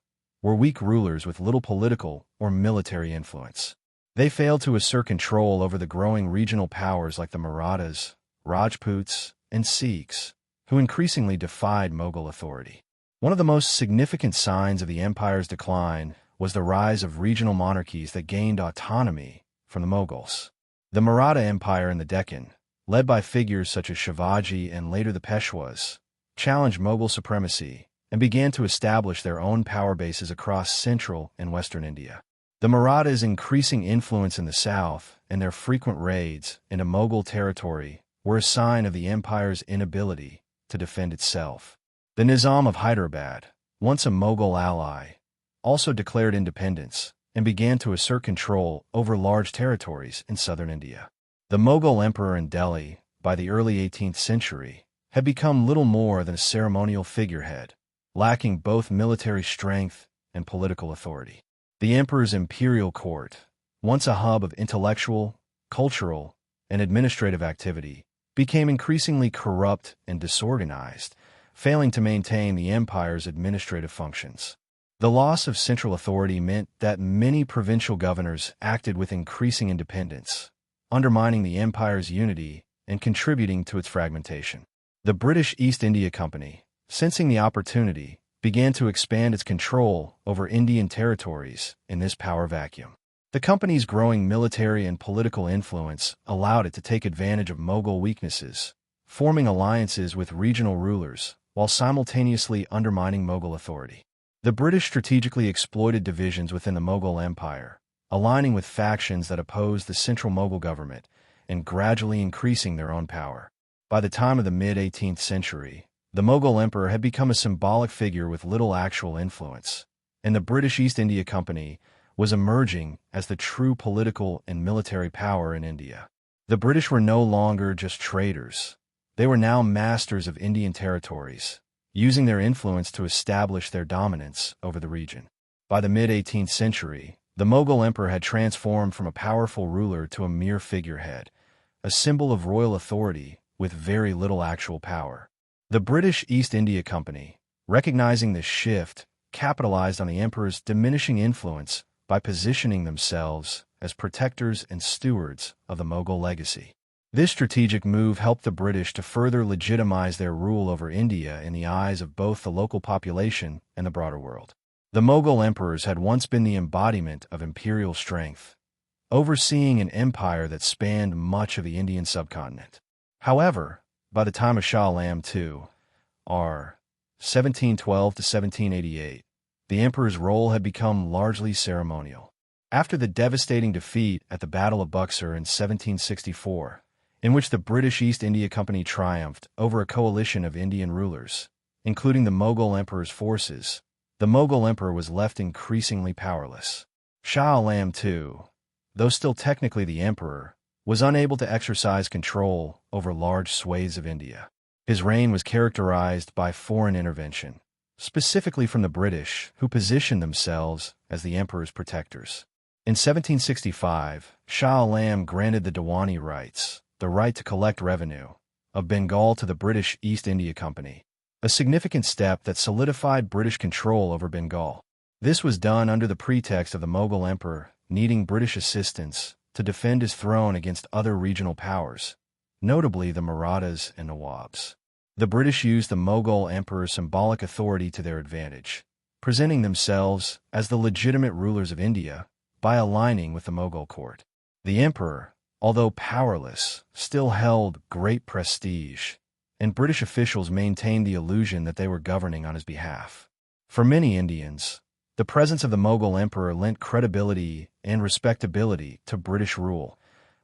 were weak rulers with little political or military influence. They failed to assert control over the growing regional powers like the Marathas, Rajputs, and Sikhs, who increasingly defied Mughal authority. One of the most significant signs of the empire's decline was the rise of regional monarchies that gained autonomy from the Mughals. The Maratha Empire in the Deccan, led by figures such as Shivaji and later the Peshwas, challenged Mughal supremacy and began to establish their own power bases across central and western India. The Marathas' increasing influence in the south and their frequent raids into Mughal territory were a sign of the empire's inability to defend itself. The Nizam of Hyderabad, once a Mughal ally, also declared independence and began to assert control over large territories in southern India. The Mughal emperor in Delhi, by the early 18th century, had become little more than a ceremonial figurehead, lacking both military strength and political authority. The emperor's imperial court, once a hub of intellectual, cultural, and administrative activity, became increasingly corrupt and disorganized, failing to maintain the empire's administrative functions. The loss of central authority meant that many provincial governors acted with increasing independence, undermining the empire's unity and contributing to its fragmentation. The British East India Company, sensing the opportunity, began to expand its control over Indian territories in this power vacuum. The company's growing military and political influence allowed it to take advantage of Mughal weaknesses, forming alliances with regional rulers while simultaneously undermining Mughal authority. The British strategically exploited divisions within the Mughal Empire, aligning with factions that opposed the central Mughal government and gradually increasing their own power. By the time of the mid-18th century, the Mughal emperor had become a symbolic figure with little actual influence, and the British East India Company was emerging as the true political and military power in India. The British were no longer just traders. They were now masters of Indian territories, using their influence to establish their dominance over the region. By the mid-18th century, the Mughal emperor had transformed from a powerful ruler to a mere figurehead, a symbol of royal authority with very little actual power. The British East India Company, recognizing this shift, capitalized on the emperor's diminishing influence by positioning themselves as protectors and stewards of the Mughal legacy. This strategic move helped the British to further legitimize their rule over India in the eyes of both the local population and the broader world. The Mughal emperors had once been the embodiment of imperial strength, overseeing an empire that spanned much of the Indian subcontinent. However, by the time of Shah Alam II, r. 1712 to 1788, the emperor's role had become largely ceremonial. After the devastating defeat at the Battle of Buxar in 1764, in which the British East India Company triumphed over a coalition of Indian rulers, including the Mughal emperor's forces, the Mughal emperor was left increasingly powerless. Shah Alam II, though still technically the emperor, was unable to exercise control over large swathes of India. His reign was characterized by foreign intervention, specifically from the British, who positioned themselves as the emperor's protectors. In 1765, Shah Alam granted the Diwani rights, the right to collect revenue, of Bengal to the British East India Company, a significant step that solidified British control over Bengal. This was done under the pretext of the Mughal emperor needing British assistance to defend his throne against other regional powers, notably the Marathas and Nawabs. The British used the Mughal emperor's symbolic authority to their advantage, presenting themselves as the legitimate rulers of India by aligning with the Mughal court. The emperor, although powerless, still held great prestige, and British officials maintained the illusion that they were governing on his behalf. For many Indians, the presence of the Mughal emperor lent credibility and respectability to British rule,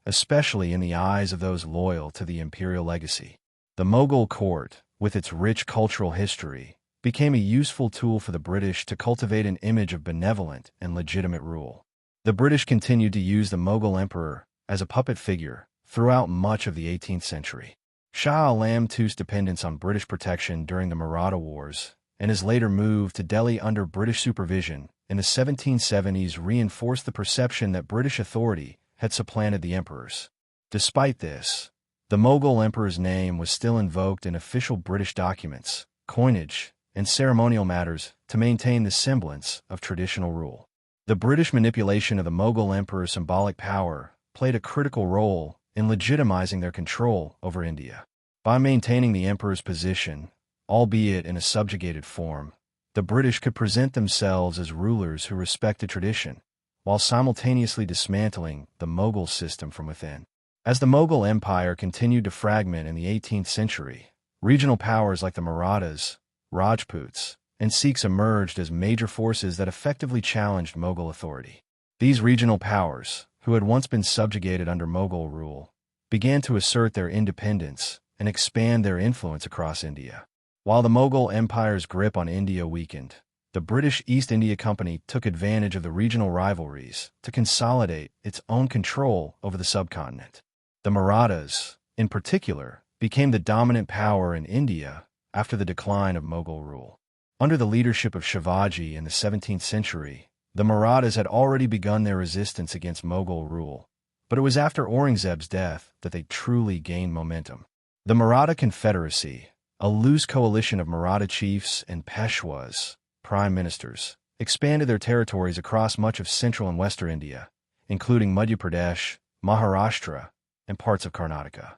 especially in the eyes of those loyal to the imperial legacy. The Mughal court, with its rich cultural history, became a useful tool for the British to cultivate an image of benevolent and legitimate rule. The British continued to use the Mughal emperor as a puppet figure throughout much of the 18th century. Shah Alam II's dependence on British protection during the Maratha Wars and his later move to Delhi under British supervision in the 1770s reinforced the perception that British authority had supplanted the emperor's. Despite this, the Mughal emperor's name was still invoked in official British documents, coinage, and ceremonial matters to maintain the semblance of traditional rule. The British manipulation of the Mughal emperor's symbolic power played a critical role in legitimizing their control over India. By maintaining the emperor's position, albeit in a subjugated form, the British could present themselves as rulers who respected tradition, while simultaneously dismantling the Mughal system from within. As the Mughal Empire continued to fragment in the 18th century, regional powers like the Marathas, Rajputs, and Sikhs emerged as major forces that effectively challenged Mughal authority. These regional powers, who had once been subjugated under Mughal rule, began to assert their independence and expand their influence across India. While the Mughal Empire's grip on India weakened, the British East India Company took advantage of the regional rivalries to consolidate its own control over the subcontinent. The Marathas, in particular, became the dominant power in India after the decline of Mughal rule. Under the leadership of Shivaji in the 17th century, the Marathas had already begun their resistance against Mughal rule, but it was after Aurangzeb's death that they truly gained momentum. The Maratha Confederacy, a loose coalition of Maratha chiefs and Peshwas, prime ministers, expanded their territories across much of central and western India, including Madhya Pradesh, Maharashtra, and parts of Karnataka.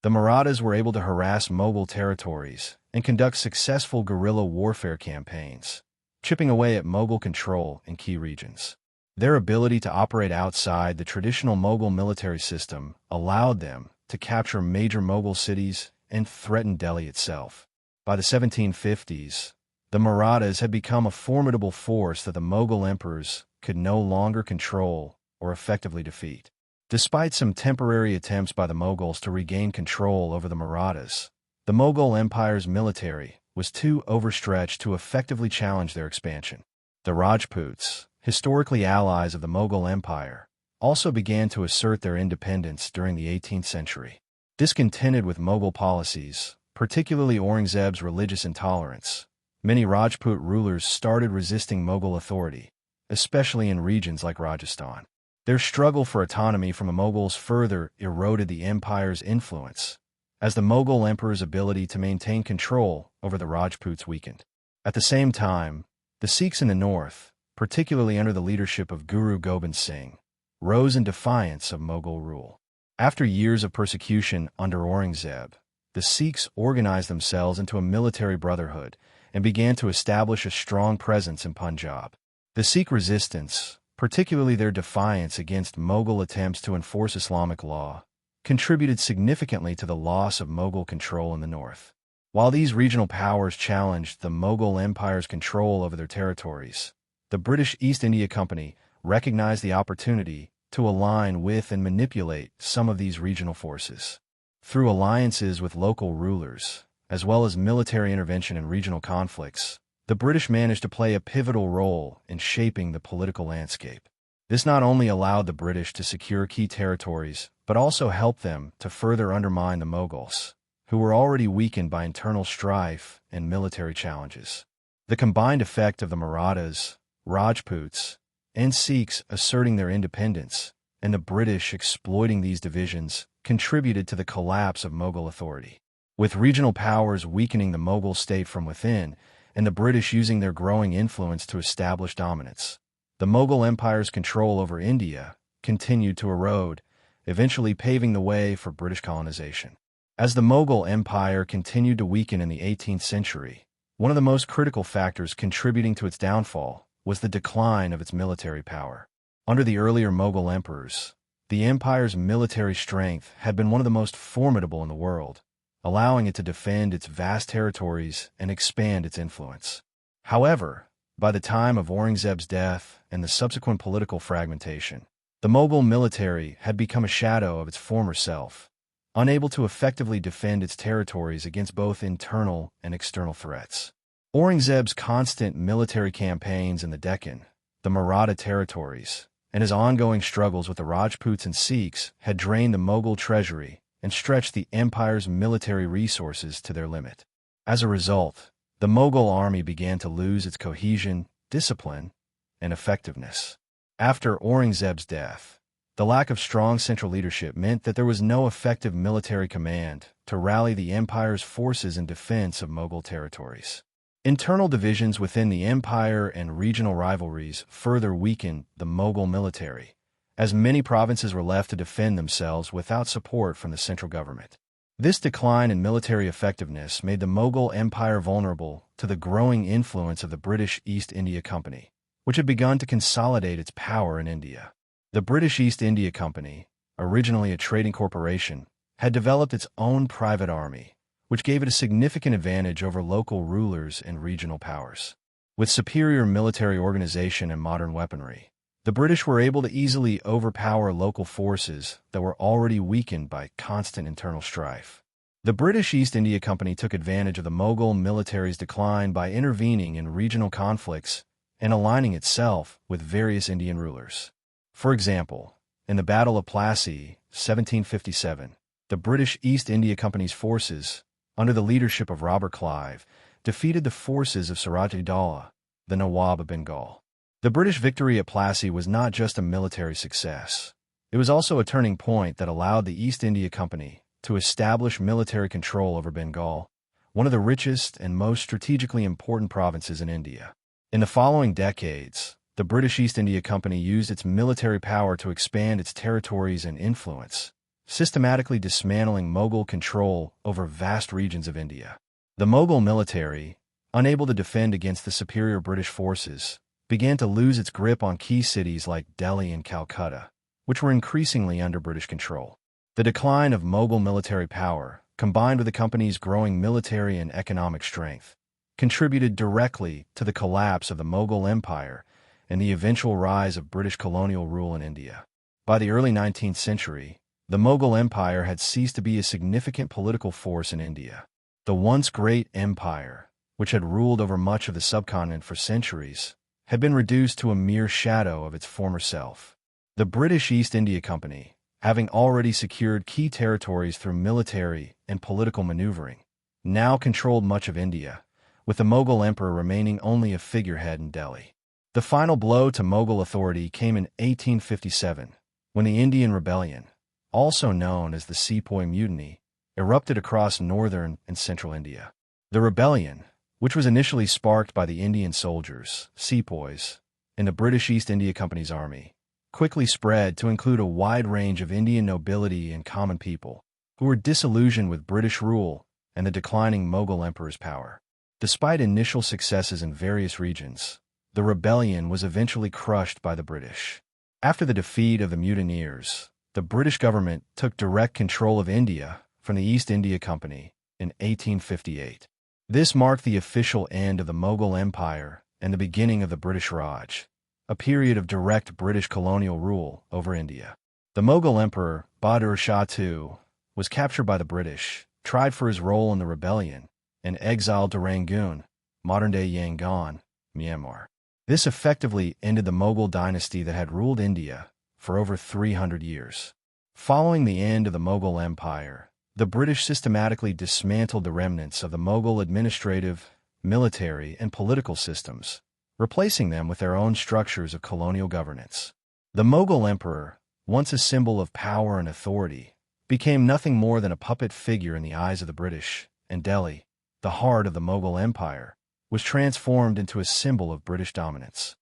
The Marathas were able to harass Mughal territories and conduct successful guerrilla warfare campaigns, chipping away at Mughal control in key regions. Their ability to operate outside the traditional Mughal military system allowed them to capture major Mughal cities and threaten Delhi itself. By the 1750s, the Marathas had become a formidable force that the Mughal emperors could no longer control or effectively defeat. Despite some temporary attempts by the Mughals to regain control over the Marathas, the Mughal Empire's military was too overstretched to effectively challenge their expansion. The Rajputs, historically allies of the Mughal Empire, also began to assert their independence during the 18th century. Discontented with Mughal policies, particularly Aurangzeb's religious intolerance, many Rajput rulers started resisting Mughal authority, especially in regions like Rajasthan. Their struggle for autonomy from the Mughals further eroded the empire's influence, as the Mughal emperor's ability to maintain control over the Rajputs weakened. At the same time, the Sikhs in the north, particularly under the leadership of Guru Gobind Singh, rose in defiance of Mughal rule. After years of persecution under Aurangzeb, the Sikhs organized themselves into a military brotherhood and began to establish a strong presence in Punjab. The Sikh resistance, particularly their defiance against Mughal attempts to enforce Islamic law, contributed significantly to the loss of Mughal control in the north. While these regional powers challenged the Mughal Empire's control over their territories, the British East India Company recognized the opportunity to align with and manipulate some of these regional forces. Through alliances with local rulers, as well as military intervention in regional conflicts, the British managed to play a pivotal role in shaping the political landscape. This not only allowed the British to secure key territories, but also helped them to further undermine the Mughals, who were already weakened by internal strife and military challenges. The combined effect of the Marathas, Rajputs, and Sikhs asserting their independence, and the British exploiting these divisions, contributed to the collapse of Mughal authority. With regional powers weakening the Mughal state from within, and the British using their growing influence to establish dominance, the Mughal Empire's control over India continued to erode, eventually paving the way for British colonization. As the Mughal Empire continued to weaken in the 18th century, one of the most critical factors contributing to its downfall was the decline of its military power. Under the earlier Mughal emperors, the empire's military strength had been one of the most formidable in the world, allowing it to defend its vast territories and expand its influence. However, by the time of Aurangzeb's death and the subsequent political fragmentation, the Mughal military had become a shadow of its former self, unable to effectively defend its territories against both internal and external threats. Aurangzeb's constant military campaigns in the Deccan, the Maratha territories, and his ongoing struggles with the Rajputs and Sikhs had drained the Mughal treasury and stretched the empire's military resources to their limit. As a result, the Mughal army began to lose its cohesion, discipline, and effectiveness. After Aurangzeb's death, the lack of strong central leadership meant that there was no effective military command to rally the empire's forces in defense of Mughal territories. Internal divisions within the empire and regional rivalries further weakened the Mughal military, as many provinces were left to defend themselves without support from the central government. This decline in military effectiveness made the Mughal Empire vulnerable to the growing influence of the British East India Company, which had begun to consolidate its power in India. The British East India Company, originally a trading corporation, had developed its own private army, which gave it a significant advantage over local rulers and regional powers. With superior military organization and modern weaponry, the British were able to easily overpower local forces that were already weakened by constant internal strife. The British East India Company took advantage of the Mughal military's decline by intervening in regional conflicts and aligning itself with various Indian rulers. For example, in the Battle of Plassey, 1757, the British East India Company's forces, under the leadership of Robert Clive, defeated the forces of Siraj-ud-Daulah, the Nawab of Bengal. The British victory at Plassey was not just a military success. It was also a turning point that allowed the East India Company to establish military control over Bengal, one of the richest and most strategically important provinces in India. In the following decades, the British East India Company used its military power to expand its territories and influence, systematically dismantling Mughal control over vast regions of India. The Mughal military, unable to defend against the superior British forces, began to lose its grip on key cities like Delhi and Calcutta, which were increasingly under British control. The decline of Mughal military power, combined with the company's growing military and economic strength, contributed directly to the collapse of the Mughal Empire and the eventual rise of British colonial rule in India. By the early 19th century, the Mughal Empire had ceased to be a significant political force in India. The once great empire, which had ruled over much of the subcontinent for centuries, had been reduced to a mere shadow of its former self. The British East India Company, having already secured key territories through military and political maneuvering, now controlled much of India, with the Mughal emperor remaining only a figurehead in Delhi. The final blow to Mughal authority came in 1857, when the Indian Rebellion, also known as the Sepoy Mutiny, erupted across northern and central India. The rebellion, which was initially sparked by the Indian soldiers, sepoys, in the British East India Company's army, quickly spread to include a wide range of Indian nobility and common people who were disillusioned with British rule and the declining Mughal emperor's power. Despite initial successes in various regions, the rebellion was eventually crushed by the British. After the defeat of the mutineers, the British government took direct control of India from the East India Company in 1858. This marked the official end of the Mughal Empire and the beginning of the British Raj, a period of direct British colonial rule over India. The Mughal Emperor, Bahadur Shah II, was captured by the British, tried for his role in the rebellion, and exiled to Rangoon, modern-day Yangon, Myanmar. This effectively ended the Mughal dynasty that had ruled India for over 300 years. Following the end of the Mughal Empire, the British systematically dismantled the remnants of the Mughal administrative, military, and political systems, replacing them with their own structures of colonial governance. The Mughal emperor, once a symbol of power and authority, became nothing more than a puppet figure in the eyes of the British, and Delhi, the heart of the Mughal Empire, was transformed into a symbol of British dominance.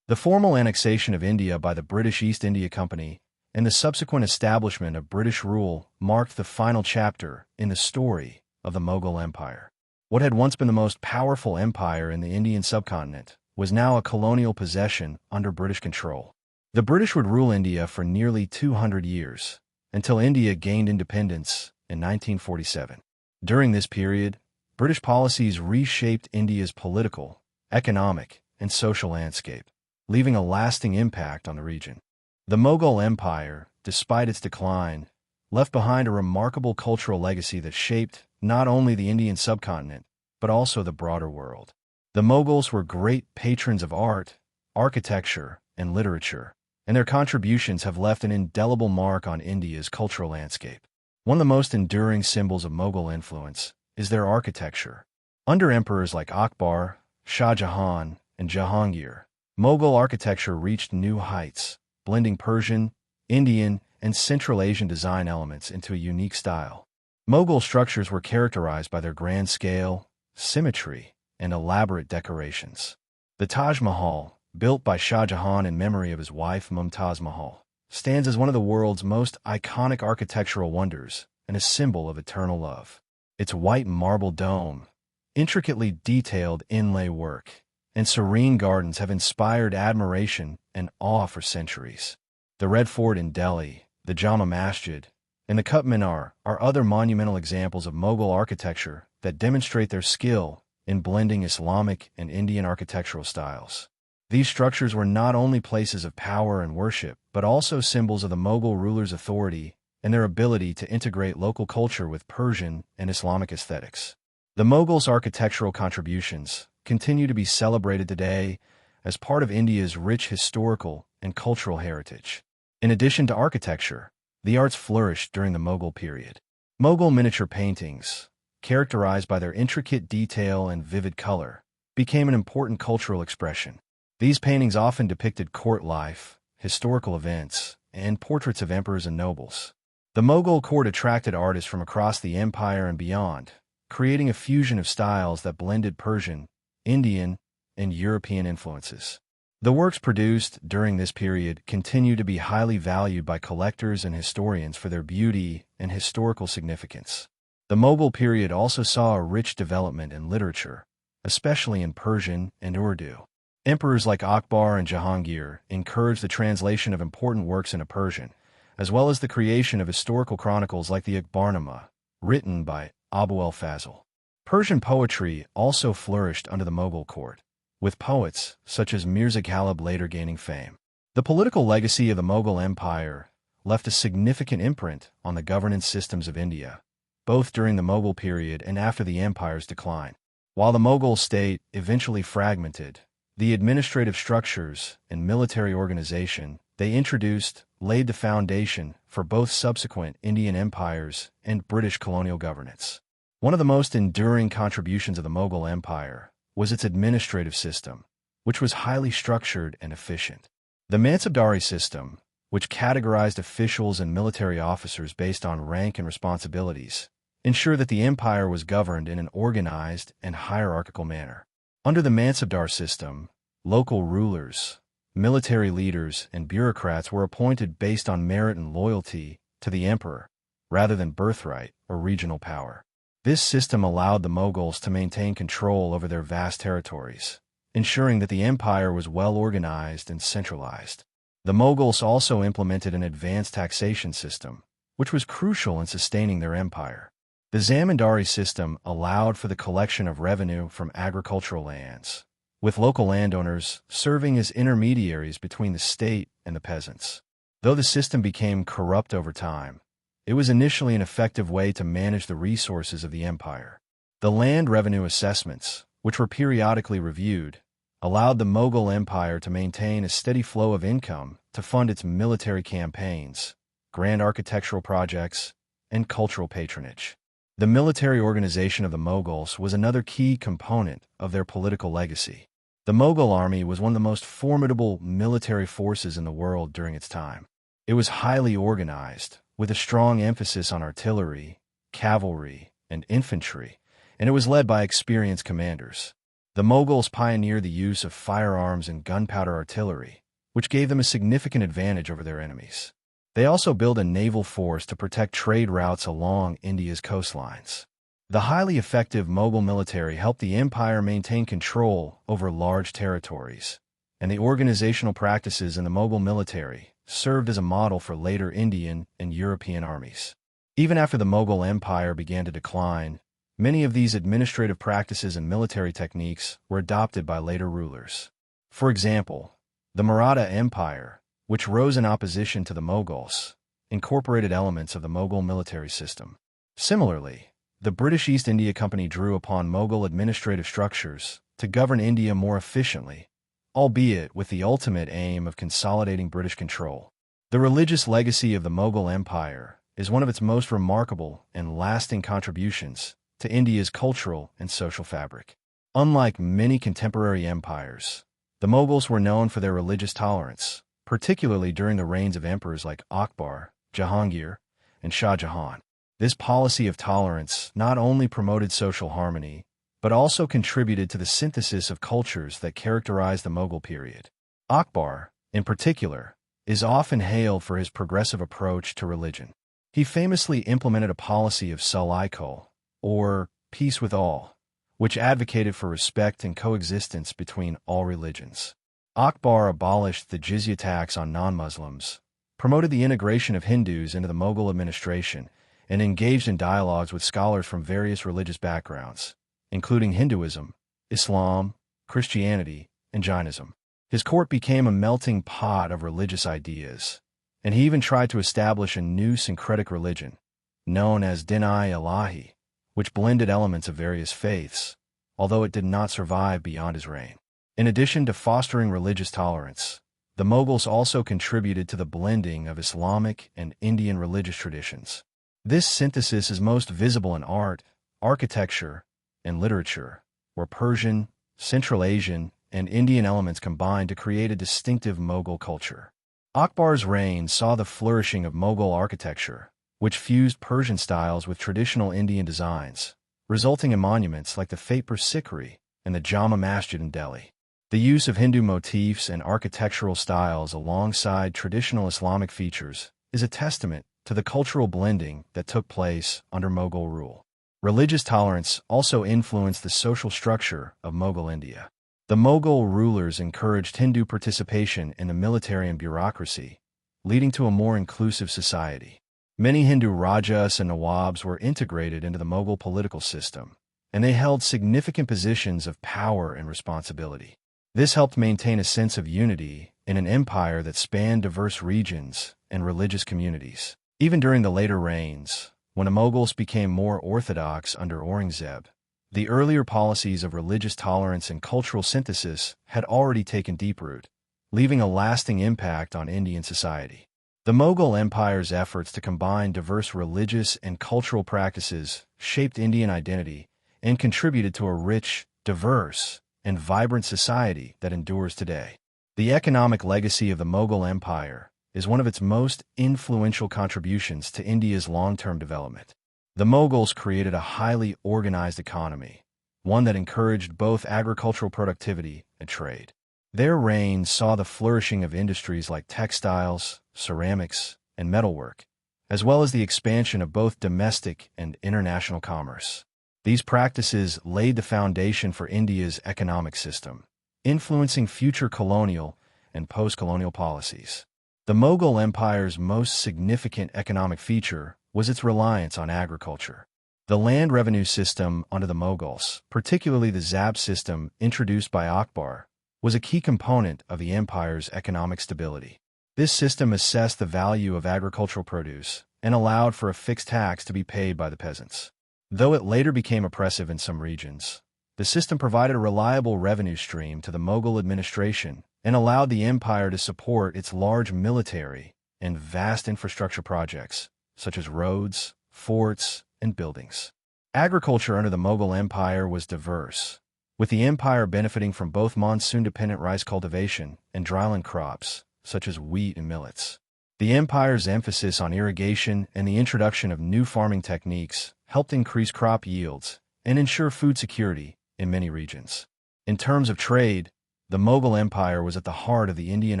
The formal annexation of India by the British East India Company and the subsequent establishment of British rule marked the final chapter in the story of the Mughal Empire. What had once been the most powerful empire in the Indian subcontinent was now a colonial possession under British control. The British would rule India for nearly 200 years, until India gained independence in 1947. During this period, British policies reshaped India's political, economic, and social landscape, leaving a lasting impact on the region. The Mughal Empire, despite its decline, left behind a remarkable cultural legacy that shaped not only the Indian subcontinent, but also the broader world. The Mughals were great patrons of art, architecture, and literature, and their contributions have left an indelible mark on India's cultural landscape. One of the most enduring symbols of Mughal influence is their architecture. Under emperors like Akbar, Shah Jahan, and Jahangir, Mughal architecture reached new heights, blending Persian, Indian, and Central Asian design elements into a unique style. Mughal structures were characterized by their grand scale, symmetry, and elaborate decorations. The Taj Mahal, built by Shah Jahan in memory of his wife Mumtaz Mahal, stands as one of the world's most iconic architectural wonders and a symbol of eternal love. Its white marble dome, intricately detailed inlay work, and serene gardens have inspired admiration and awe for centuries. The Red Fort in Delhi, the Jama Masjid, and the Qutb Minar are other monumental examples of Mughal architecture that demonstrate their skill in blending Islamic and Indian architectural styles. These structures were not only places of power and worship, but also symbols of the Mughal rulers' authority and their ability to integrate local culture with Persian and Islamic aesthetics. The Mughals' architectural contributions continue to be celebrated today as part of India's rich historical and cultural heritage. In addition to architecture, the arts flourished during the Mughal period. Mughal miniature paintings, characterized by their intricate detail and vivid color, became an important cultural expression. These paintings often depicted court life, historical events, and portraits of emperors and nobles. The Mughal court attracted artists from across the empire and beyond, creating a fusion of styles that blended Persian, Indian, and European influences. The works produced during this period continue to be highly valued by collectors and historians for their beauty and historical significance. The Mughal period also saw a rich development in literature, especially in Persian and Urdu. Emperors like Akbar and Jahangir encouraged the translation of important works into Persian, as well as the creation of historical chronicles like the Akbarnama, written by Abu al-Fazl. Persian poetry also flourished under the Mughal court, with poets such as Mirza Ghalib later gaining fame. The political legacy of the Mughal Empire left a significant imprint on the governance systems of India, both during the Mughal period and after the empire's decline. While the Mughal state eventually fragmented, the administrative structures and military organization they introduced laid the foundation for both subsequent Indian empires and British colonial governance. One of the most enduring contributions of the Mughal Empire was its administrative system, which was highly structured and efficient. The Mansabdari system, which categorized officials and military officers based on rank and responsibilities, ensured that the empire was governed in an organized and hierarchical manner. Under the Mansabdar system, local rulers, military leaders, and bureaucrats were appointed based on merit and loyalty to the emperor, rather than birthright or regional power. This system allowed the Mughals to maintain control over their vast territories, ensuring that the empire was well organized and centralized. The Mughals also implemented an advanced taxation system, which was crucial in sustaining their empire. The zamindari system allowed for the collection of revenue from agricultural lands, with local landowners serving as intermediaries between the state and the peasants. Though the system became corrupt over time, it was initially an effective way to manage the resources of the empire. The land revenue assessments, which were periodically reviewed, allowed the Mughal Empire to maintain a steady flow of income to fund its military campaigns, grand architectural projects, and cultural patronage. The military organization of the Mughals was another key component of their political legacy. The Mughal army was one of the most formidable military forces in the world during its time. It was highly organized, with a strong emphasis on artillery, cavalry, and infantry, and it was led by experienced commanders. The Mughals pioneered the use of firearms and gunpowder artillery, which gave them a significant advantage over their enemies. They also built a naval force to protect trade routes along India's coastlines. The highly effective Mughal military helped the empire maintain control over large territories, and the organizational practices in the Mughal military served as a model for later Indian and European armies. Even after the Mughal Empire began to decline, many of these administrative practices and military techniques were adopted by later rulers. For example, the Maratha Empire, which rose in opposition to the Mughals, incorporated elements of the Mughal military system. Similarly, the British East India Company drew upon Mughal administrative structures to govern India more efficiently, albeit with the ultimate aim of consolidating British control. The religious legacy of the Mughal Empire is one of its most remarkable and lasting contributions to India's cultural and social fabric. Unlike many contemporary empires, the Mughals were known for their religious tolerance, particularly during the reigns of emperors like Akbar, Jahangir, and Shah Jahan. This policy of tolerance not only promoted social harmony, but also contributed to the synthesis of cultures that characterized the Mughal period. Akbar, in particular, is often hailed for his progressive approach to religion. He famously implemented a policy of Sulh-i-Kul, or peace with all, which advocated for respect and coexistence between all religions. Akbar abolished the jizya tax on non-Muslims, promoted the integration of Hindus into the Mughal administration, and engaged in dialogues with scholars from various religious backgrounds, including Hinduism, Islam, Christianity, and Jainism. His court became a melting pot of religious ideas, and he even tried to establish a new syncretic religion, known as Din-i-Ilahi, which blended elements of various faiths, although it did not survive beyond his reign. In addition to fostering religious tolerance, the Mughals also contributed to the blending of Islamic and Indian religious traditions. This synthesis is most visible in art, architecture, and literature, where Persian, Central Asian, and Indian elements combined to create a distinctive Mughal culture. Akbar's reign saw the flourishing of Mughal architecture, which fused Persian styles with traditional Indian designs, resulting in monuments like the Fatehpur Sikri and the Jama Masjid in Delhi. The use of Hindu motifs and architectural styles alongside traditional Islamic features is a testament to the cultural blending that took place under Mughal rule. Religious tolerance also influenced the social structure of Mughal India. The Mughal rulers encouraged Hindu participation in the military and bureaucracy, leading to a more inclusive society. Many Hindu Rajas and Nawabs were integrated into the Mughal political system, and they held significant positions of power and responsibility. This helped maintain a sense of unity in an empire that spanned diverse regions and religious communities. Even during the later reigns, when the Mughals became more orthodox under Aurangzeb, the earlier policies of religious tolerance and cultural synthesis had already taken deep root, leaving a lasting impact on Indian society. The Mughal Empire's efforts to combine diverse religious and cultural practices shaped Indian identity and contributed to a rich, diverse, and vibrant society that endures today. The economic legacy of the Mughal Empire is one of its most influential contributions to India's long-term development. The Mughals created a highly organized economy, one that encouraged both agricultural productivity and trade. Their reign saw the flourishing of industries like textiles, ceramics, and metalwork, as well as the expansion of both domestic and international commerce. These practices laid the foundation for India's economic system, influencing future colonial and post-colonial policies. The Mughal Empire's most significant economic feature was its reliance on agriculture. The land revenue system under the Mughals, particularly the Zabt system introduced by Akbar, was a key component of the empire's economic stability. This system assessed the value of agricultural produce and allowed for a fixed tax to be paid by the peasants. Though it later became oppressive in some regions, the system provided a reliable revenue stream to the Mughal administration and allowed the empire to support its large military and vast infrastructure projects, such as roads, forts, and buildings. Agriculture under the Mughal Empire was diverse, with the empire benefiting from both monsoon-dependent rice cultivation and dryland crops, such as wheat and millets. The empire's emphasis on irrigation and the introduction of new farming techniques helped increase crop yields and ensure food security in many regions. In terms of trade, the Mughal Empire was at the heart of the Indian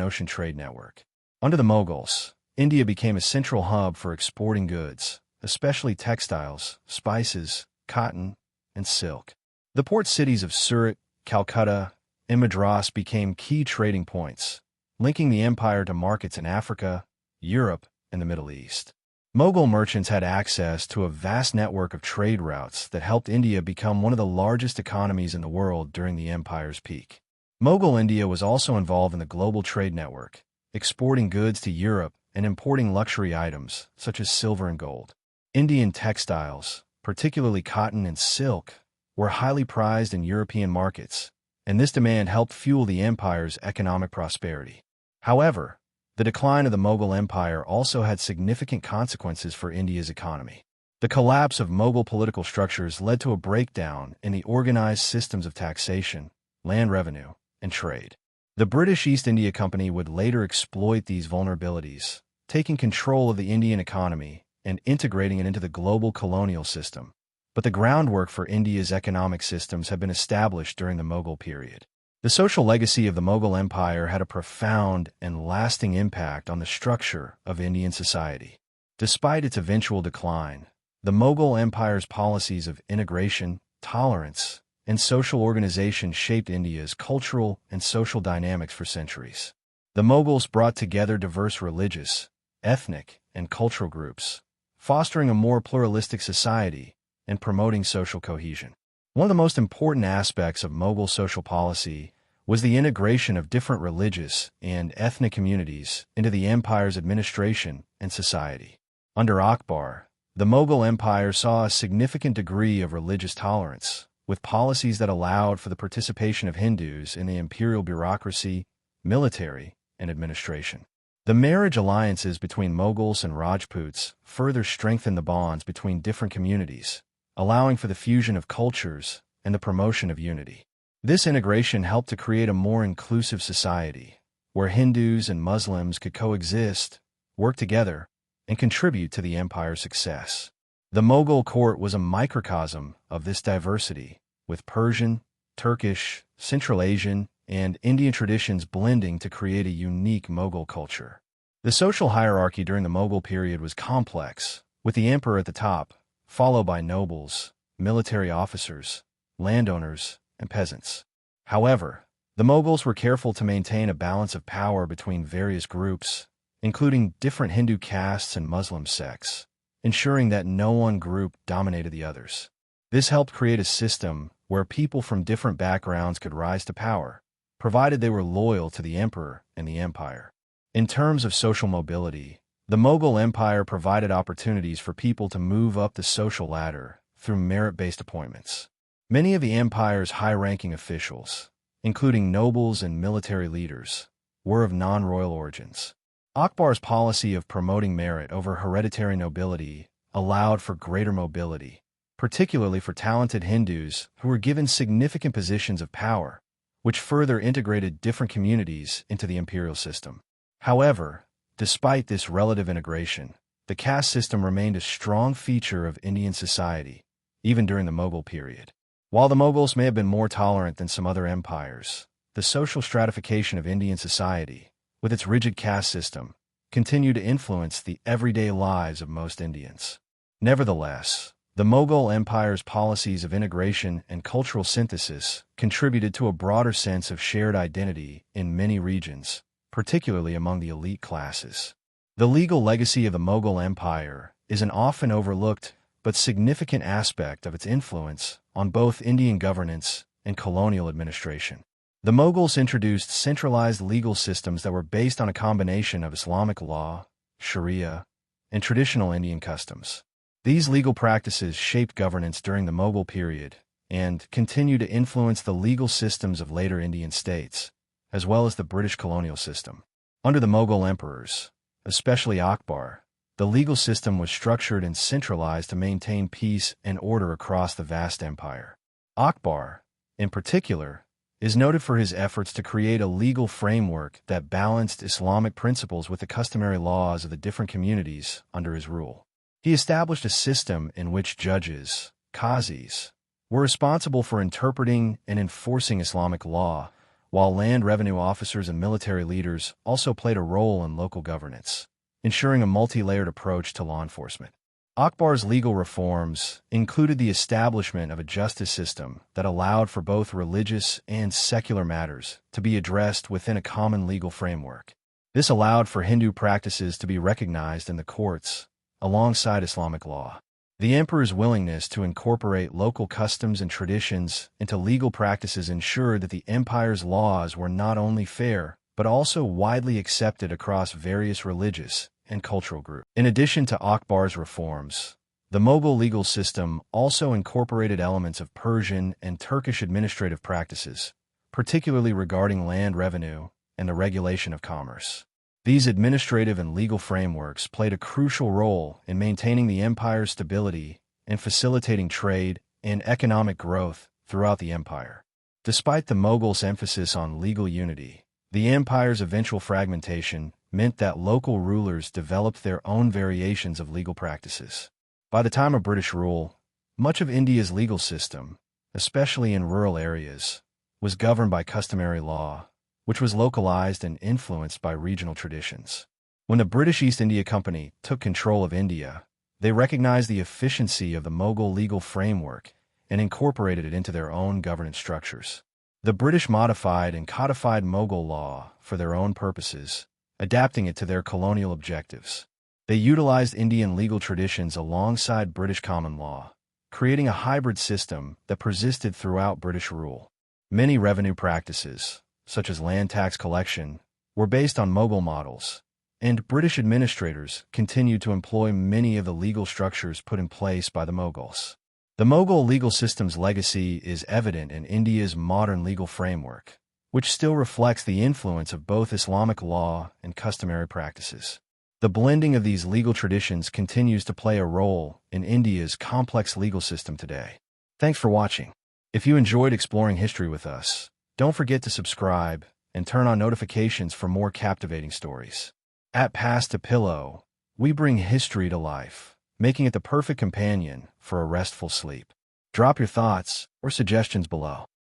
Ocean trade network. Under the Mughals, India became a central hub for exporting goods, especially textiles, spices, cotton, and silk. The port cities of Surat, Calcutta, and Madras became key trading points, linking the empire to markets in Africa, Europe, and the Middle East. Mughal merchants had access to a vast network of trade routes that helped India become one of the largest economies in the world during the empire's peak. Mughal India was also involved in the global trade network, exporting goods to Europe and importing luxury items such as silver and gold. Indian textiles, particularly cotton and silk, were highly prized in European markets, and this demand helped fuel the empire's economic prosperity. However, the decline of the Mughal Empire also had significant consequences for India's economy. The collapse of Mughal political structures led to a breakdown in the organized systems of taxation, land revenue, and trade. The British East India Company would later exploit these vulnerabilities, taking control of the Indian economy and integrating it into the global colonial system. But the groundwork for India's economic systems had been established during the Mughal period. The social legacy of the Mughal Empire had a profound and lasting impact on the structure of Indian society. Despite its eventual decline, the Mughal Empire's policies of integration, tolerance, and social organization shaped India's cultural and social dynamics for centuries. The Mughals brought together diverse religious, ethnic, and cultural groups, fostering a more pluralistic society and promoting social cohesion. One of the most important aspects of Mughal social policy was the integration of different religious and ethnic communities into the empire's administration and society. Under Akbar, the Mughal Empire saw a significant degree of religious tolerance, with policies that allowed for the participation of Hindus in the imperial bureaucracy, military, and administration. The marriage alliances between Mughals and Rajputs further strengthened the bonds between different communities, allowing for the fusion of cultures and the promotion of unity. This integration helped to create a more inclusive society, where Hindus and Muslims could coexist, work together, and contribute to the empire's success. The Mughal court was a microcosm of this diversity, with Persian, Turkish, Central Asian, and Indian traditions blending to create a unique Mughal culture. The social hierarchy during the Mughal period was complex, with the emperor at the top, followed by nobles, military officers, landowners, and peasants. However, the Mughals were careful to maintain a balance of power between various groups, including different Hindu castes and Muslim sects, ensuring that no one group dominated the others. This helped create a system where people from different backgrounds could rise to power, provided they were loyal to the emperor and the empire. In terms of social mobility, the Mughal Empire provided opportunities for people to move up the social ladder through merit-based appointments. Many of the empire's high-ranking officials, including nobles and military leaders, were of non-royal origins. Akbar's policy of promoting merit over hereditary nobility allowed for greater mobility, particularly for talented Hindus who were given significant positions of power, which further integrated different communities into the imperial system. However, despite this relative integration, the caste system remained a strong feature of Indian society, even during the Mughal period. While the Mughals may have been more tolerant than some other empires, the social stratification of Indian society, with its rigid caste system, continued to influence the everyday lives of most Indians. Nevertheless, the Mughal Empire's policies of integration and cultural synthesis contributed to a broader sense of shared identity in many regions, particularly among the elite classes. The legal legacy of the Mughal Empire is an often overlooked but significant aspect of its influence on both Indian governance and colonial administration. The Mughals introduced centralized legal systems that were based on a combination of Islamic law, Sharia, and traditional Indian customs. These legal practices shaped governance during the Mughal period and continue to influence the legal systems of later Indian states, as well as the British colonial system. Under the Mughal emperors, especially Akbar, the legal system was structured and centralized to maintain peace and order across the vast empire. Akbar, in particular, is noted for his efforts to create a legal framework that balanced Islamic principles with the customary laws of the different communities under his rule. He established a system in which judges, qazis, were responsible for interpreting and enforcing Islamic law, while land revenue officers and military leaders also played a role in local governance, ensuring a multi-layered approach to law enforcement. Akbar's legal reforms included the establishment of a justice system that allowed for both religious and secular matters to be addressed within a common legal framework. This allowed for Hindu practices to be recognized in the courts, alongside Islamic law. The emperor's willingness to incorporate local customs and traditions into legal practices ensured that the empire's laws were not only fair, but also widely accepted across various religious and cultural groups. In addition to Akbar's reforms, the Mughal legal system also incorporated elements of Persian and Turkish administrative practices, particularly regarding land revenue and the regulation of commerce. These administrative and legal frameworks played a crucial role in maintaining the empire's stability and facilitating trade and economic growth throughout the empire. Despite the Mughals' emphasis on legal unity, the empire's eventual fragmentation meant that local rulers developed their own variations of legal practices. By the time of British rule, much of India's legal system, especially in rural areas, was governed by customary law, which was localized and influenced by regional traditions. When the British East India Company took control of India, they recognized the efficiency of the Mughal legal framework and incorporated it into their own governance structures. The British modified and codified Mughal law for their own purposes, adapting it to their colonial objectives. They utilized Indian legal traditions alongside British common law, creating a hybrid system that persisted throughout British rule. Many revenue practices, such as land tax collection, were based on Mughal models, and British administrators continued to employ many of the legal structures put in place by the Mughals. The Mughal legal system's legacy is evident in India's modern legal framework, which still reflects the influence of both Islamic law and customary practices. The blending of these legal traditions continues to play a role in India's complex legal system today. Thanks for watching. If you enjoyed exploring history with us, don't forget to subscribe and turn on notifications for more captivating stories. At Past to Pillow, we bring history to life, making it the perfect companion for a restful sleep. Drop your thoughts or suggestions below.